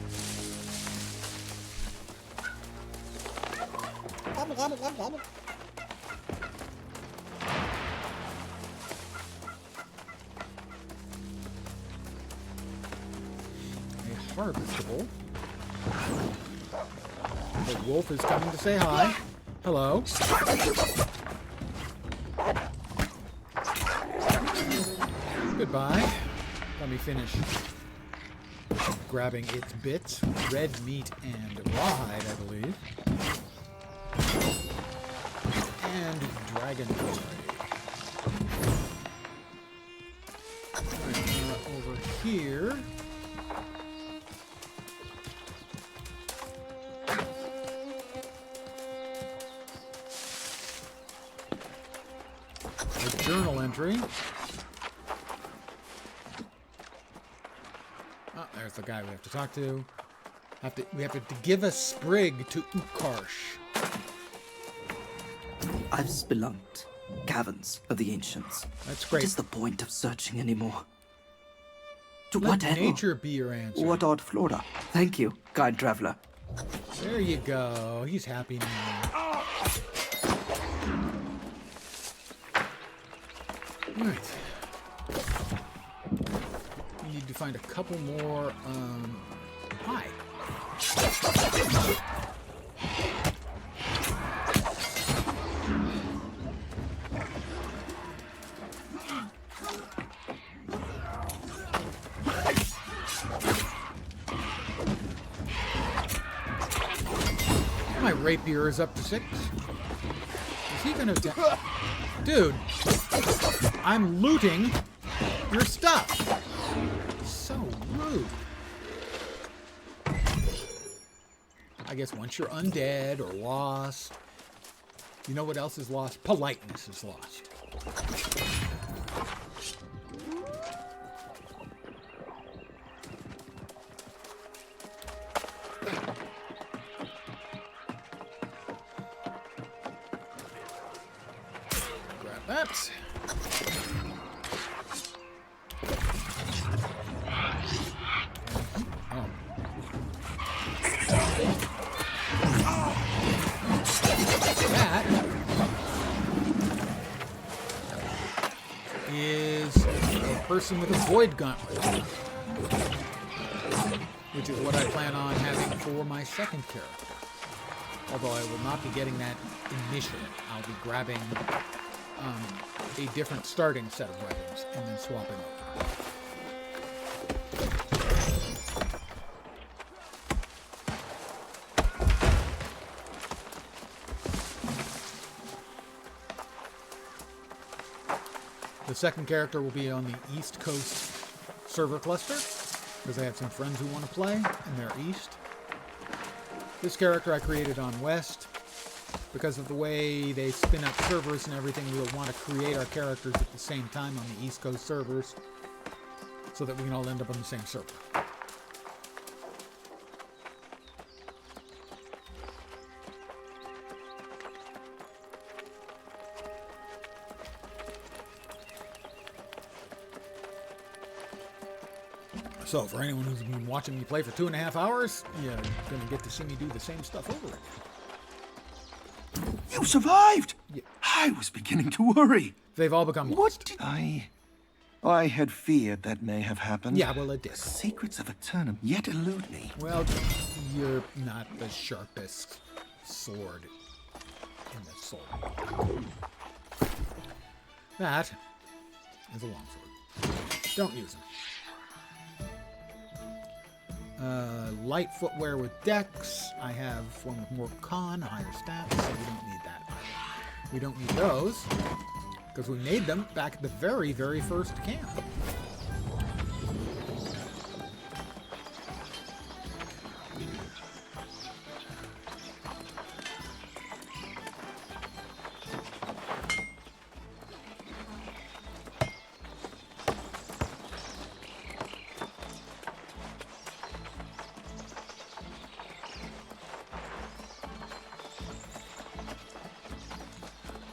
A harvestable. The wolf is coming to say hi. Hello. Goodbye. Let me finish grabbing its bits. Red meat and rawhide, I believe. And dragon over here. A journal entry. Oh, there's the guy we have to talk to. We have to give a sprig to Ukarsh. I've spelunked caverns of the ancients. That's great. What is the point of searching anymore? To Let what end? nature be your answer. What odd flora? Thank you, kind traveler. There you go. He's happy now. Right. We need to find a couple more, hi. My rapier is up to 6. Is he gonna... Dude! I'm looting your stuff! So rude. I guess once you're undead or lost, you know what else is lost? Politeness is lost. Grab that. That is a person with a void gauntlet, which is what I plan on having for my second character. Although I will not be getting that initially. I'll be grabbing a different starting set of weapons and then swapping over. The second character will be on the East Coast server cluster, because I have some friends who want to play, and they're East. This character I created on West. Because of the way they spin up servers and everything, we'll want to create our characters at the same time on the East Coast servers, so that we can all end up on the same server. So, for anyone who's been watching me play for 2.5 hours, you're going to get to see me do the same stuff over again. You survived! Yeah. I was beginning to worry. They've all become lost. What did I had feared that may have happened. Yeah, well, it did. Secrets of Eternum yet elude me. Well, you're not the sharpest sword in the soul. That is a longsword. Don't use them. Light footwear with dex. I have one with more con, higher stats, so we don't need that either. We don't need those, because we made them back at the very, very first camp.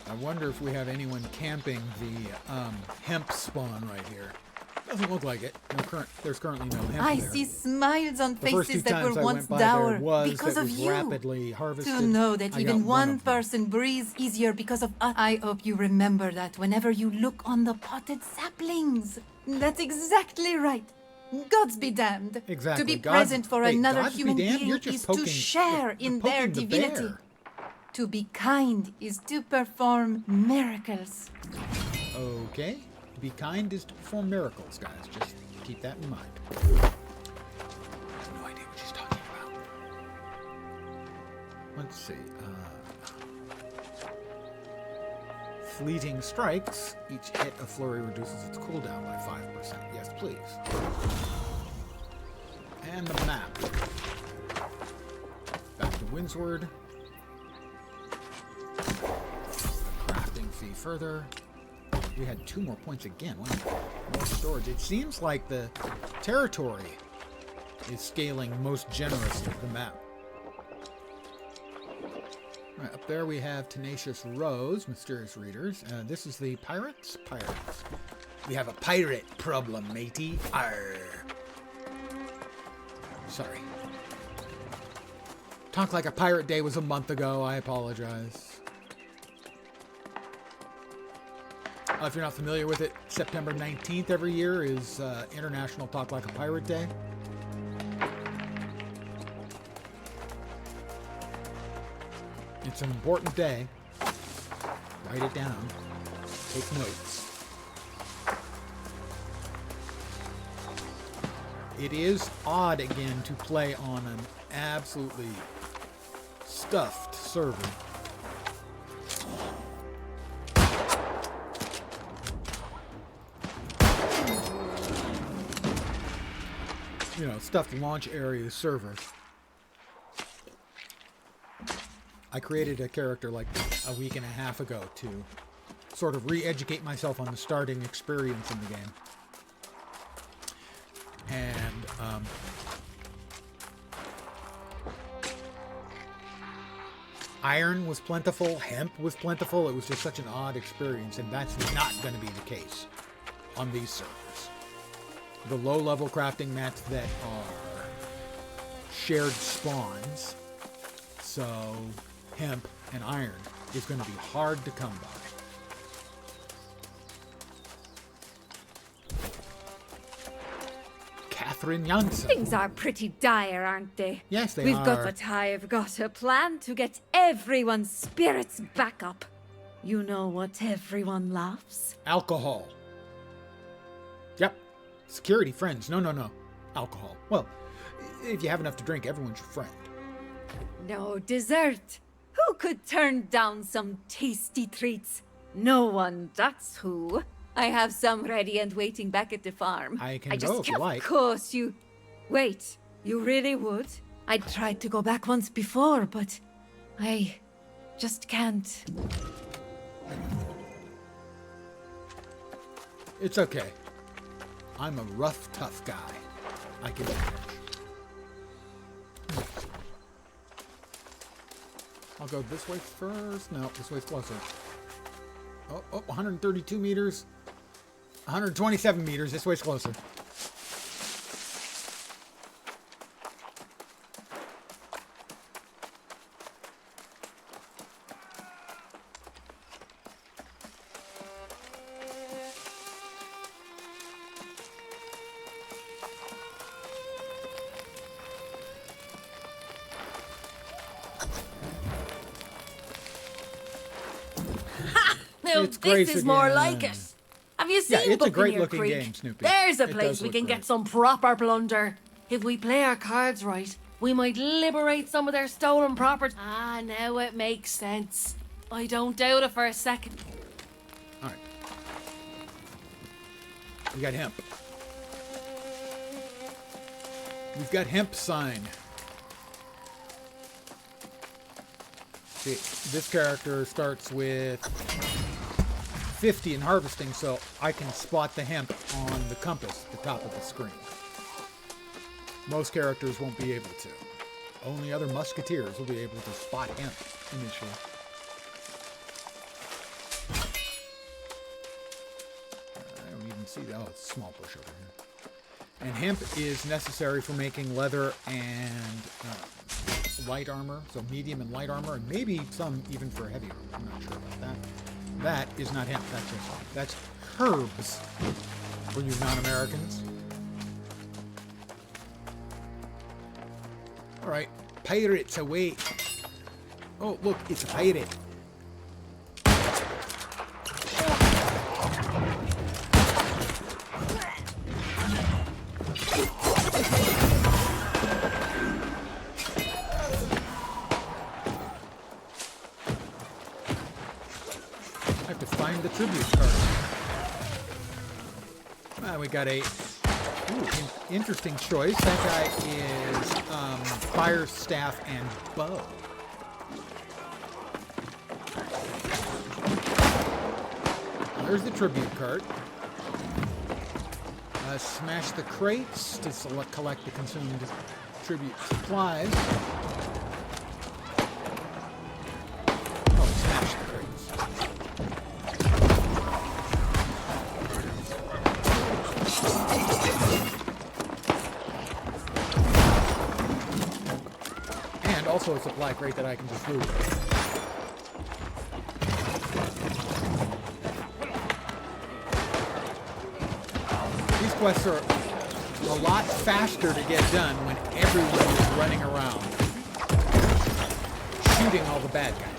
I wonder if we have anyone camping the hemp spawn right here. Doesn't look like it. There's currently no hemp I there. see smiles on The first faces two that were times I once went by, there dour was because that of was you. rapidly harvested. To know that I even got one of them. person breathes easier because of us. I hope you remember that whenever you look on the potted saplings. That's exactly right. Gods be damned. Exactly. To be God- present for hey, another gods be human damned? being You're just is poking- to share you're in their poking the divinity. bear. To be kind is to perform miracles. Okay. Be kind is to perform miracles, guys. Just keep that in mind. I have no idea what she's talking about. Let's see. Fleeting strikes. Each hit of flurry reduces its cooldown by 5%. Yes, please. And the map. Back to Windsward. Crafting fee further. We had 2 more points again. Wow. More storage. It seems like the territory is scaling most generously, the map. Right, up there we have Tenacious Rose, Mysterious Readers. This is the Pirates? Pirates. We have a pirate problem, matey. Arr. Sorry. Talk Like a Pirate Day was a month ago. I apologize. If you're not familiar with it, September 19th every year is International Talk Like a Pirate Day. It's an important day. Write it down. Take notes. It is odd again to play on an absolutely stuffed server. You know, stuffed launch area server. I created a character like a week and a half ago to sort of re-educate myself on the starting experience in the game. And iron was plentiful, hemp was plentiful. It was just such an odd experience, and that's not going to be the case on these servers. The low-level crafting mats that are shared spawns, so hemp and iron is going to be hard to come by. Catherine Janssen. Things are pretty dire, aren't they? Yes, they We've are. got, but I've got a plan to get everyone's spirits back up. You know what everyone loves? Alcohol. Yep. Security, friends. No. Alcohol. Well, if you have enough to drink, everyone's your friend. No dessert. Who could turn down some tasty treats? No one, that's who. I have some ready and waiting back at the farm. I can go if you like. Of course you... Wait, you really would? I tried to go back once before, but I just can't. It's okay. I'm a rough, tough guy. I can manage. I'll go this way first. No, this way's closer. Oh, 132 meters. 127 meters. This way's closer. Now It's this Grace is more again. like it. Have you seen Yeah, it's a great Buccaneer looking Creek? game, Snoopy. There's a It place does we look can great. get some proper plunder. If we play our cards right, we might liberate some of their stolen property. Ah, now it makes sense. I don't doubt it for a second. Alright. We got hemp. We've got hemp sign. See, this character starts with 50 in harvesting, so I can spot the hemp on the compass at the top of the screen. Most characters won't be able to. Only other musketeers will be able to spot hemp initially. I don't even even see that. Oh, it's a small bush over here. And hemp is necessary for making leather and light armor, so medium and light armor, and maybe some even for heavy armor. I'm not sure about that. That is not hemp. That's herbs for you non-Americans. All right, pirates away. Oh, look, it's a pirate. I have to find the tribute card. We got a interesting choice. That guy is fire, staff, and bow. There's the tribute cart. Smash the crates to collect the consumed tribute supplies. Oh, smash the crates. And also a supply crate that I can just loot. Quests are a lot faster to get done when everyone is running around shooting all the bad guys.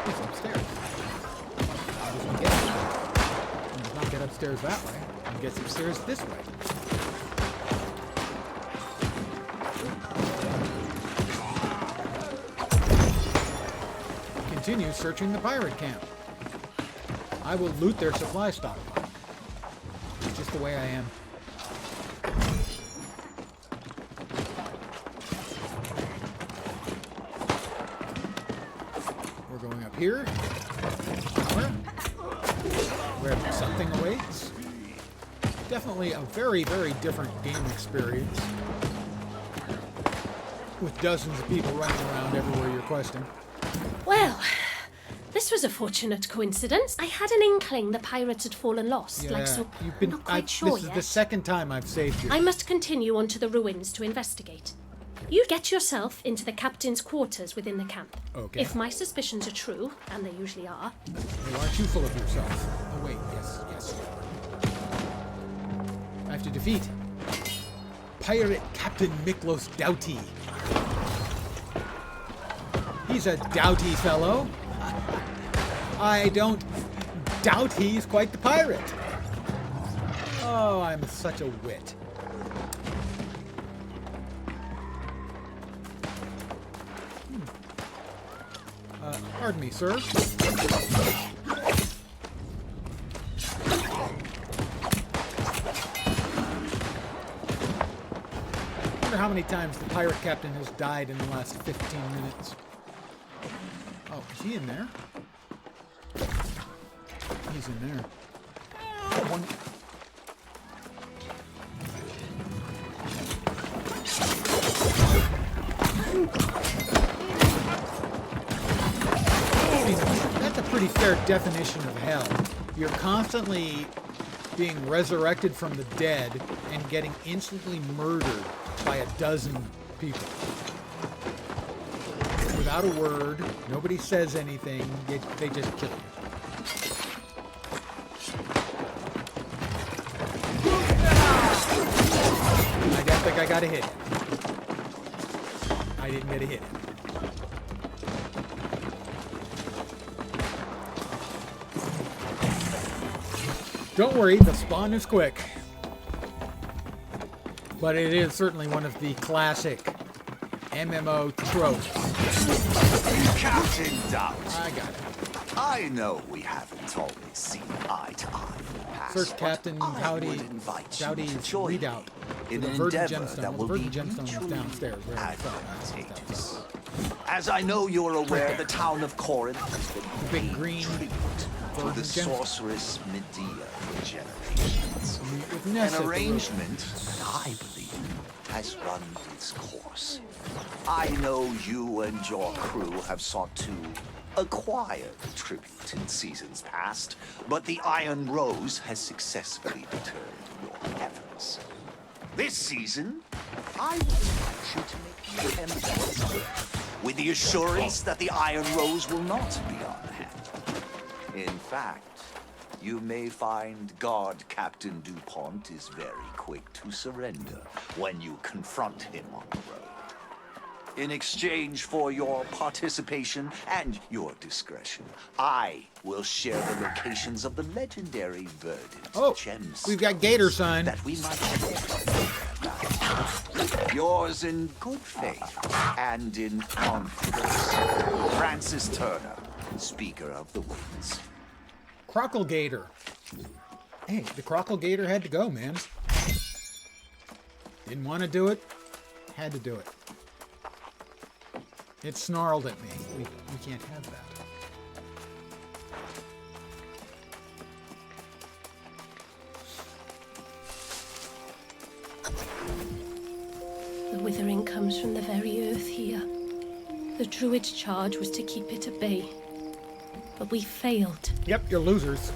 He's upstairs. Upstairs that way and gets upstairs this way. Continue searching the pirate camp. I will loot their supply stockpile. It's just the way I am. We're going up here. Where something awaits. Definitely a very, very different game experience. With dozens of people running around everywhere you're questing. Well, this was a fortunate coincidence. I had an inkling the pirates had fallen lost. Yeah, I'm not quite sure this is yet. the second time I've saved you. I must continue on to the ruins to investigate. You get yourself into the captain's quarters within the camp. Okay. If my suspicions are true, and they usually are. You aren't too full of yourself. Oh wait, yes. I have to defeat Pirate Captain Miklos Doughty. He's a doughty fellow. I don't doubt he's quite the pirate. Oh, I'm such a wit. Pardon me, sir. I wonder how many times the pirate captain has died in the last 15 minutes. Oh, is he in there? He's in there. One. That's a pretty fair definition of hell. You're constantly being resurrected from the dead and getting instantly murdered by a dozen people. Without a word, nobody says anything, they just kill you. I don't think I got a hit. I didn't get a hit. Don't worry, the spawn is quick. But it is certainly one of the classic MMO tropes. Captain Doubt. I got it. I know we haven't always seen eye to eye in the past. Search Captain Doughty's readout for the Verdant Gemstone. Well, the Verdant Gemstone is downstairs. As I know you're aware, the town of Corinth has been the big green to the sorceress Medea for generations. An arrangement that I believe has run its course. I know you and your crew have sought to acquire the tribute in seasons past, but the Iron Rose has successfully returned your efforts. This season, I would invite you to make the attempt with the assurance that the Iron Rose will not be on hand. In fact, you may find Guard Captain DuPont is very quick to surrender when you confront him on the road. In exchange for your participation and your discretion, I will share the locations of the legendary verdant gems. We've got Gator Sign. That we might have yours in good faith and in confidence. Francis Turner, Speaker of the Winds. Crockle Gator. Hey, the Crockle Gator had to go, man. Didn't want to do it. Had to do it. It snarled at me. We can't have that. The withering comes from the very earth here. The Druid's charge was to keep it at bay. But we failed. Yep, you're losers.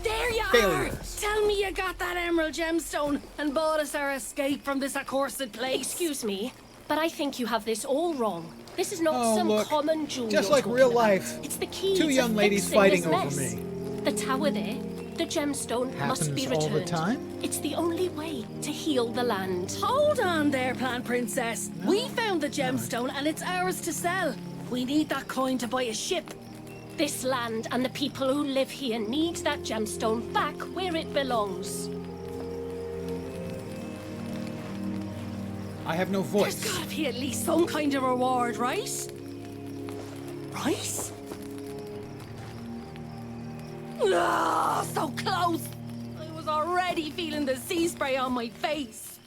There you Failures. are! Tell me you got that emerald gemstone and bought us our escape from this accursed place. Excuse me, but I think you have this all wrong. This is not Oh, some look. common jewel. Just you're like talking real about. life. It's the key Two to young ladies fixing fighting this over mess. me. The tower there, the gemstone must be Happens all returned. the time? It's the only way to heal the land. Hold on there, Plant Princess. We found the gemstone and it's ours to sell. We need that coin to buy a ship. This land and the people who live here need that gemstone back where it belongs. I have no voice. There's gotta be at least some kind of reward, right? Right? Ah, so close! I was already feeling the sea spray on my face.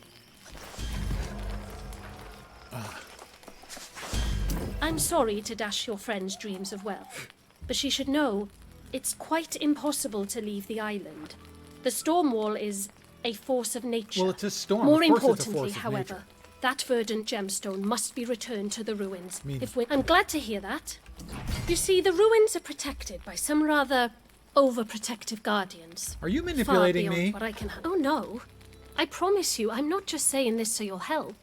I'm sorry to dash your friend's dreams of wealth, but she should know it's quite impossible to leave the island. The storm wall is a force of nature. Well, it's a storm. More Of course it's a importantly, force of however, nature. that verdant gemstone must be returned to the ruins. Mean- I'm glad to hear that. You see, the ruins are protected by some rather overprotective guardians. Are you Far manipulating beyond me? what I can. Oh no! I promise you, I'm not just saying this so you'll help.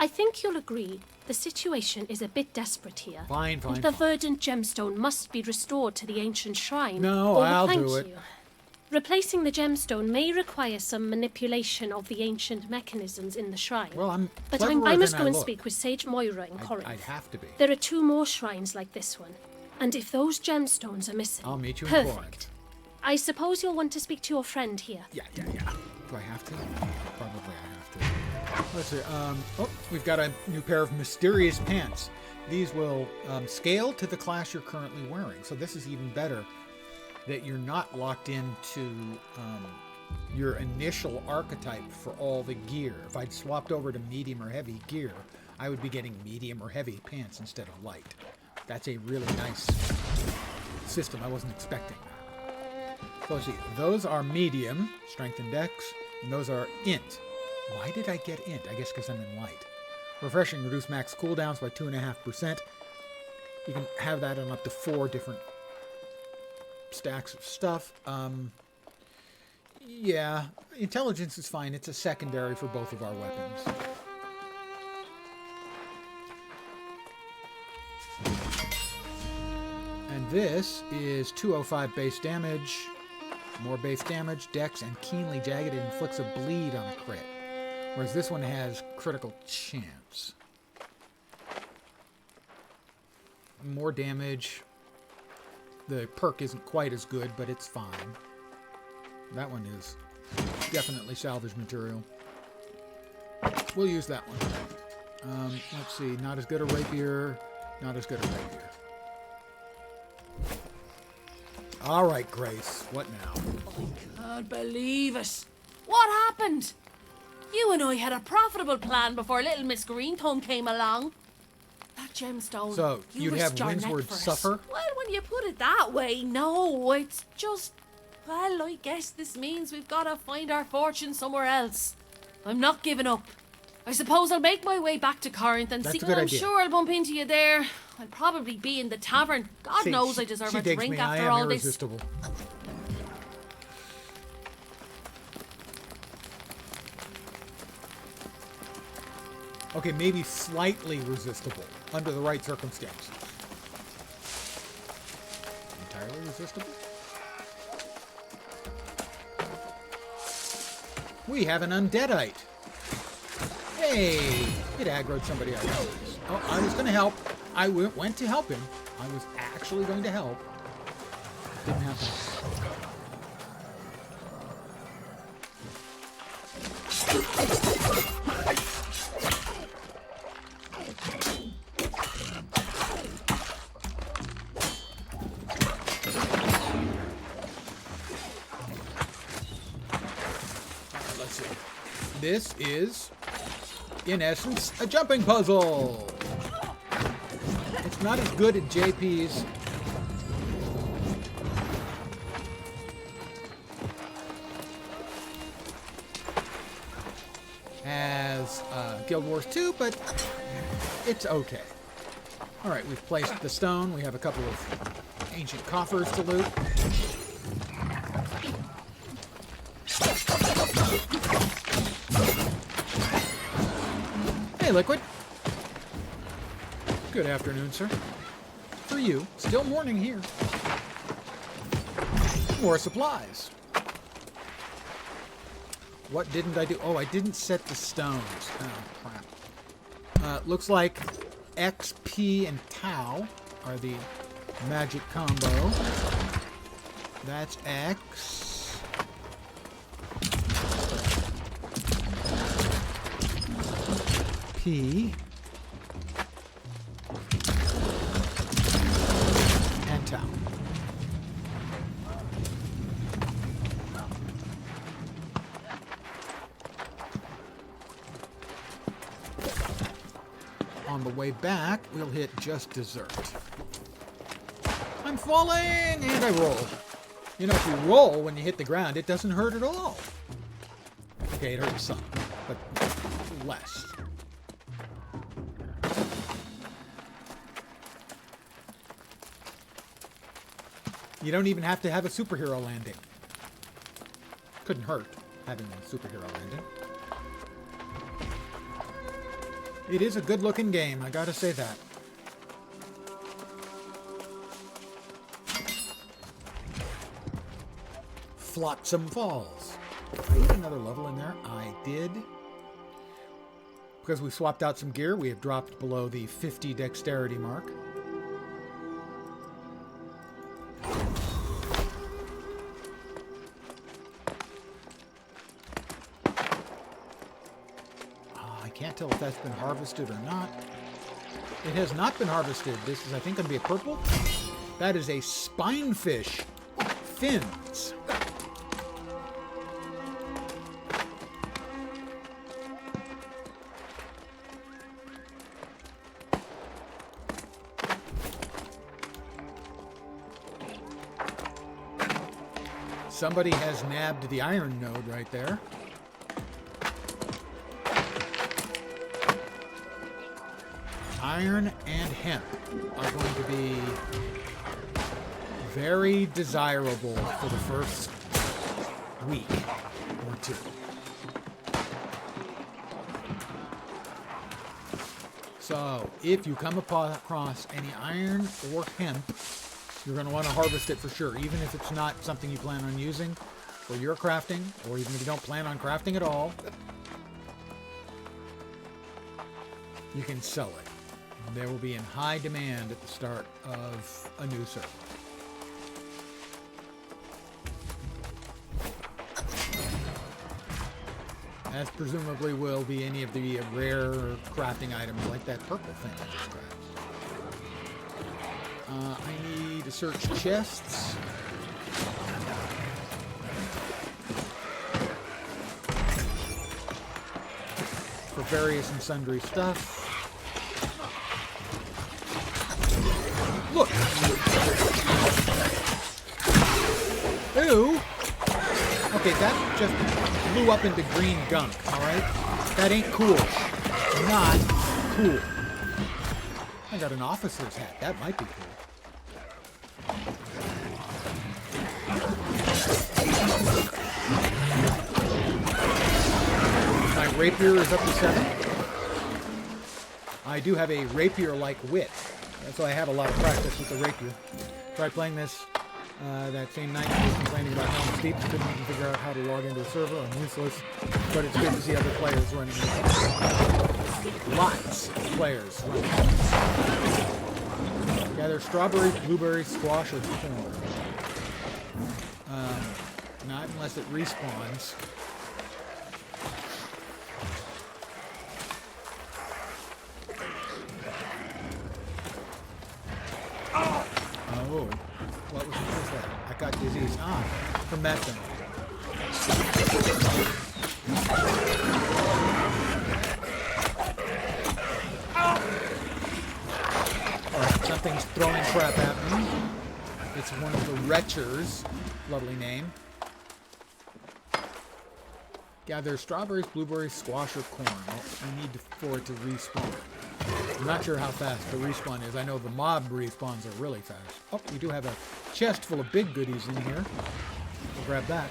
I think you'll agree the situation is a bit desperate here. Fine, fine, And the fine. verdant gemstone must be restored to the ancient shrine. No, or I'll thank do it. you. Replacing the gemstone may require some manipulation of the ancient mechanisms in the shrine. Well, But cleverer I must than go I and look. speak with Sage Moira in Corinth. I'd have to be. There are 2 more shrines like this one. And if those gemstones are missing, I'll meet you in perfect. Corinth. I suppose you'll want to speak to your friend here. Yeah. Do I have to? Probably I have to. Let's see. Oh, we've got a new pair of mysterious pants. These will scale to the class you're currently wearing. So this is even better that you're not locked into your initial archetype for all the gear. If I'd swapped over to medium or heavy gear, I would be getting medium or heavy pants instead of light. That's a really nice system. I wasn't expecting that. So let's see. Those are medium, strength and dex, and those are int. Why did I get int? I guess because I'm in light. Refreshing, reduce max cooldowns by 2.5%. You can have that on up to 4 different stacks of stuff. Yeah, intelligence is fine. It's a secondary for both of our weapons. And this is 205 base damage. More base damage, dex, and keenly jagged. It inflicts a bleed on a crit. Whereas this one has critical chance. More damage. The perk isn't quite as good, but it's fine. That one is definitely salvage material. We'll use that one. Let's see. Not as good a rapier. Not as good a rapier. All right, Grace. What now? Can't believe it. What happened? You and I had a profitable plan before little Miss Greenthorn came along. That gemstone. So, you you'd have risked your neck Windsward for it. suffer? Well, when you put it that way, no. It's just. Well, I guess this means we've got to find our fortune somewhere else. I'm not giving up. I suppose I'll make my way back to Corinth and That's see. a good I'm idea. sure I'll bump into you there. I'll probably be in the tavern. God See, knows she- I deserve she a digs drink me. I after am all this. irresistible. Okay, maybe slightly resistible under the right circumstances. Entirely resistible? We have an undeadite. Hey, it aggroed somebody else. Oh, I was going to help. I went to help him. I was actually going to help. Didn't happen. Let's see. This is, in essence, a jumping puzzle. It's not as good at JP's. As Guild Wars 2, but it's okay. All right, we've placed the stone. We have a couple of ancient coffers to loot. Hey, Liquid. Good afternoon, sir. For you, still morning here. More supplies. What didn't I do? Oh, I didn't set the stones. Oh, crap. Looks like X, P, and Tau are the magic combo. That's X. P. And Tau. On the way back, we'll hit just dessert. I'm falling, and I roll. You know, if you roll when you hit the ground, it doesn't hurt at all. Okay, it hurts some, but less. You don't even have to have a superhero landing. Couldn't hurt having a superhero landing. It is a good-looking game, I gotta say that. Flotsam Falls. Did I get another level in there? I did. Because we swapped out some gear, we have dropped below the 50 dexterity mark. I can't tell if that's been harvested or not. It has not been harvested. This is, I think, going to be a purple. That is a spinefish. Fins. Somebody has nabbed the iron node right there. Iron and hemp are going to be very desirable for the first week or two. So, if you come across any iron or hemp, you're going to want to harvest it for sure, even if it's not something you plan on using for your crafting, or even if you don't plan on crafting at all. You can sell it. There will be in high demand at the start of a new server. As presumably will be any of the rare crafting items like that purple thing I just grabbed. I need to search chests. For various and sundry stuff. Look! Ew! Okay, that just blew up into green gunk, alright? That ain't cool. Not cool. I got an officer's hat. That might be cool. My rapier is up to 7. I do have a rapier-like wit. So I have a lot of practice with the rapier. Tried playing this that same night I was complaining about Helm's Deep. Couldn't even figure out how to log into a server. I'm useless. But it's good to see other players running it. Lots of players running it. Gather strawberries, blueberries, squash, or corn. Not unless it respawns. Oh, what was that? I got disease. From that thing. Alright, something's throwing crap at me. It's one of the Retchers. Lovely name. Gather strawberries, blueberries, squash, or corn. Well, I need for it to respawn. I'm not sure how fast the respawn is. I know the mob respawns are really fast. Oh, we do have a chest full of big goodies in here. We'll grab that.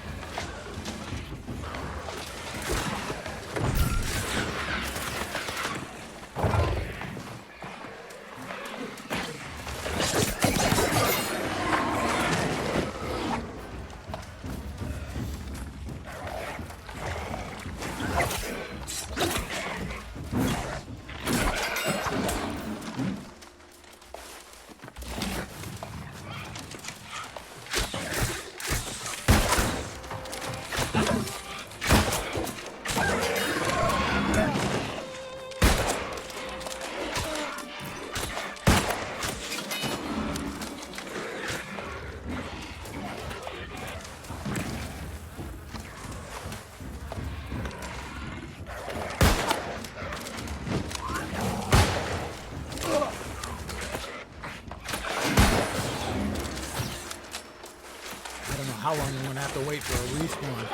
How long I'm going to have to wait for a respawn.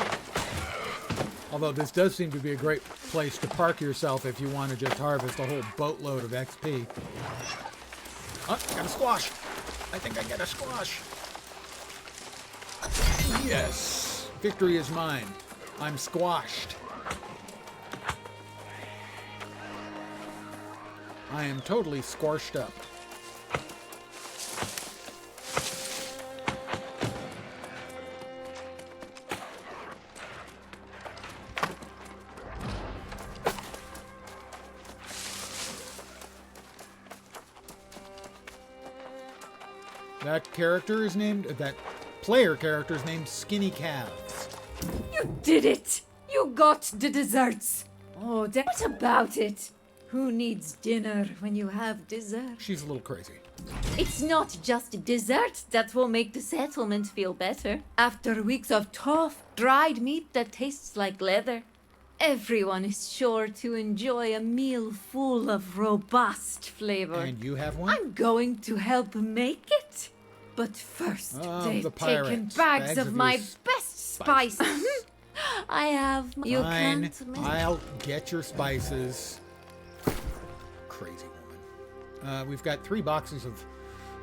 Although this does seem to be a great place to park yourself if you want to just harvest a whole boatload of XP. Oh, got a squash. I think I got a squash. Yes. Victory is mine. I'm squashed. I am totally squashed up. That player character is named Skinny Calves. You did it! You got the desserts! Oh, what about it? Who needs dinner when you have dessert? She's a little crazy. It's not just dessert that will make the settlement feel better. After weeks of tough, dried meat that tastes like leather, everyone is sure to enjoy a meal full of robust flavor. And you have one? I'm going to help make it. But first, they've the taken pirates. bags of my your best spices. I have. You Fine. can't miss. I'll get your spices. Crazy woman. We've got 3 boxes of.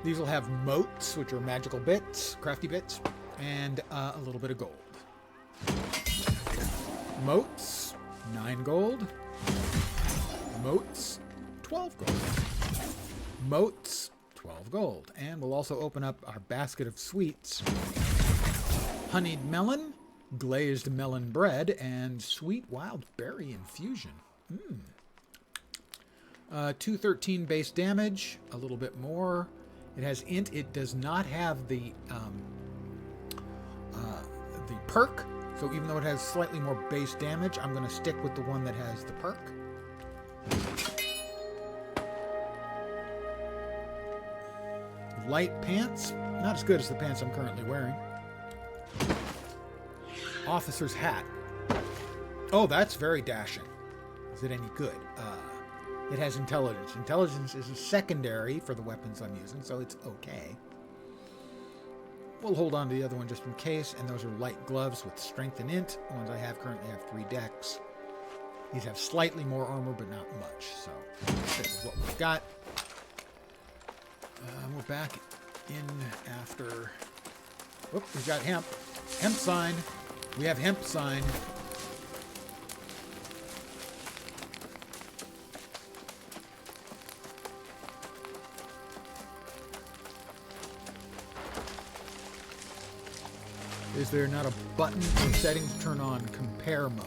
These will have motes, which are magical bits, crafty bits, and a little bit of gold. Motes, 9 gold. Motes, 12 gold. Motes, 12 gold. And we'll also open up our basket of sweets. Honeyed melon, glazed melon bread, and sweet wild berry infusion. 213 base damage, a little bit more. It has int. It does not have the perk. So even though it has slightly more base damage, I'm going to stick with the one that has the perk. Light pants. Not as good as the pants I'm currently wearing. Officer's hat. Oh, that's very dashing. Is it any good? It has intelligence. Intelligence is a secondary for the weapons I'm using, so it's okay. We'll hold on to the other one just in case, and those are light gloves with strength and int. The ones I have currently have 3 decks. These have slightly more armor, but not much, so this is what we've got. We're back in after... Whoop, we've got hemp. Hemp sign. We have hemp sign. Is there not a button or setting to turn on compare mode?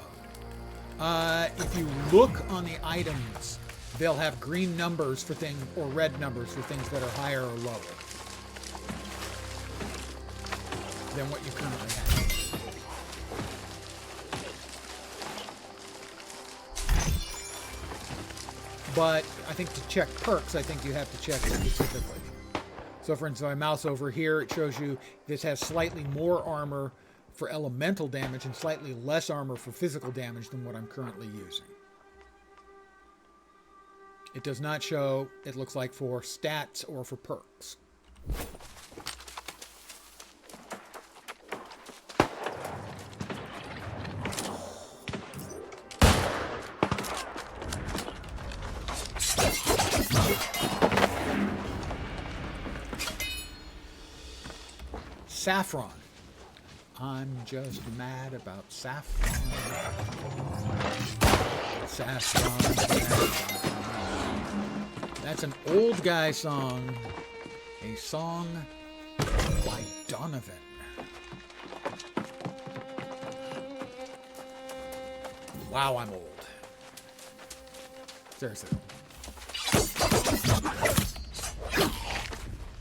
If you look on the items, they'll have green numbers for things, or red numbers for things that are higher or lower than what you currently have. But I think to check perks, I think you have to check specifically. So for instance, if I mouse over here, it shows you this has slightly more armor for elemental damage and slightly less armor for physical damage than what I'm currently using. It does not show, it looks like, for stats or for perks. Saffron. I'm just mad about saffron. Saffron. That's an old guy song. A song by Donovan. Wow, I'm old. Seriously.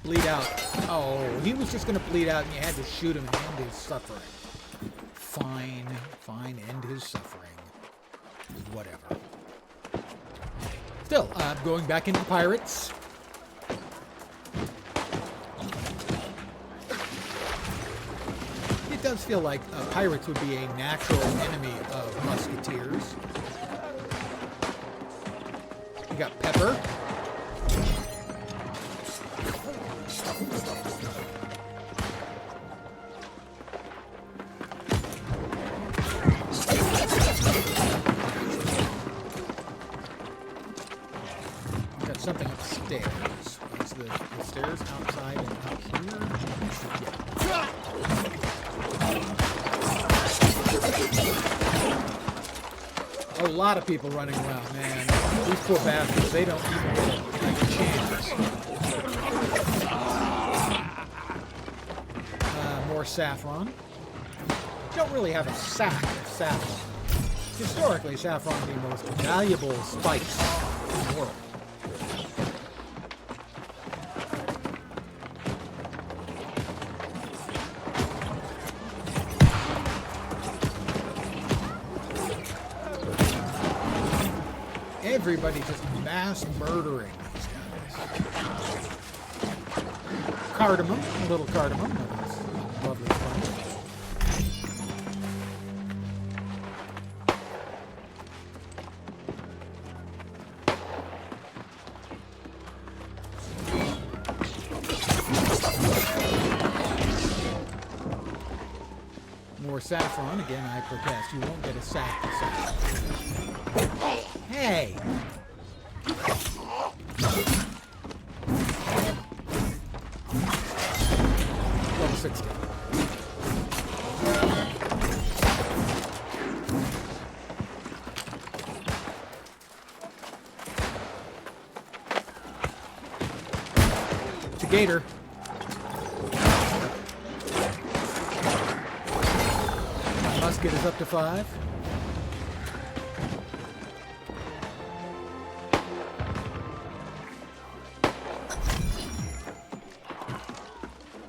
Bleed out. Oh, he was just going to bleed out and you had to shoot him and end his suffering. Fine, end his suffering. Whatever. Still, going back into pirates. It does feel like pirates would be a natural enemy of musketeers. We got Pepper. Something upstairs. Is the stairs outside and up here? Yeah. A lot of people running around, man. These poor bastards, they don't even get like a chance. More saffron. Don't really have a sack of saffron. Historically, saffron is the most valuable spice in the world. Everybody just mass murdering these guys. Cardamom, a little cardamom. That's lovely fun. More saffron. Again, I protest. You won't get a sack of saffron. Hey! Level 60. It's a gator. My musket is up to 5.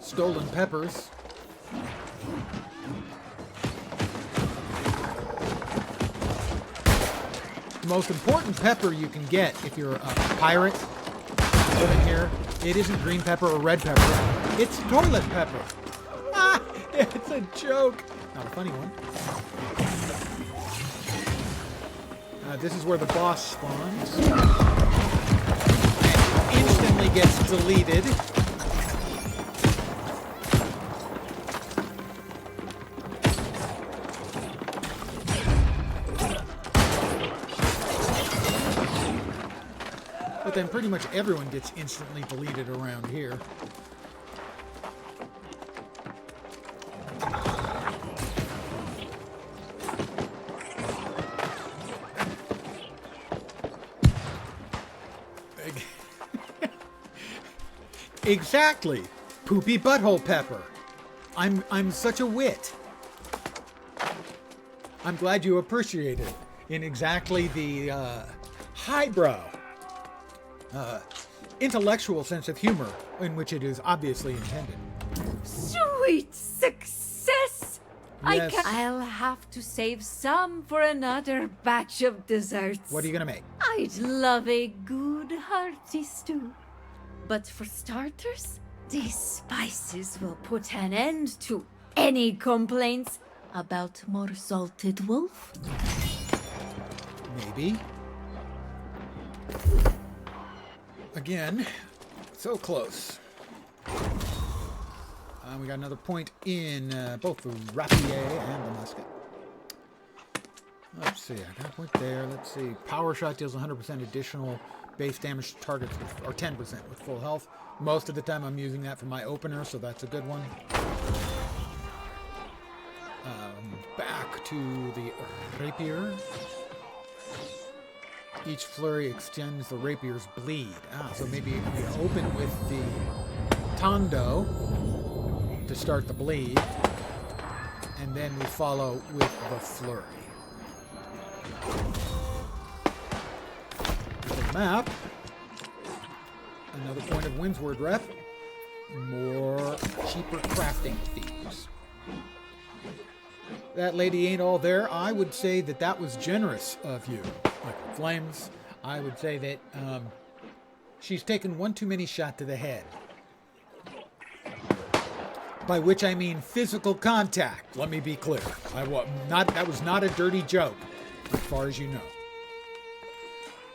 Stolen peppers. The most important pepper you can get if you're a pirate living here, it isn't green pepper or red pepper. It's toilet pepper. Ah, it's a joke. Not a funny one. This is where the boss spawns. gets deleted. But then pretty much everyone gets instantly deleted around here. Exactly. Poopy butthole pepper. I'm such a wit. I'm glad you appreciate it in exactly the highbrow, intellectual sense of humor in which it is obviously intended. Sweet success! Yes. I'll have to save some for another batch of desserts. What are you gonna make? I'd love a good hearty stew. But for starters, these spices will put an end to any complaints about more salted wolf. Maybe. Again, so close. We got another point in both the rapier and the musket. Let's see, I got a point there. Let's see. Power shot deals 100% additional base damage to targets, or 10% with full health. Most of the time I'm using that for my opener, so that's a good one. Back to the rapier. Each flurry extends the rapier's bleed. So maybe we open with the Tondo to start the bleed, and then we follow with the flurry. The map. Another point of Windsward rep. More cheaper crafting thieves. That lady ain't all there. I would say that that was generous of you. Like Flames, I would say that she's taken one too many shot to the head. By which I mean physical contact. Let me be clear. That was not a dirty joke, as far as you know.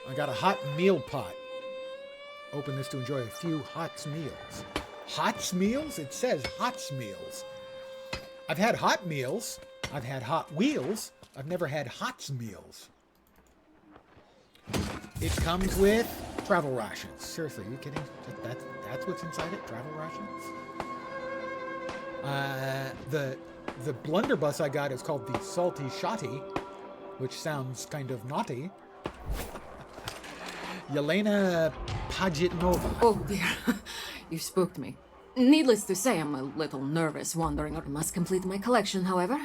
I got a hot meal pot. Open this to enjoy a few hot meals. Hot meals? It says hot meals. I've had hot meals. I've had Hot Wheels. I've never had hot meals. It comes with travel rations. Seriously, are you kidding? That's what's inside it? Travel rations? The blunderbuss I got is called the Salty Shotty, which sounds kind of naughty. Yelena Pajitnova. Oh dear, you spooked me. Needless to say, I'm a little nervous wandering or must complete my collection, however.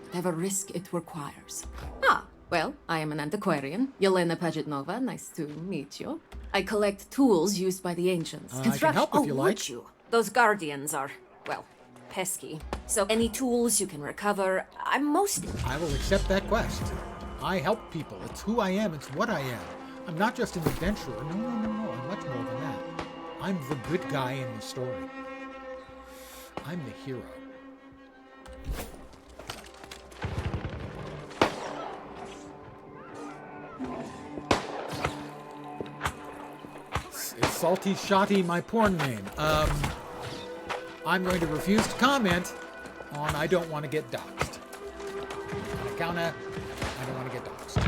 Whatever risk it requires. Well, I am an antiquarian. Yelena Pajitnova, nice to meet you. I collect tools used by the ancients. I can help if you like. Would you? Those guardians are, well, pesky. So any tools you can recover, I'm most... I will accept that quest. I help people. It's who I am. It's what I am. I'm not just an adventurer. No. I'm much more than that. I'm the good guy in the story. I'm the hero. Is Salty Shotty my porn name? I'm going to refuse to comment on I don't want to get doxxed. On account of I don't want to get doxxed.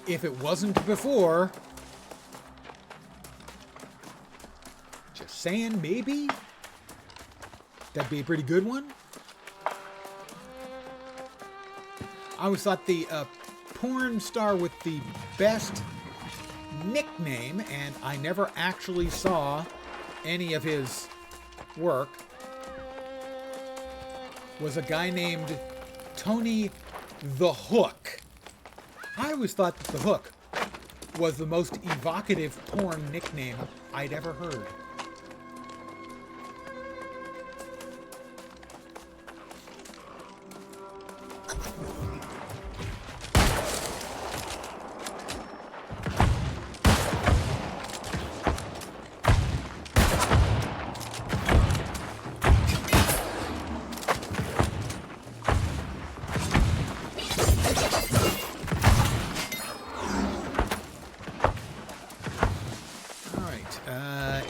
If it wasn't before, just saying, maybe that'd be a pretty good one. I always thought the porn star with the best nickname, and I never actually saw any of his work, was a guy named Tony the Hook. I always thought that the Hook was the most evocative porn nickname I'd ever heard.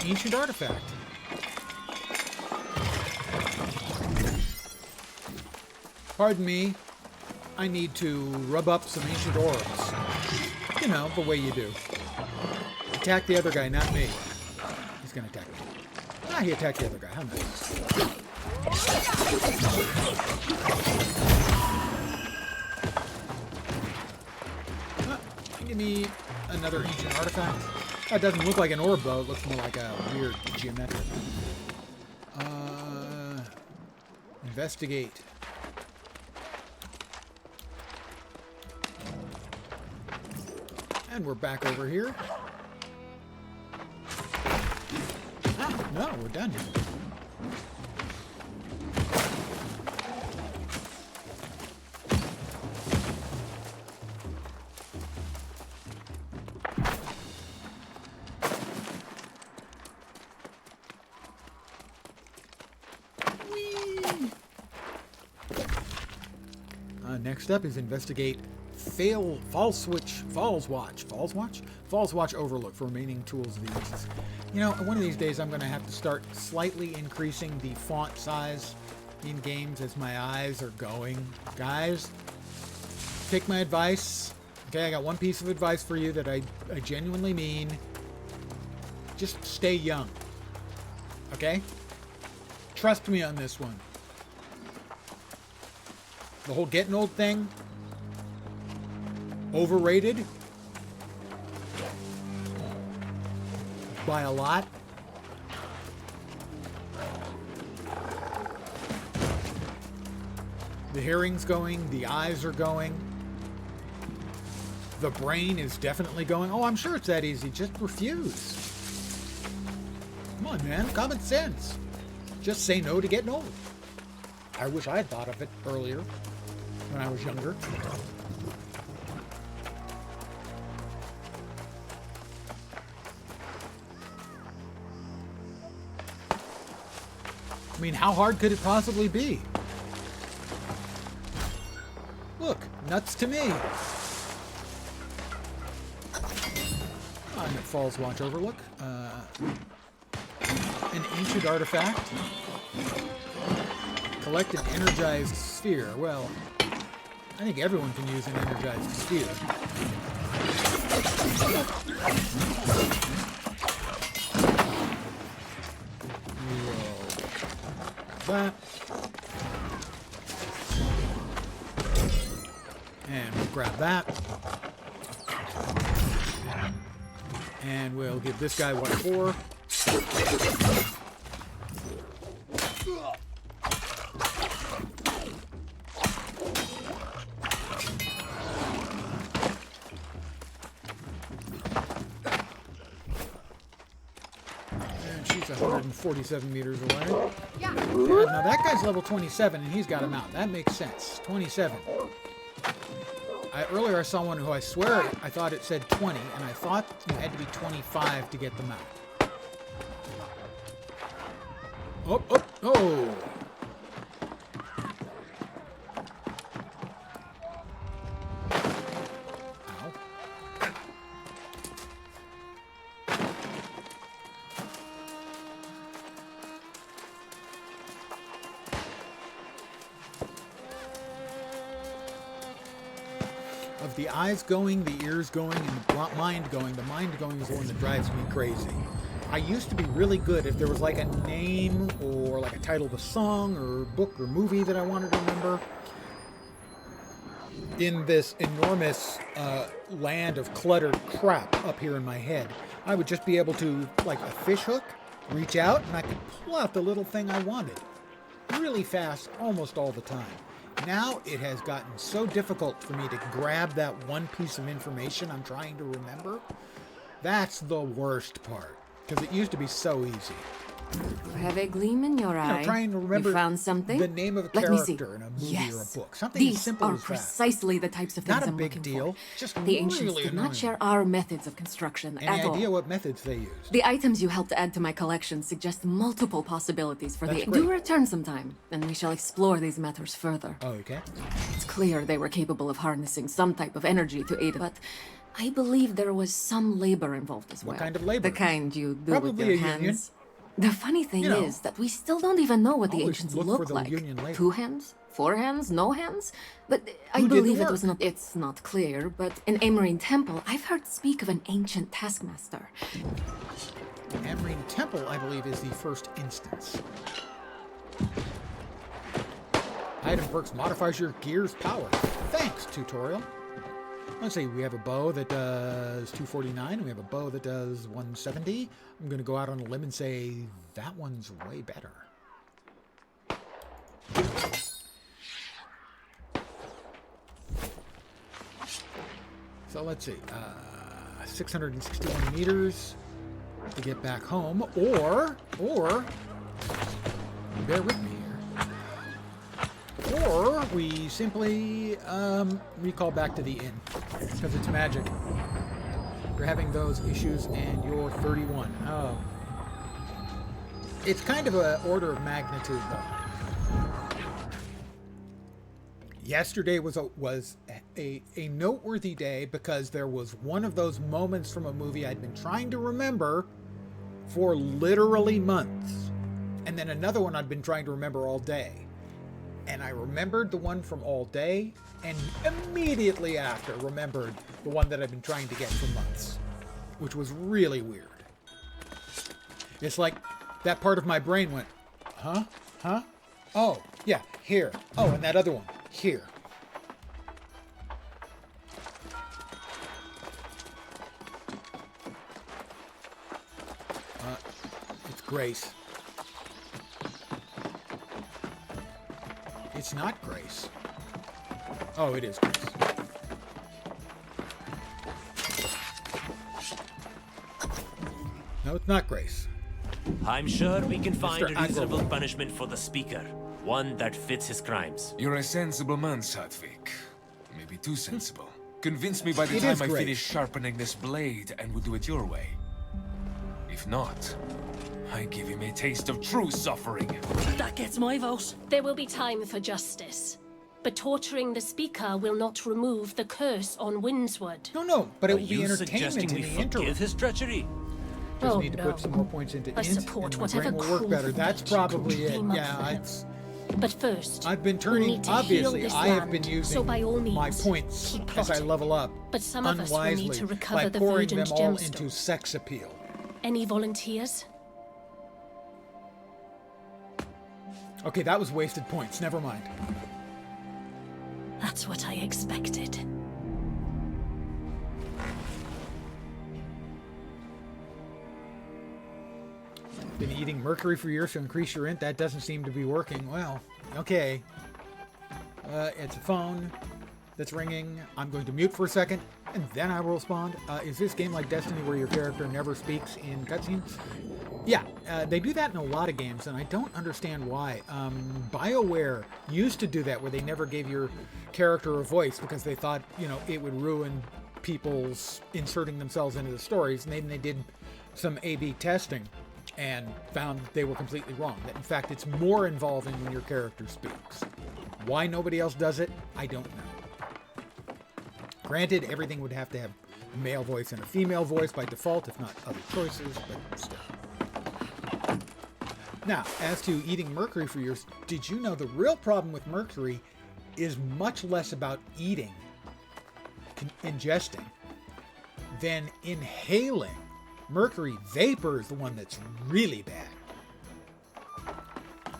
ancient artifact. Pardon me. I need to rub up some ancient orbs. You know, the way you do. Attack the other guy, not me. He's gonna attack me. Ah, he attacked the other guy. How nice. Give me another ancient artifact. That doesn't look like an orb, though. It looks more like a weird geometric. Investigate. And we're back over here. Ah, no, we're done here. Next up is investigate Falls Watch Overlook for remaining tools of the Aegis. You know, one of these days I'm going to have to start slightly increasing the font size in games as my eyes are going. Guys, take my advice. Okay, I got one piece of advice for you that I genuinely mean. Just stay young. Okay? Trust me on this one. The whole getting old thing, overrated by a lot. The hearing's going, the eyes are going, the brain is definitely going. Oh, I'm sure it's that easy. Just refuse. Come on, man. Common sense. Just say no to getting old. I wish I had thought of it earlier. When I was younger. I mean, how hard could it possibly be? Look, nuts to me. I'm at Falls Watch Overlook. An ancient artifact. Collect an energized sphere. Well, I think everyone can use an energized sphere. That. And we'll grab that. And we'll give this guy what for. And she's 147 meters away. Yeah, now that guy's level 27 and he's got him out. That makes sense. 27. Earlier I saw one who I swear I thought it said 20, and I thought you had to be 25 to get them out. Oh, oh, oh! Ow. Of the eyes going, the ears going, and the mind going is the one that drives me crazy. I used to be really good if there was like a name or like a title of a song or book or movie that I wanted to remember. In this enormous land of cluttered crap up here in my head, I would just be able to, like a fish hook, reach out and I could pull out the little thing I wanted. Really fast, almost all the time. Now it has gotten so difficult for me to grab that one piece of information I'm trying to remember. That's the worst part. Because it used to be so easy. You have a gleam in your eye. Trying to remember you found something? the name of a character in a movie or a book. Something These as simple are as that. precisely the types of things Not a I'm big looking deal. for. Just the ancients really did annoying. not share our methods of construction Any at all. idea what methods they use? The items you helped add to my collection suggest multiple possibilities for That's the. great. Do return sometime, and we shall explore these matters further. Oh, okay. It's clear they were capable of harnessing some type of energy to aid, but I believe there was some labor involved as well. What kind of labor? The kind you do with Probably your a union. hands. The funny thing You know, is that we still don't even know what the always ancients look for look the like. union labor. 2 hands? 4 hands? No hands? But I Who did the believe it work? was not. It's not clear, but in Amarine Temple, I've heard speak of an ancient taskmaster. Amarine Temple, I believe, is the first instance. Item perks modifies your gear's power. Thanks, tutorial. Let's see, we have a bow that does 249. We have a bow that does 170. I'm going to go out on a limb and say that one's way better. So let's see, 661 meters to get back home, or, bear with me here, or we simply recall back to the inn, because it's magic. You're having those issues and you're 31. Oh. It's kind of an order of magnitude, though. Yesterday was a noteworthy day because there was one of those moments from a movie I'd been trying to remember for literally months. And then another one I'd been trying to remember all day. And I remembered the one from all day, and immediately after remembered the one that I've been trying to get for months, which was really weird. It's like that part of my brain went, huh? Huh? Oh, yeah, here. Oh, and that other one, here. It's Grace. It's not Grace. Oh, it is Grace. No, it's not Grace. I'm sure we can find Mr. a reasonable punishment for the speaker. One that fits his crimes. You're a sensible man, Sadvik. Maybe too sensible. Convince me by the It time is I great. finish sharpening this blade, and we'll do it your way. If not, I give him a taste of true suffering. That gets my vote. There will be time for justice. But torturing the speaker will not remove the curse on Windswood. No, but it Are will be you entertainment suggesting in we the forgive interim. his treachery? Just Oh, need to no. put some more points into I int, support and my whatever brain will work cruel better. That's vengeance probably could it. dream up Yeah, then. it's. But first, I've been we turning. need to heal Obviously, this I have been land, using so by all means, my points keep as I plotting. level up But some of us will need unwisely to recover by the pouring them verdant all gemstone. into sex appeal. Any volunteers? Okay, that was wasted points. Never mind. That's what I expected. Been eating mercury for years to increase your int. That doesn't seem to be working. Well, okay. It's a phone that's ringing. I'm going to mute for a second, and then I will respond. Is this game like Destiny where your character never speaks in cutscenes? Yeah, they do that in a lot of games, and I don't understand why. BioWare used to do that, where they never gave your character a voice because they thought, it would ruin people's inserting themselves into the stories, and then they did some A/B testing and found they were completely wrong. That in fact, it's more involving when your character speaks. Why nobody else does it, I don't know. Granted, everything would have to have a male voice and a female voice by default, if not other choices, but still. Now, as to eating mercury for years, did you know the real problem with mercury is much less about eating, ingesting, than inhaling? Mercury vapor is the one that's really bad.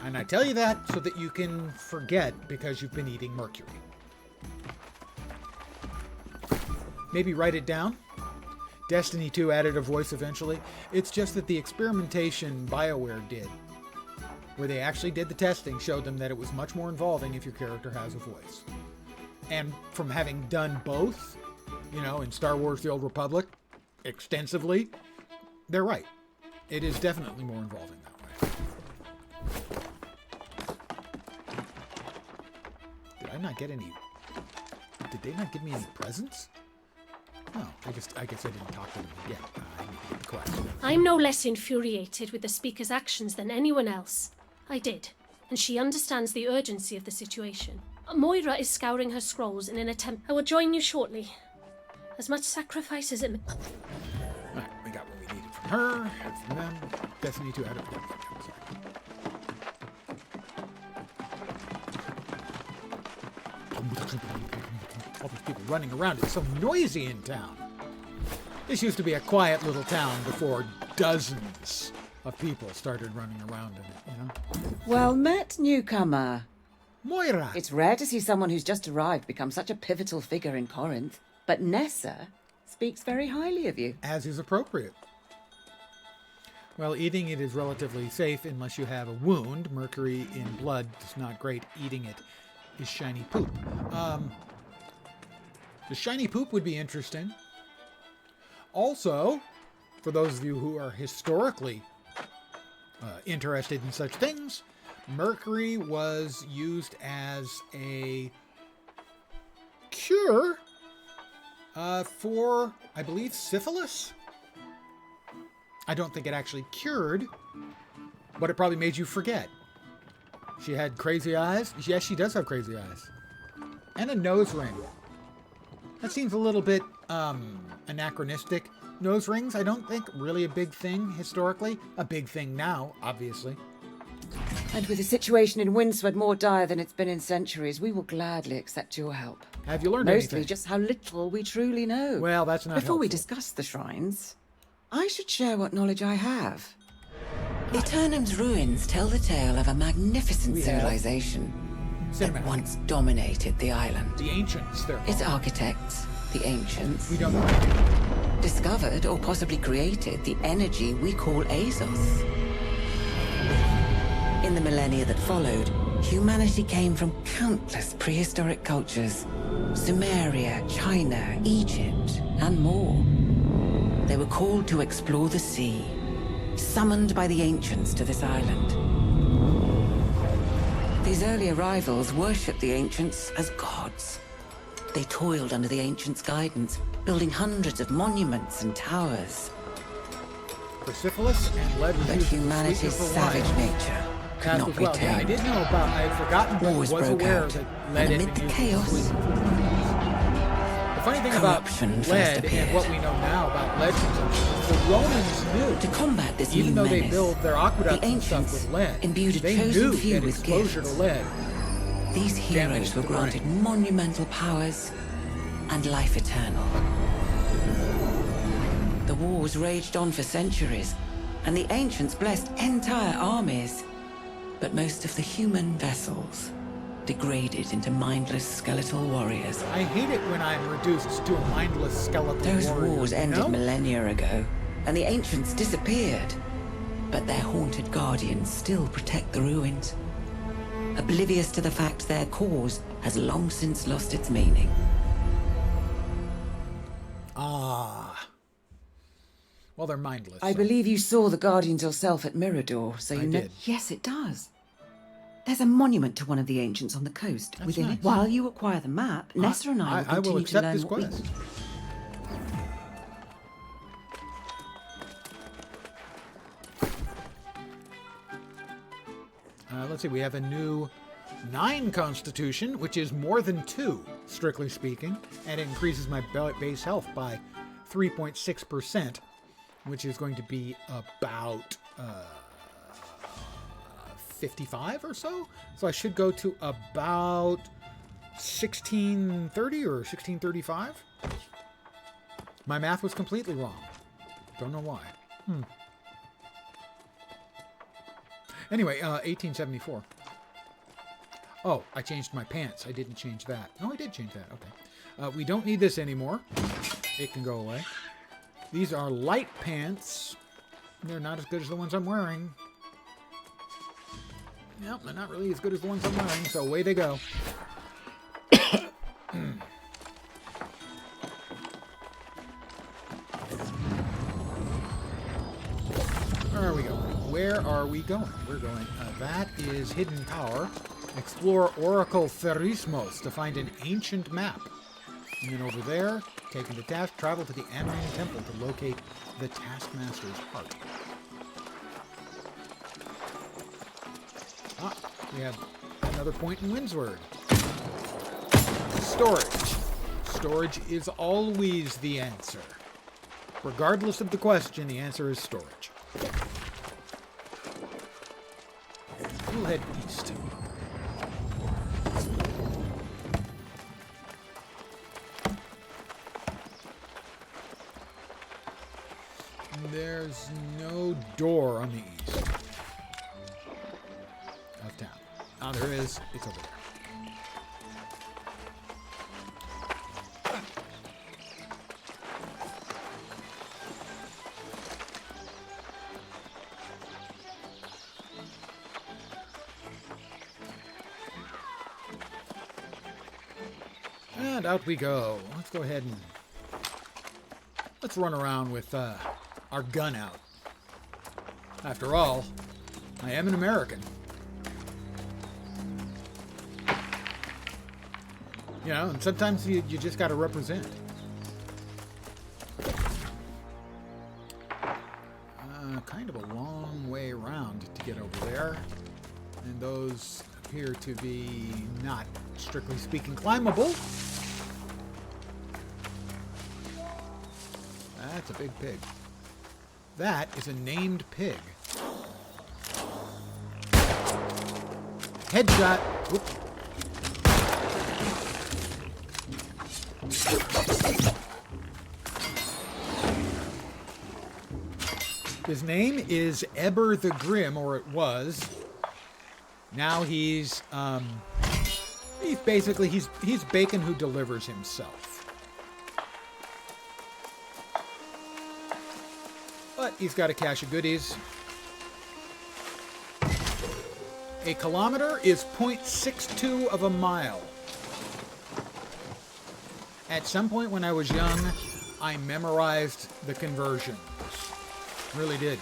And I tell you that so that you can forget because you've been eating mercury. Maybe write it down. Destiny 2 added a voice eventually. It's just that the experimentation BioWare did, where they actually did the testing, showed them that it was much more involving if your character has a voice. And from having done both, in Star Wars The Old Republic, extensively, they're right. It is definitely more involving that way. Did I not get any... Did they not give me any presents? Oh, I guess I didn't talk to them again. I need to get the quest. I'm no less infuriated with the speaker's actions than anyone else. I did, and she understands the urgency of the situation. Moira is scouring her scrolls in an attempt. I will join you shortly. As much sacrifice as it. Alright, we got what we needed from her, from them. Destiny 2 out of 10. All these people running around. It's so noisy in town. This used to be a quiet little town before dozens of people started running around in it, you know? Well met, newcomer. Moira! It's rare to see someone who's just arrived become such a pivotal figure in Corinth, but Nessa speaks very highly of you. As is appropriate. Well, eating it is relatively safe unless you have a wound. Mercury in blood is not great. Eating it is shiny poop. The shiny poop would be interesting. Also, for those of you who are historically interested in such things, mercury was used as a cure for, I believe, syphilis. I don't think it actually cured, but it probably made you forget. She had crazy eyes. Yes, she does have crazy eyes. And a nose ring. That seems a little bit anachronistic. Nose rings, I don't think really a big thing historically. A big thing now, obviously. And with the situation in Windsward more dire than it's been in centuries, we will gladly accept your help. Have you learned Mostly anything? just how little we truly know. Well, that's not Before we helpful. discuss the shrines, I should share what knowledge I have. Eternum's ruins tell the tale of a magnificent civilization that once dominated the island. The ancients, they're Its called. architects, the ancients, We don't know. discovered or possibly created the energy we call Azos. In the millennia that followed, humanity came from countless prehistoric cultures. Sumeria, China, Egypt, and more. They were called to explore the sea, summoned by the ancients to this island. These early arrivals worshipped the ancients as gods. They toiled under the ancients' guidance, building hundreds of monuments and towers. For syphilis and lead was But used as a humanity's sweetener for savage wine. nature could Passed not as be well. Yeah, I tamed. did know about. I had forgotten, but Wars was broke aware out, that and lead had amid been the used as a chaos, sweetener. The funny thing about corruption first lead and appeared. what we know now about lead consumption is the Romans knew. To combat this Even new though they menace, built their aqueducts the and stuff ancients with lead, imbued a they chosen knew few that with exposure gifts. to lead These heroes damaged were the granted brain. monumental powers and life eternal. The wars raged on for centuries, and the ancients blessed entire armies. But most of the human vessels degraded into mindless skeletal warriors. I hate it when I'm reduced to a mindless skeletal Those warrior, wars you ended know? millennia ago, and the ancients disappeared. But their haunted guardians still protect the ruins, oblivious to the fact their cause has long since lost its meaning. Ah. Well, they're mindless. I believe you saw the guardians yourself at Mirador, so you I know. did. Yes, it does. There's a monument to one of the ancients on the coast. That's Within nice. it, while you acquire the map, Nessa and I will I will continue to accept learn this what we quest. Let's see, we have a new 9 constitution, which is more than 2, strictly speaking, and it increases my base health by 3.6%, which is going to be about 55 or so. So I should go to about 1630 or 1635. My math was completely wrong. Don't know why. Anyway, 1874. Oh, I changed my pants. I didn't change that. No, I did change that. Okay. We don't need this anymore. It can go away. These are light pants. They're not as good as the ones I'm wearing. Nope, they're not really as good as the ones I'm wearing, so away they go. Where are we going? Where are we going? We're going. That is Hidden Power. Explore Oracle Therismos to find an ancient map. And then over there, taken to task, travel to the Amaran Temple to locate the Taskmaster's heart. Ah, we have another point in Windsward. Storage. storage is always the answer. Regardless of the question, the answer is storage. We'll head east. There's no door on the east of town. Oh, there is. It's over there. And out we go. Let's go ahead and let's run around with our gun out. After all, I am an American. You know, and sometimes you just got to represent. Kind of a long way around to get over there. And those appear to be not, strictly speaking, climbable. That's a big pig. That is a named pig. Headshot. Whoop. His name is Eber the Grim, or it was. Now he's basically Bacon who delivers himself. But he's got a cache of goodies. A kilometer is 0.62 of a mile. At some point when I was young, I memorized the conversion. Really did.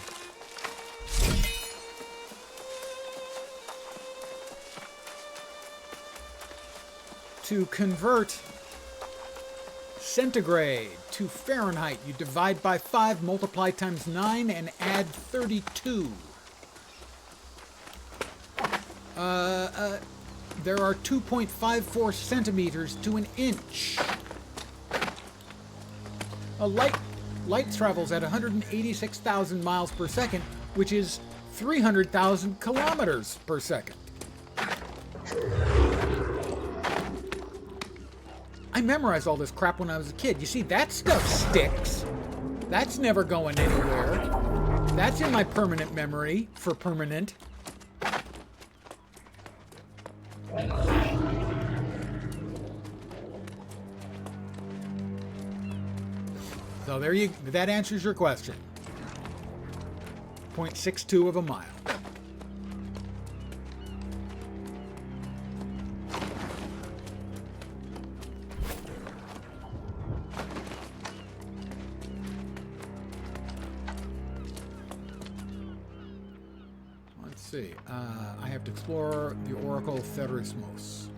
To convert centigrade to Fahrenheit, you divide by 5, multiply times 9, and add 32. There are 2.54 centimeters to an inch. Light travels at 186,000 miles per second, which is 300,000 kilometers per second. I memorized all this crap when I was a kid. You see, that stuff sticks. That's never going anywhere. That's in my permanent memory for permanent. So there you, that answers your question. 0.62 of a mile. Let's see. I have to explore the Oracle Therismos.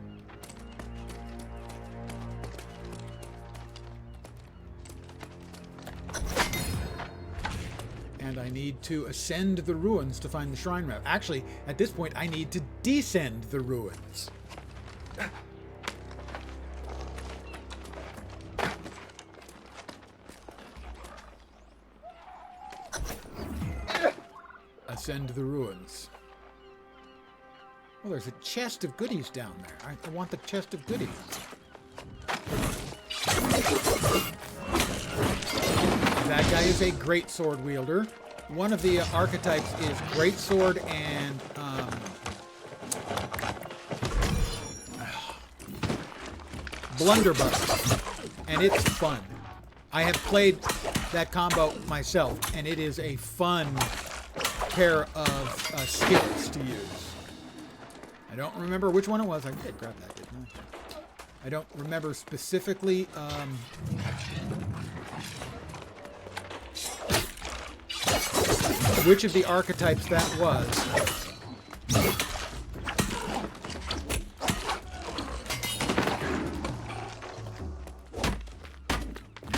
And I need to ascend the ruins to find the shrine map. Actually, at this point, I need to descend the ruins. Ascend the ruins. Well, there's a chest of goodies down there. I want the chest of goodies. That guy is a great sword wielder. One of the archetypes is great sword and blunderbuss, and it's fun. I have played that combo myself, and it is a fun pair of skills to use. I don't remember which one it was. I did grab that, didn't I? I don't remember specifically. Which of the archetypes that was.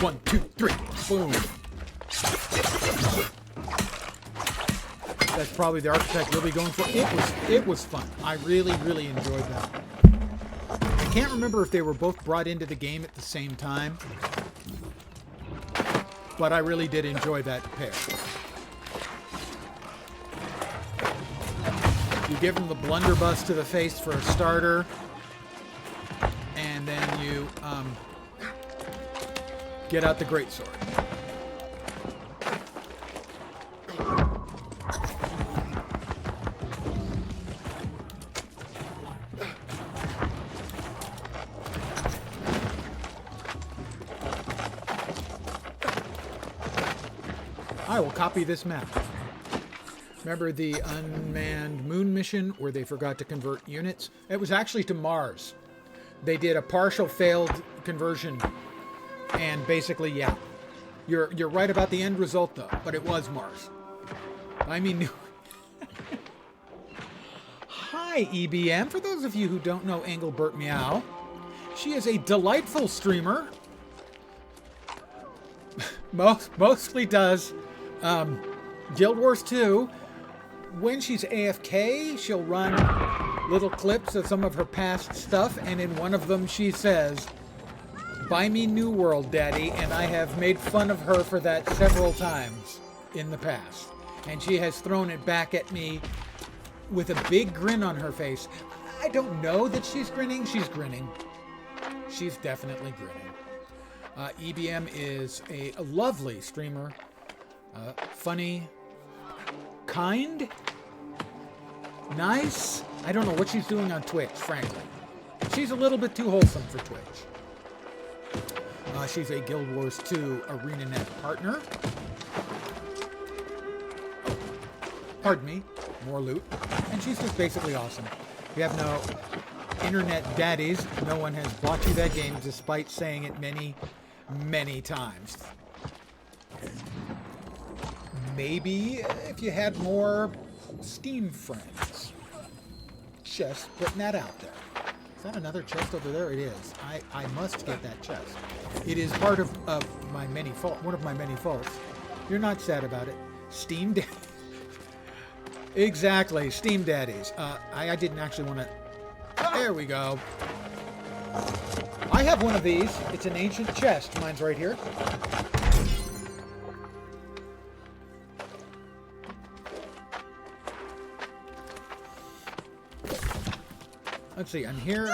One, two, three, boom. That's probably the archetype you'll be going for. It was fun. I really, really enjoyed that. can't remember if they were both brought into the game at the same time, but I really did enjoy that pair. You give them the blunderbuss to the face for a starter, and then you get out the greatsword. I will copy this map. Remember the unmanned moon mission where they forgot to convert units? It was actually to Mars. They did a partial failed conversion, and basically, yeah, you're right about the end result though. But it was Mars. I mean, hi EBM. For those of you who don't know Engelbert Meow, she is a delightful streamer. Mostly does Guild Wars 2. When she's AFK, she'll run little clips of some of her past stuff, and in one of them she says, "Buy me New World, Daddy," and I have made fun of her for that several times in the past. And she has thrown it back at me with a big grin on her face. I don't know that she's grinning. She's grinning. She's definitely grinning. EBM is a lovely streamer. Funny, kind, nice. I don't know what she's doing on Twitch, frankly. She's a little bit too wholesome for Twitch. She's a Guild Wars 2 ArenaNet partner. Oh, pardon me, more loot. And she's just basically awesome. We have no internet daddies. No one has bought you that game despite saying it many, many times. Maybe if you had more Steam friends. Just putting that out there. Is that another chest over there? It is. I must get that chest. It is part of my many faults. One of my many faults. You're not sad about it. Steam Daddies. Exactly. Steam Daddies. I didn't actually want to... There we go. I have one of these. It's an ancient chest. Mine's right here. Let's see, I'm here.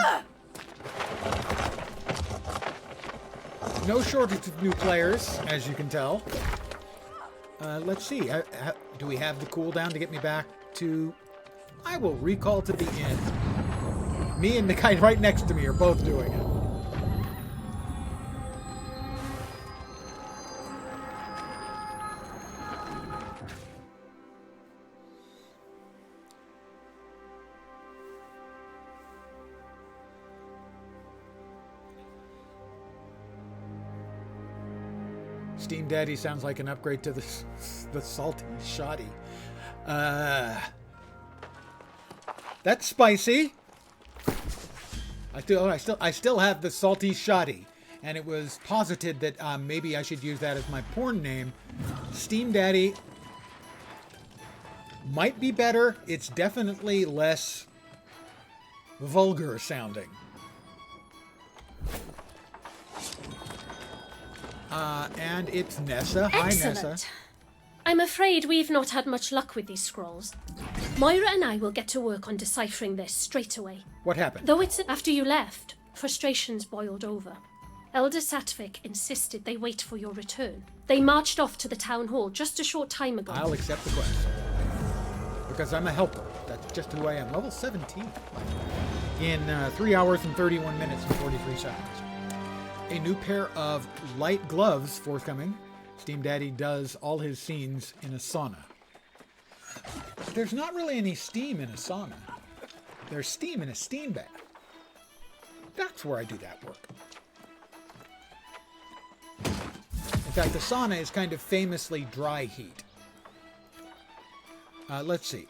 No shortage of new players, as you can tell. Let's see, do we have the cooldown to get me back to... I will recall to the inn. Me and the guy right next to me are both doing it. Steam Daddy sounds like an upgrade to the salty shoddy. That's spicy. I still have the salty shoddy, and it was posited that maybe I should use that as my porn name. Steam Daddy might be better. It's definitely less vulgar sounding. And it's Nessa. Hi, Excellent. Nessa. I'm afraid we've not had much luck with these scrolls. Moira and I will get to work on deciphering this straight away. What happened? Though it's after you left, frustrations boiled over. Elder Satvik insisted they wait for your return. They marched off to the town hall just a short time ago. I'll accept the quest. Because I'm a helper. That's just who I am. Level 17. In 3 hours and 31 minutes and 43 seconds. A new pair of light gloves forthcoming. Steam Daddy does all his scenes in a sauna. There's not really any steam in a sauna. There's steam in a steam bath. That's where I do that work. In fact, the sauna is kind of famously dry heat. Let's see.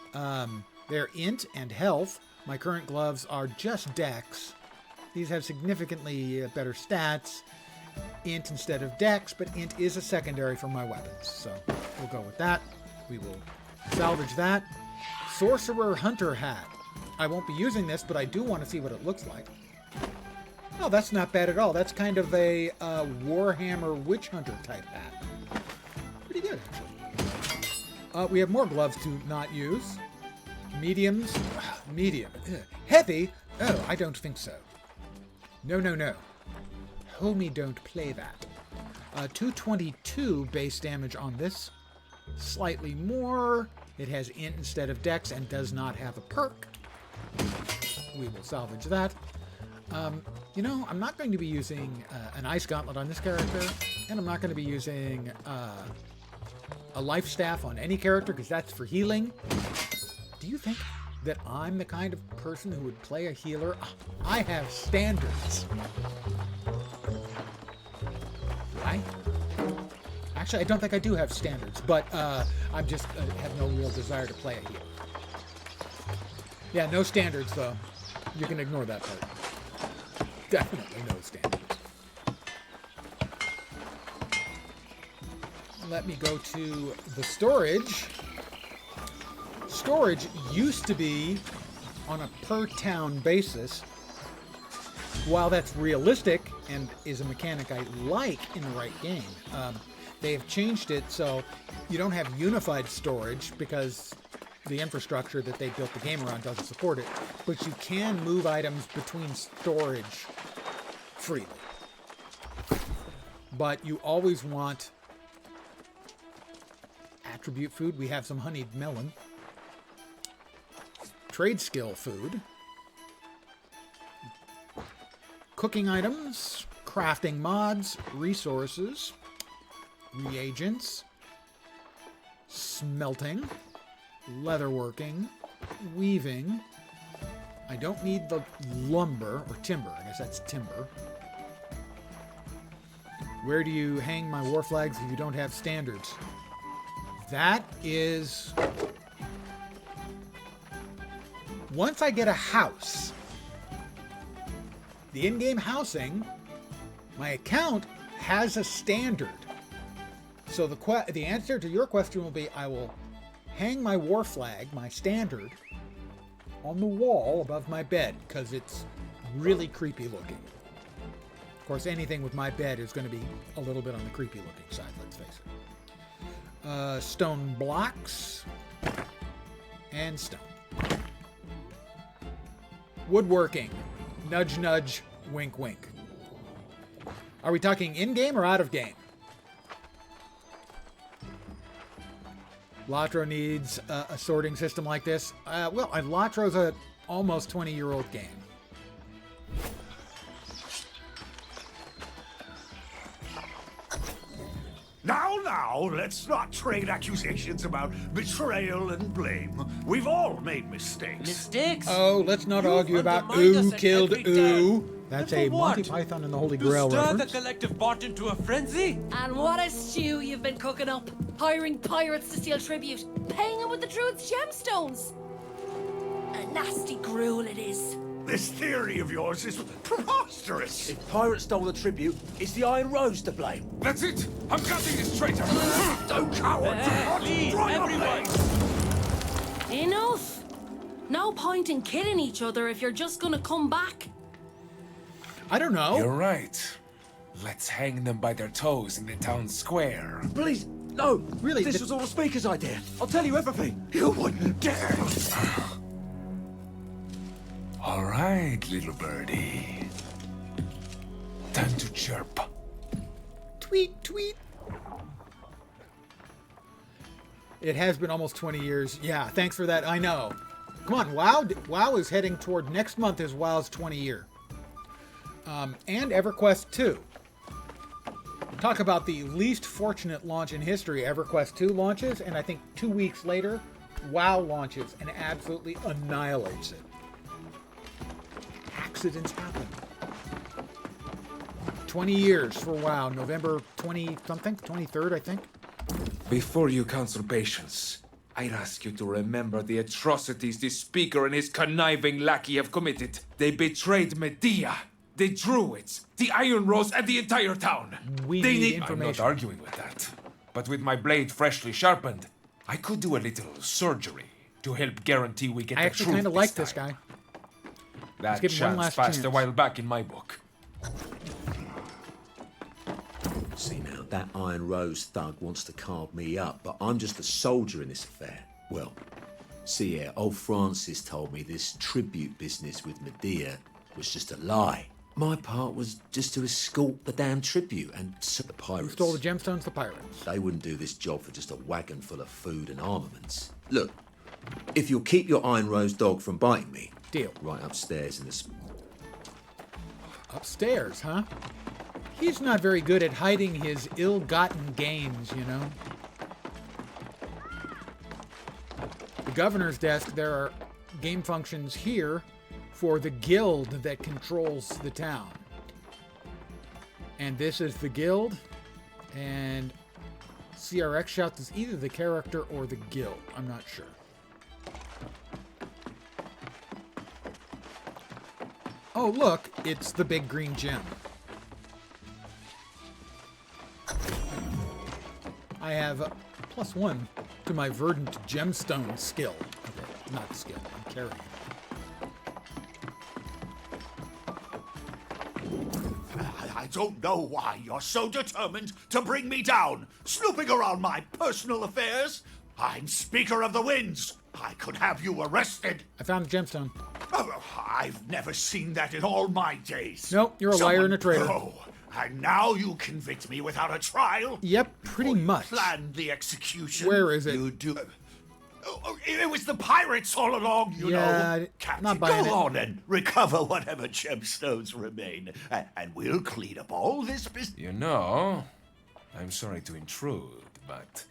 They're int and health. My current gloves are just dex. These have significantly better stats. Int instead of dex, but int is a secondary for my weapons. So we'll go with that. We will salvage that. Sorcerer Hunter hat. I won't be using this, but I do want to see what it looks like. Oh, that's not bad at all. That's kind of a Warhammer Witch Hunter type hat. Pretty good, actually. We have more gloves to not use. Mediums. Medium. Ugh. Heavy? Oh, I don't think so. No, no, no. Homie don't play that. 222 base damage on this. Slightly more. It has int instead of dex and does not have a perk. We will salvage that. You know, I'm not going to be using an ice gauntlet on this character, and I'm not going to be using a life staff on any character because that's for healing. Do you think that I'm the kind of person who would play a healer? I have standards. Right? Actually, I don't think I do have standards, but I'm just have no real desire to play a healer. Yeah, no standards though. You can ignore that part. Definitely no standards. Let me go to the storage. Storage used to be on a per town basis. While that's realistic and is a mechanic I like in the right game, they've changed it so you don't have unified storage because the infrastructure that they built the game around doesn't support it, but you can move items between storage freely. But you always want attribute food. We have some honeyed melon. Trade skill food. Cooking items, crafting mods, resources, reagents, smelting, leatherworking, weaving. I don't need the lumber or timber. I guess that's timber. Where do you hang my war flags if you don't have standards? That is... Once I get a house, the in-game housing, my account has a standard. So the answer to your question will be I will hang my war flag, my standard, on the wall above my bed because it's really creepy looking. Of course, anything with my bed is going to be a little bit on the creepy looking side, let's face it. Stone blocks and stone. Woodworking. Nudge, nudge, wink, wink. Are we talking in-game or out of game? Latro needs a sorting system like this. Well, Latro's a almost 20-year-old game. Now, let's not trade accusations about betrayal and blame. We've all made mistakes. Mistakes? Oh, let's not argue about who killed who. That's a Monty Python and the Holy Grail Stir reference. the collective bot into a frenzy? And what a stew you've been cooking up. Hiring pirates to steal tribute. Paying them with the Druid's gemstones. A nasty gruel it is. This theory of yours is preposterous. If pirates stole the tribute, it's the Iron Rose to blame. That's it! I'm cutting this traitor! Don't coward! Please, everyone! Enough! No point in killing each other if you're just gonna come back. I don't know. You're right. Let's hang them by their toes in the town square. Please, no. Really? This was all the Speaker's idea. I'll tell you everything. You wouldn't dare! All right, little birdie. Time to chirp. Tweet, tweet. It has been almost 20 years. Yeah, thanks for that. I know. Come on, WoW is heading toward next month is WoW's 20 year. And EverQuest 2. Talk about the least fortunate launch in history. EverQuest 2 launches, and I think 2 weeks later, WoW launches and absolutely annihilates it. Accidents happen. 20 years for WoW. November 20-something? 23rd, I think. Before you counsel patience, I'd ask you to remember the atrocities this speaker and his conniving lackey have committed. They betrayed Medea, the Druids, the Iron Rose, and the entire town. We They need I'm information. not arguing with that. But with my blade freshly sharpened, I could do a little surgery to help guarantee we get I the actually truth kind of like this guy. That give him one chance last passed a chance. while back in my book. now, that Iron Rose thug wants to carve me up, but I'm just a soldier in this affair. Well, see here, old Francis told me this tribute business with Medea was just a lie. My part was just to escort the damn tribute and the pirates. Who stole the gemstones? The pirates. They wouldn't do this job for just a wagon full of food and armaments. Look, if you'll keep your Iron Rose dog from biting me... Deal. Right upstairs in the... Upstairs, huh? He's not very good at hiding his ill-gotten gains, you know. The governor's desk, there are game functions here for the guild that controls the town. And this is the guild, and CRX shouts is either the character or the guild. I'm not sure. Oh, look, it's the big green gem. I have +1 to my verdant gemstone skill. Okay, not skill, I'm carrying it. I don't know why you're so determined to bring me down, snooping around my personal affairs. I'm Speaker of the Winds. I could have you arrested. I found a gemstone. Oh, I've never seen that in all my days. Nope, you're a liar and a traitor. Oh, and now you convict me without a trial? Yep, pretty much. Planned the execution. Where is it? You do. It was the pirates all along, you know. Captain, not buying go it. on and recover whatever gemstones remain, and we'll clean up all this business. You know, I'm sorry to intrude, but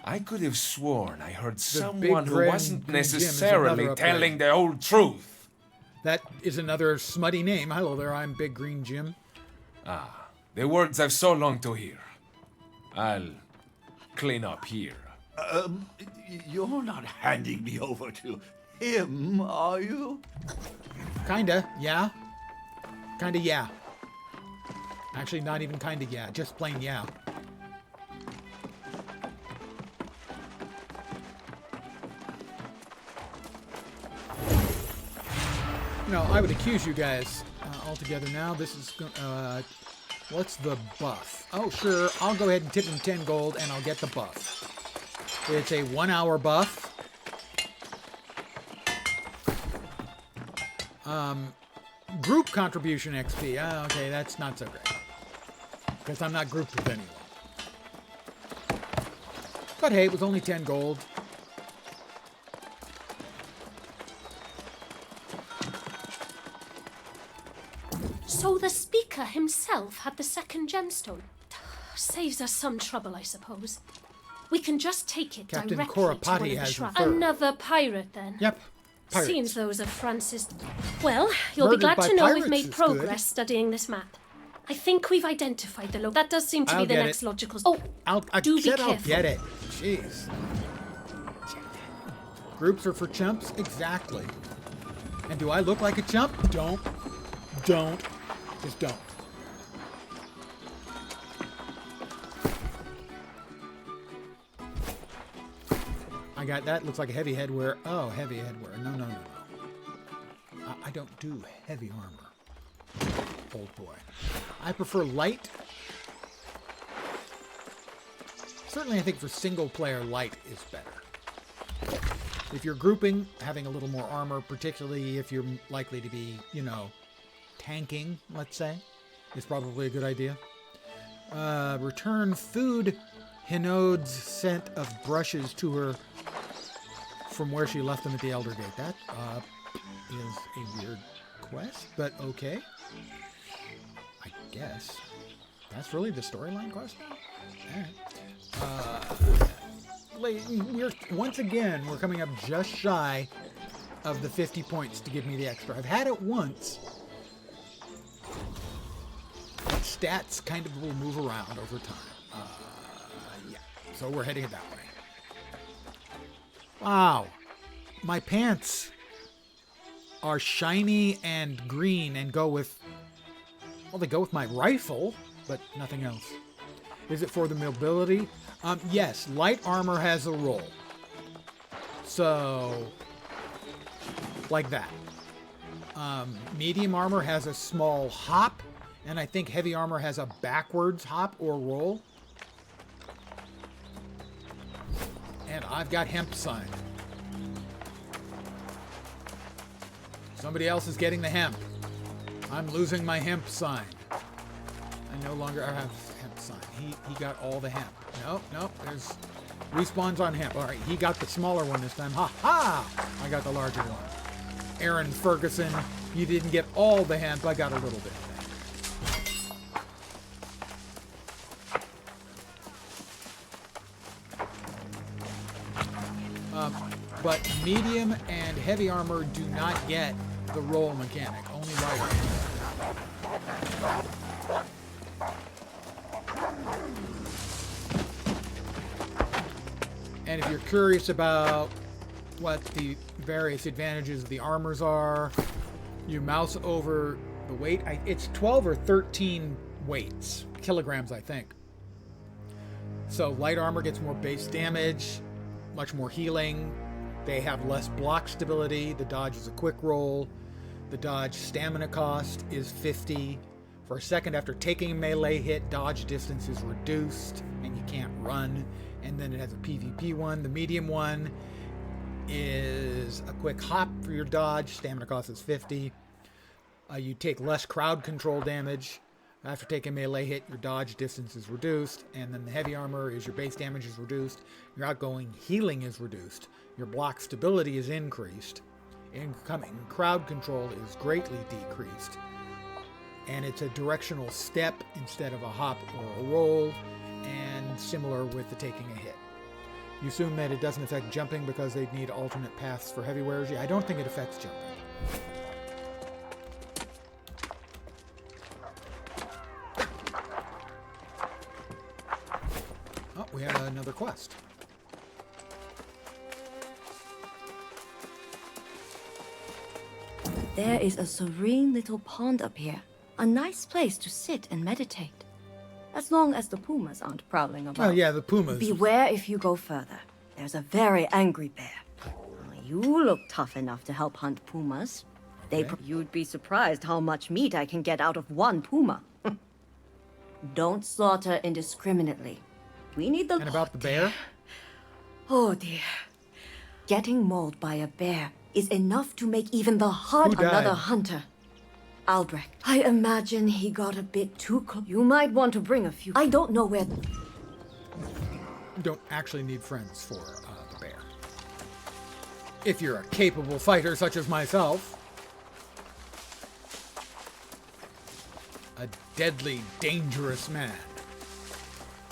I could have sworn I heard someone who wasn't necessarily telling the whole truth. That is another smutty name. Hello there, I'm Big Green Jim. Ah, the words I've so longed to hear. I'll clean up here. You're not handing me over to him, are you? Kinda, yeah. Kinda, yeah. Actually, not even kinda, yeah. Just plain, yeah. No, I would accuse you guys altogether now. This is, what's the buff? Oh, sure, I'll go ahead and tip him 10 gold and I'll get the buff. It's a 1 hour buff. Group contribution XP. Okay, that's not so great. Because I'm not grouped with anyone. But hey, it was only 10 gold. So the Speaker himself had the second gemstone. Saves us some trouble, I suppose. We can just take it Captain directly Korapati to one of the has shrines. referred. Another pirate, then? Yep. Pirates. Seems those are Francis. Well, you'll Murdered be glad by to know we've pirates made is progress studying this map. I think we've identified the That does seem to I'll be the get next it. logical... Oh, I do be said careful. I'll get it. Jeez. Groups are for chumps? Exactly. And do I look like a chump? Don't. Just don't. I got that. Looks like a heavy headwear. Oh, heavy headwear. No. I don't do heavy armor. Old boy. I prefer light. Certainly, I think for single player, light is better. If you're grouping, having a little more armor, particularly if you're likely to be, you know, tanking, let's say, is probably a good idea. Return food. Hinode's scent of brushes to her from where she left them at the Elder Gate. That is a weird quest, but okay. I guess. That's really the storyline quest? Alright. Once again, we're coming up just shy of the 50 points to give me the extra. I've had it once. Stats kind of will move around over time. Yeah. So we're heading it that way. Wow. My pants are shiny and green and go with... Well, they go with my rifle, but nothing else. Is it for the mobility? Yes, light armor has a roll. So, like that. Medium armor has a small hop, and I think heavy armor has a backwards hop or roll. And I've got hemp sign. Somebody else is getting the hemp. I'm losing my hemp sign. I no longer have hemp sign. He got all the hemp. Nope, there's respawns on hemp. All right, he got the smaller one this time. Ha ha! I got the larger one. Aaron Ferguson, you didn't get all the hemp. I got a little bit. But medium and heavy armor do not get the roll mechanic, only light armor. And if you're curious about what the various advantages of the armors are, you mouse over the weight. It's 12 or 13 weights, kilograms, I think. So light armor gets more base damage, much more healing. They have less block stability. The dodge is a quick roll. The dodge stamina cost is 50. For a second after taking a melee hit, dodge distance is reduced and you can't run. And then it has a PvP one. The medium one is a quick hop for your dodge. Stamina cost is 50. You take less crowd control damage. After taking a melee hit, your dodge distance is reduced. And then the heavy armor is your base damage is reduced. Your outgoing healing is reduced. Your block stability is increased. Incoming crowd control is greatly decreased. And it's a directional step instead of a hop or a roll. And similar with the taking a hit. You assume that it doesn't affect jumping because they need alternate paths for heavy wearers. Yeah, I don't think it affects jumping. Oh, we have another quest. There is a serene little pond up here. A nice place to sit and meditate. As long as the pumas aren't prowling about. Oh, yeah, the pumas. Beware if you go further. There's a very angry bear. You look tough enough to help hunt pumas. You'd be surprised how much meat I can get out of one puma. Don't slaughter indiscriminately. We need the... And about the bear? Oh, dear. Getting mauled by a bear is enough to make even the heart of another hunter. Albrecht. I imagine he got a bit too close. You might want to bring a few... I don't know where... You don't actually need friends for the bear. If you're a capable fighter such as myself. A deadly, dangerous man.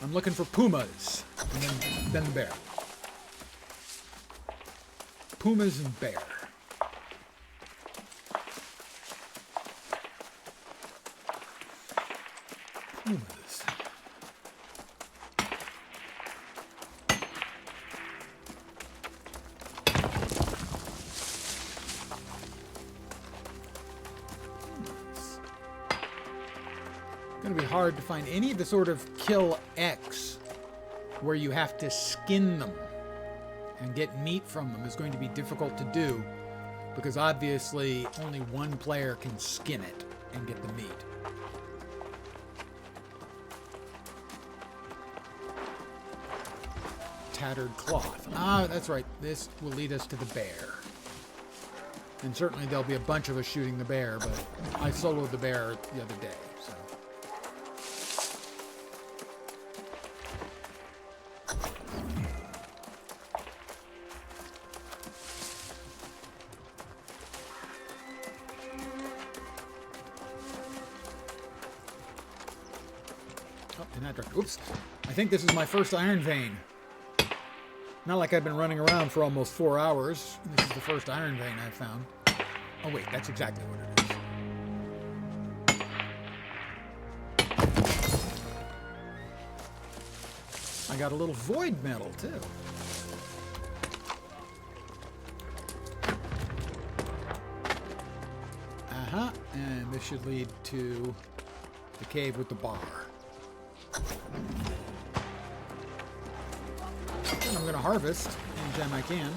I'm looking for pumas. And then the bear. Pumas and bear. Pumas. Going to be hard to find any of the sort of kill X where you have to skin them and get meat from them is going to be difficult to do because obviously only one player can skin it and get the meat. Tattered cloth. Ah, that's right. This will lead us to the bear. And certainly there'll be a bunch of us shooting the bear, but I soloed the bear the other day, so. Oh, in that direction. Oops. I think this is my first Iron Vein. Not like I've been running around for almost 4 hours. This is the first Iron Vein I've found. Oh wait, that's exactly what it is. I got a little void metal too. Uh-huh, and this should lead to the cave with the bar. And I'm going to harvest anytime I can.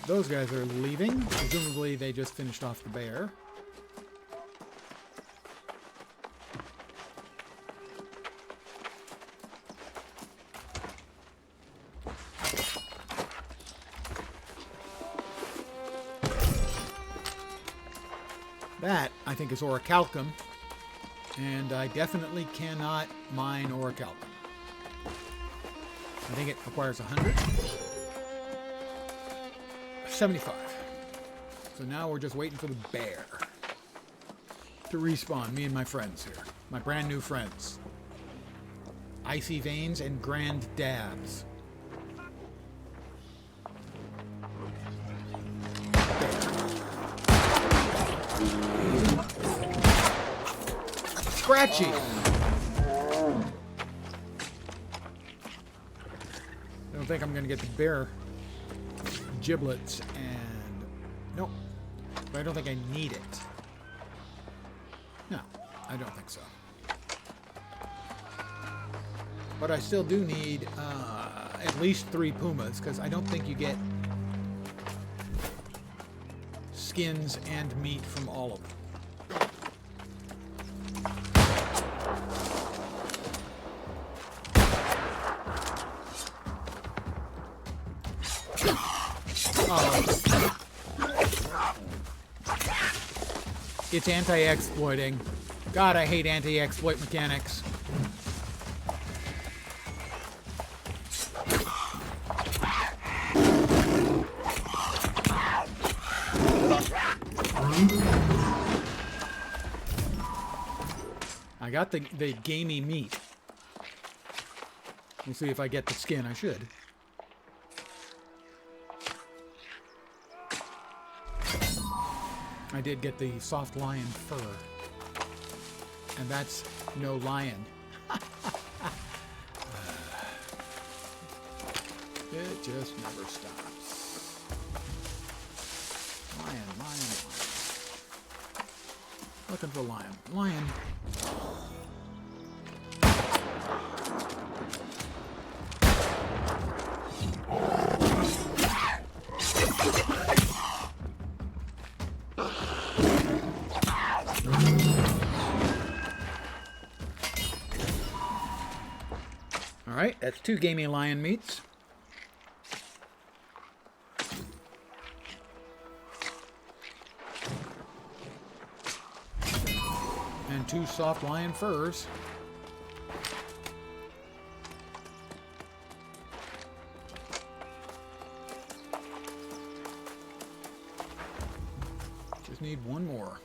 Those guys are leaving. Presumably they just finished off the bear. That, I think, is orichalcum, and I definitely cannot mine orichalcum. I think it requires 100. 75. So now we're just waiting for the bear to respawn, me and my friends here. My brand new friends. Icy Veins and Grand Dabs. Scratchy! I don't think I'm going to get the bear giblets and... Nope. But I don't think I need it. No, I don't think so. But I still do need at least 3 pumas, because I don't think you get skins and meat from all of them. It's anti-exploiting. God, I hate anti-exploit mechanics. I got the gamey meat. We'll see if I get the skin. I should. I did get the soft lion fur. And that's no lion. It just never stops. Lion, lion, lion. Looking for lion. Lion. Alright, that's 2 gamey lion meats. And 2 soft lion furs. Just need 1 more.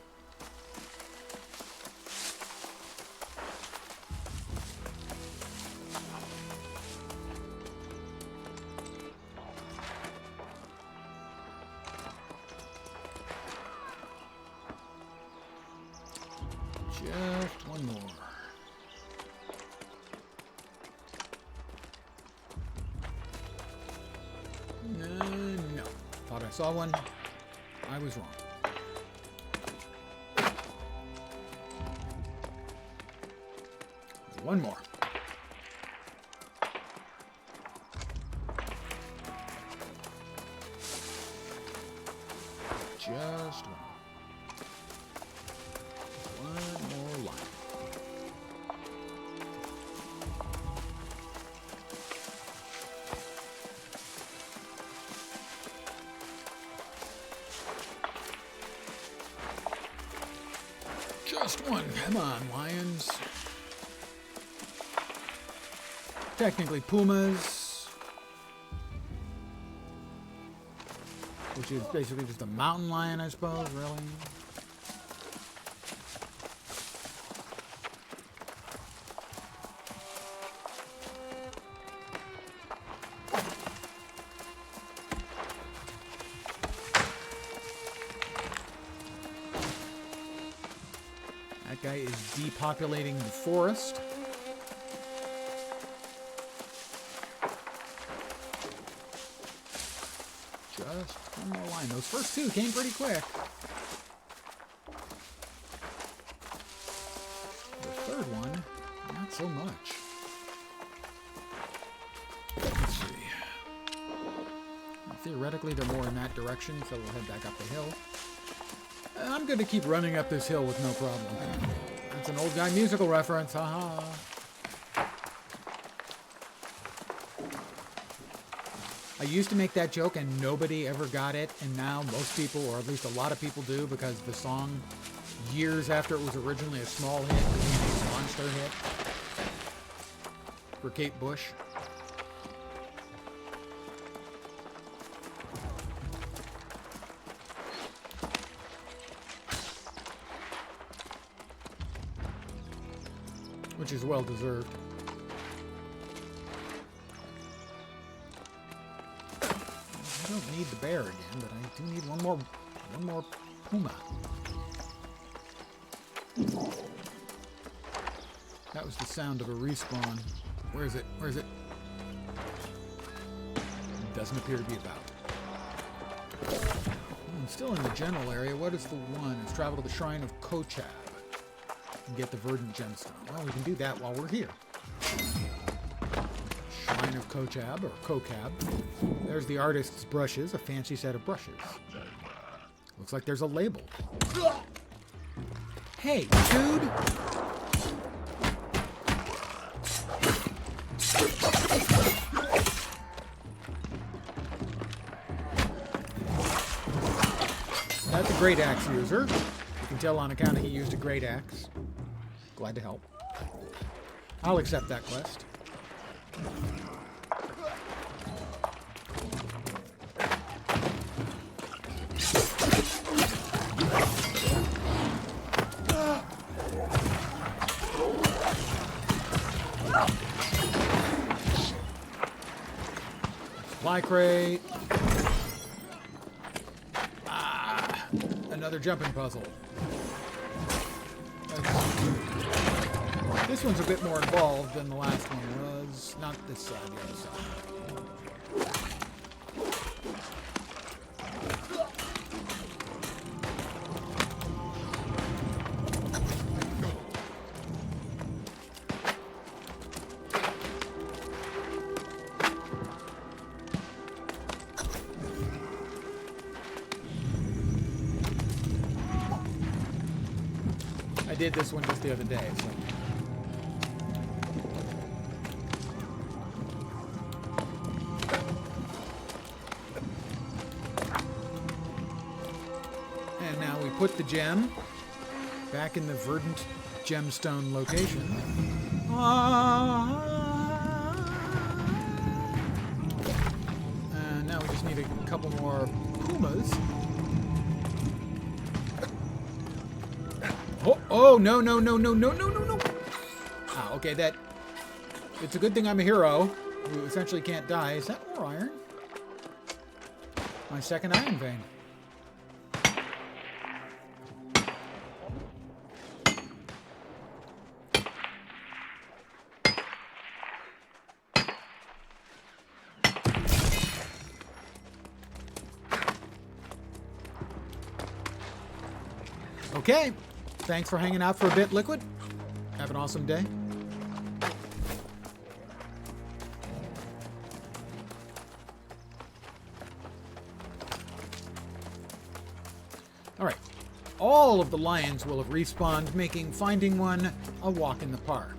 Just 1 more. No. Thought I saw one. I was wrong. One more. Just one. One more line. Just one. Come on, lions. Technically pumas. Which is basically just a mountain lion, I suppose, really. That guy is depopulating the forest. Just one more line. Those first 2 came pretty quick. The third one, not so much. Let's see. Theoretically, they're more in that direction, so we'll head back up the hill. I'm going to keep running up this hill with no problem. That's an old guy musical reference, haha. I used to make that joke and nobody ever got it, and now most people, or at least a lot of people do, because the song years after it was originally a small hit, became a monster hit for Kate Bush. Which is well deserved. I don't need the bear again, but I do need one more puma. That was the sound of a respawn. Where is it? Where is it? It doesn't appear to be about. I'm still in the general area. What is the one? Let's travel to the Shrine of Kochab and get the Verdant Gemstone. Well, we can do that while we're here. Shrine of Kochab, or Kokab. There's the artist's brushes, a fancy set of brushes. Looks like there's a label. Hey, dude! That's a great axe user. You can tell on account of he used a great axe. Glad to help. I'll accept that quest. Supply crate. Another jumping puzzle. This one's a bit more involved than the last one was. Not this side, the other side. I did this one just the other day, so. And now we put the gem back in the Verdant Gemstone location. And now we just need a couple more pumas. Oh, no, no, no, no, no, no, no, no. Ah, okay, that... It's a good thing I'm a hero who essentially can't die. Is that more iron? My second iron vein. Okay. Thanks for hanging out for a bit, Liquid. Have an awesome day. All right. All of the lions will have respawned, making finding one a walk in the park.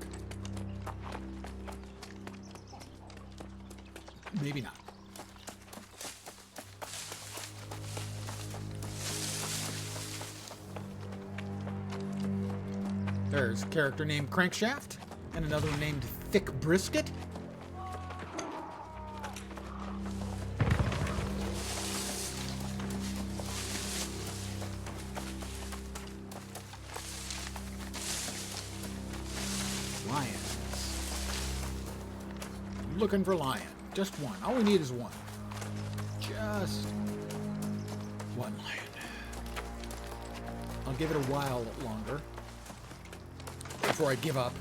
Maybe not. There's a character named Crankshaft, and another one named Thick Brisket. Lions. Looking for lion. Just one. All we need is one. Just one lion. I'll give it a while longer before I give up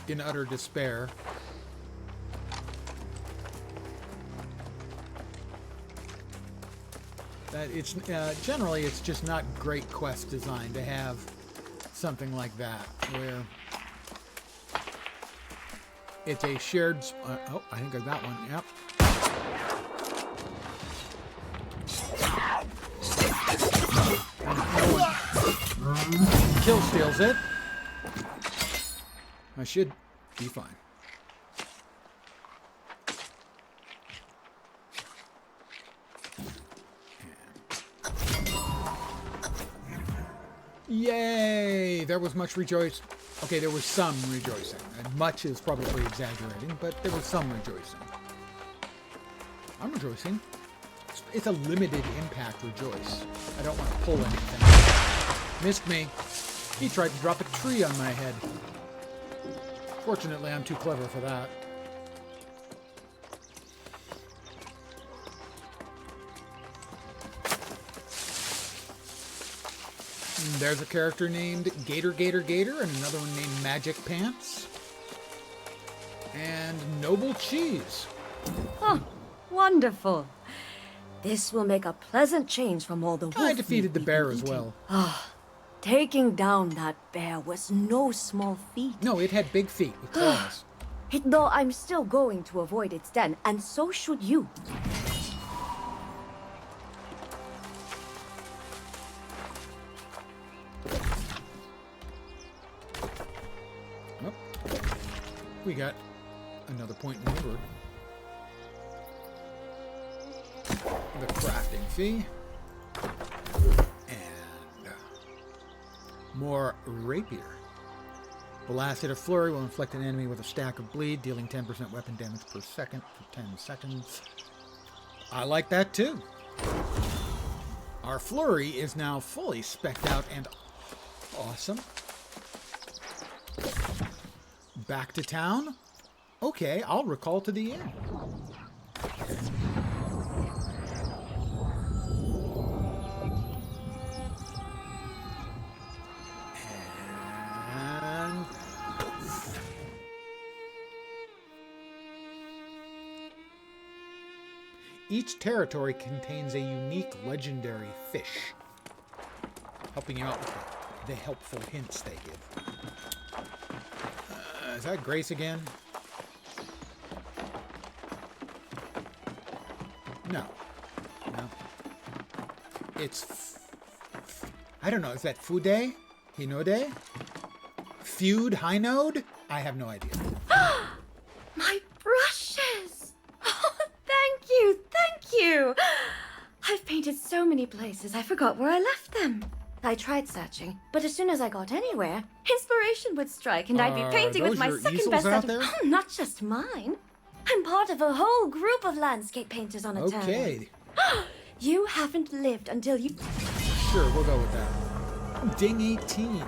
in utter despair. That it's generally it's just not great quest design to have something like that where it's a shared. Oh, I think I got one. Yep. Kill steals it. I should be fine. Yay! There was much rejoicing. Okay, there was some rejoicing. And much is probably exaggerating, but there was some rejoicing. I'm rejoicing. It's a limited impact rejoice. I don't want to pull anything. Missed me. He tried to drop a tree on my head. Fortunately, I'm too clever for that. There's a character named Gator Gator Gator and another one named Magic Pants. And Noble Cheese. Oh, wonderful. This will make a pleasant change from all the wolf I defeated the meat bear we've as been well. eating. Ah, taking down that bear was no small feat. No, it had big feet with claws. Though I'm still going to avoid its den, and so should you. Oh, we got another point maneuver. The crafting fee. And more rapier. The last hit of flurry will inflict an enemy with a stack of bleed, dealing 10% weapon damage per second for 10 seconds. I like that too. Our flurry is now fully specced out and awesome. Back to town? Okay, I'll recall to the inn. And each territory contains a unique legendary fish, helping you out with the helpful hints they give. Is that Grace again? No. No. It's... I don't know. Is that Fude? Hinode? Feud? Hinode? I have no idea. My brushes! Oh, thank you, thank you! I've painted so many places, I forgot where I left them. I tried searching, but as soon as I got anywhere, inspiration would strike and I'd be painting with my second best set of... Oh, not just mine. I'm part of a whole group of landscape painters on a town. Okay. You haven't lived until you... Sure, we'll go with that. Ding 18.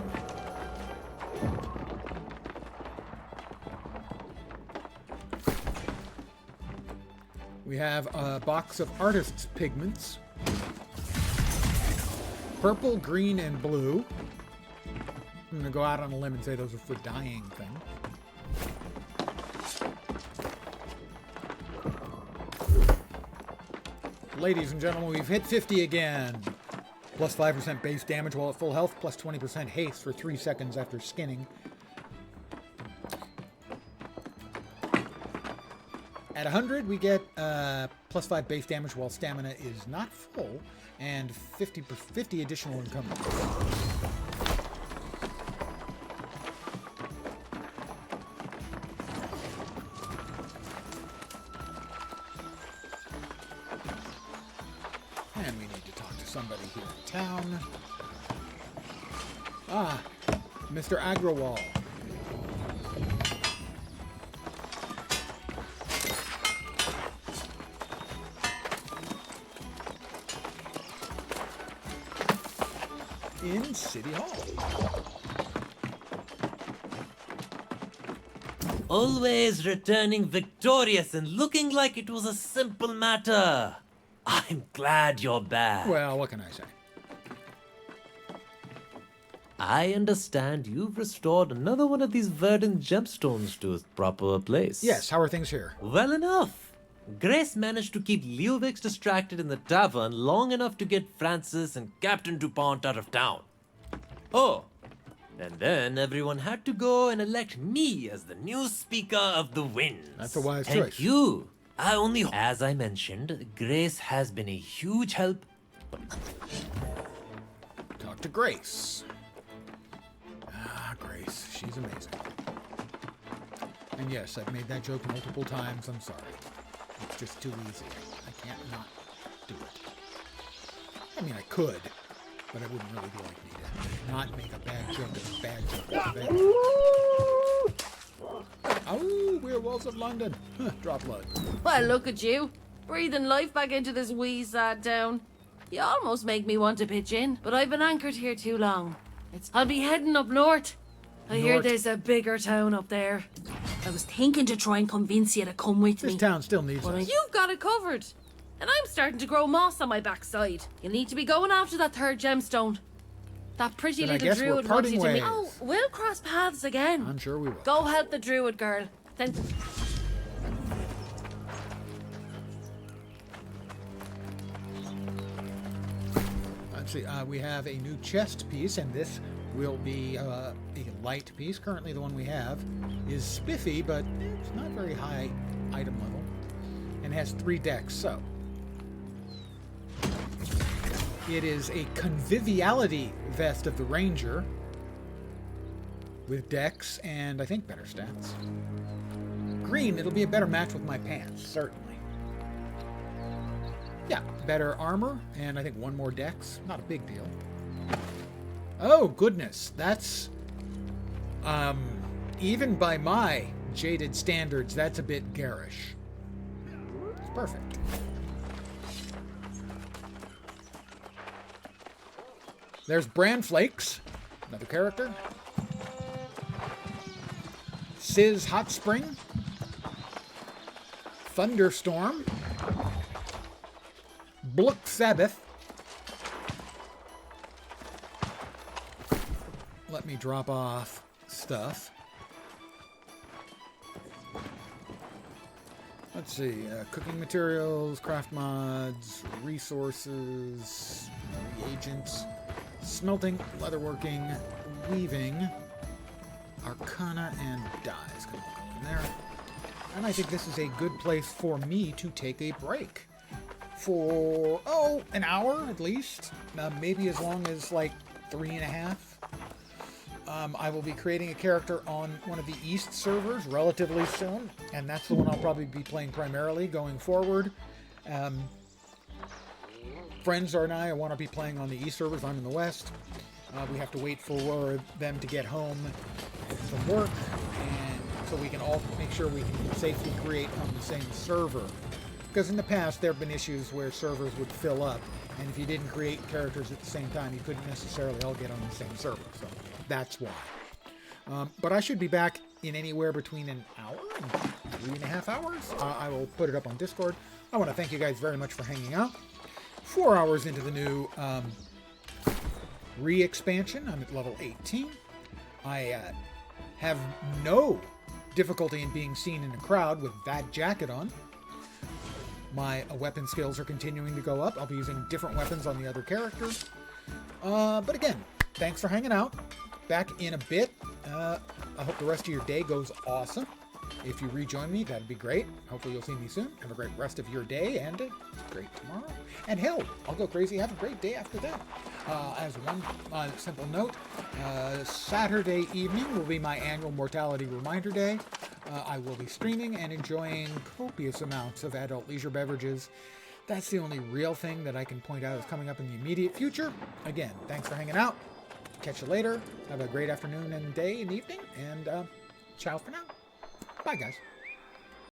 We have a box of artist's pigments. Purple, green, and blue. I'm going to go out on a limb and say those are for dyeing things. Ladies and gentlemen, we've hit 50 again. Plus 5% base damage while at full health, plus 20% haste for 3 seconds after skinning. At 100, we get plus 5 base damage while stamina is not full, and 50 additional encumbrance. And we need to talk to somebody here in town. Ah, Mr. Agrawal. In City Hall. Always returning victorious and looking like it was a simple matter. I'm glad you're back. Well, what can I say? I understand you've restored another one of these verdant gemstones to its proper place. Yes, how are things here? Well enough. Grace managed to keep Leovix distracted in the tavern long enough to get Francis and Captain DuPont out of town. Oh, and then everyone had to go and elect me as the new Speaker of the Winds. That's a wise Thank choice. you. I only... As I mentioned, Grace has been a huge help. Talk to Grace. Ah, Grace. She's amazing. And yes, I've made that joke multiple times. I'm sorry. It's just too easy. I can't not do it. I mean, I could. but I wouldn't really be like me to not make a bad joke of a bad joke. Oh, Werewolves of London. Huh, drop blood. Well, look at you. Breathing life back into this wee sad town. You almost make me want to pitch in, but I've been anchored here too long. I'll be heading up north. I hear North. there's a bigger town up there. I was thinking to try and convince you to come with me. This town still needs But us. you've got it covered. And I'm starting to grow moss on my backside. You'll need to be going after that third gemstone. That pretty Then I little guess we're druid wants you parting to meet. Oh, ways. we'll cross paths again. I'm sure we will. Go help the druid girl. Then Let's see, we have a new chest piece, and this will be a light piece. Currently, the one we have is spiffy, but it's not very high item level, and has 3 decks, so. It is a conviviality vest of the Ranger, with decks and, I think, better stats. Green, it'll be a better match with my pants, certainly. Yeah, better armor, and I think 1 more dex. Not a big deal. Oh, goodness. That's, even by my jaded standards, that's a bit garish. It's perfect. There's Bran Flakes, another character. Sizz Hot Spring. Thunderstorm. Blook Sabbath. Let me drop off stuff. Let's see, cooking materials, craft mods, resources, reagents, smelting, leatherworking, weaving, arcana, and dyes can all go in there. And I think this is a good place for me to take a break. For, an hour at least. Maybe as long as like 3.5. I will be creating a character on one of the East servers relatively soon, and that's the one I'll probably be playing primarily going forward. Friends and I want to be playing on the East servers. I'm in the West. We have to wait for them to get home from work, and so we can all make sure we can safely create on the same server. Because in the past, there have been issues where servers would fill up, and if you didn't create characters at the same time, you couldn't necessarily all get on the same server. So that's why. But I should be back in anywhere between an hour and 3.5 hours. I will put it up on Discord. I want to thank you guys very much for hanging out. 4 hours into the new re-expansion. I'm at level 18. I have no difficulty in being seen in a crowd with that jacket on. My weapon skills are continuing to go up. I'll be using different weapons on the other characters. But again, thanks for hanging out. Back in a bit. I hope the rest of your day goes awesome. If you rejoin me, that'd be great. Hopefully you'll see me soon. Have a great rest of your day, and it's great tomorrow. And hell, I'll go crazy. Have a great day after that. As one simple note, Saturday evening will be my annual Mortality Reminder Day. I will be streaming and enjoying copious amounts of adult leisure beverages. That's the only real thing that I can point out is coming up in the immediate future. Again, thanks for hanging out. Catch you later. Have a great afternoon and day and evening. And ciao for now. Bye, guys.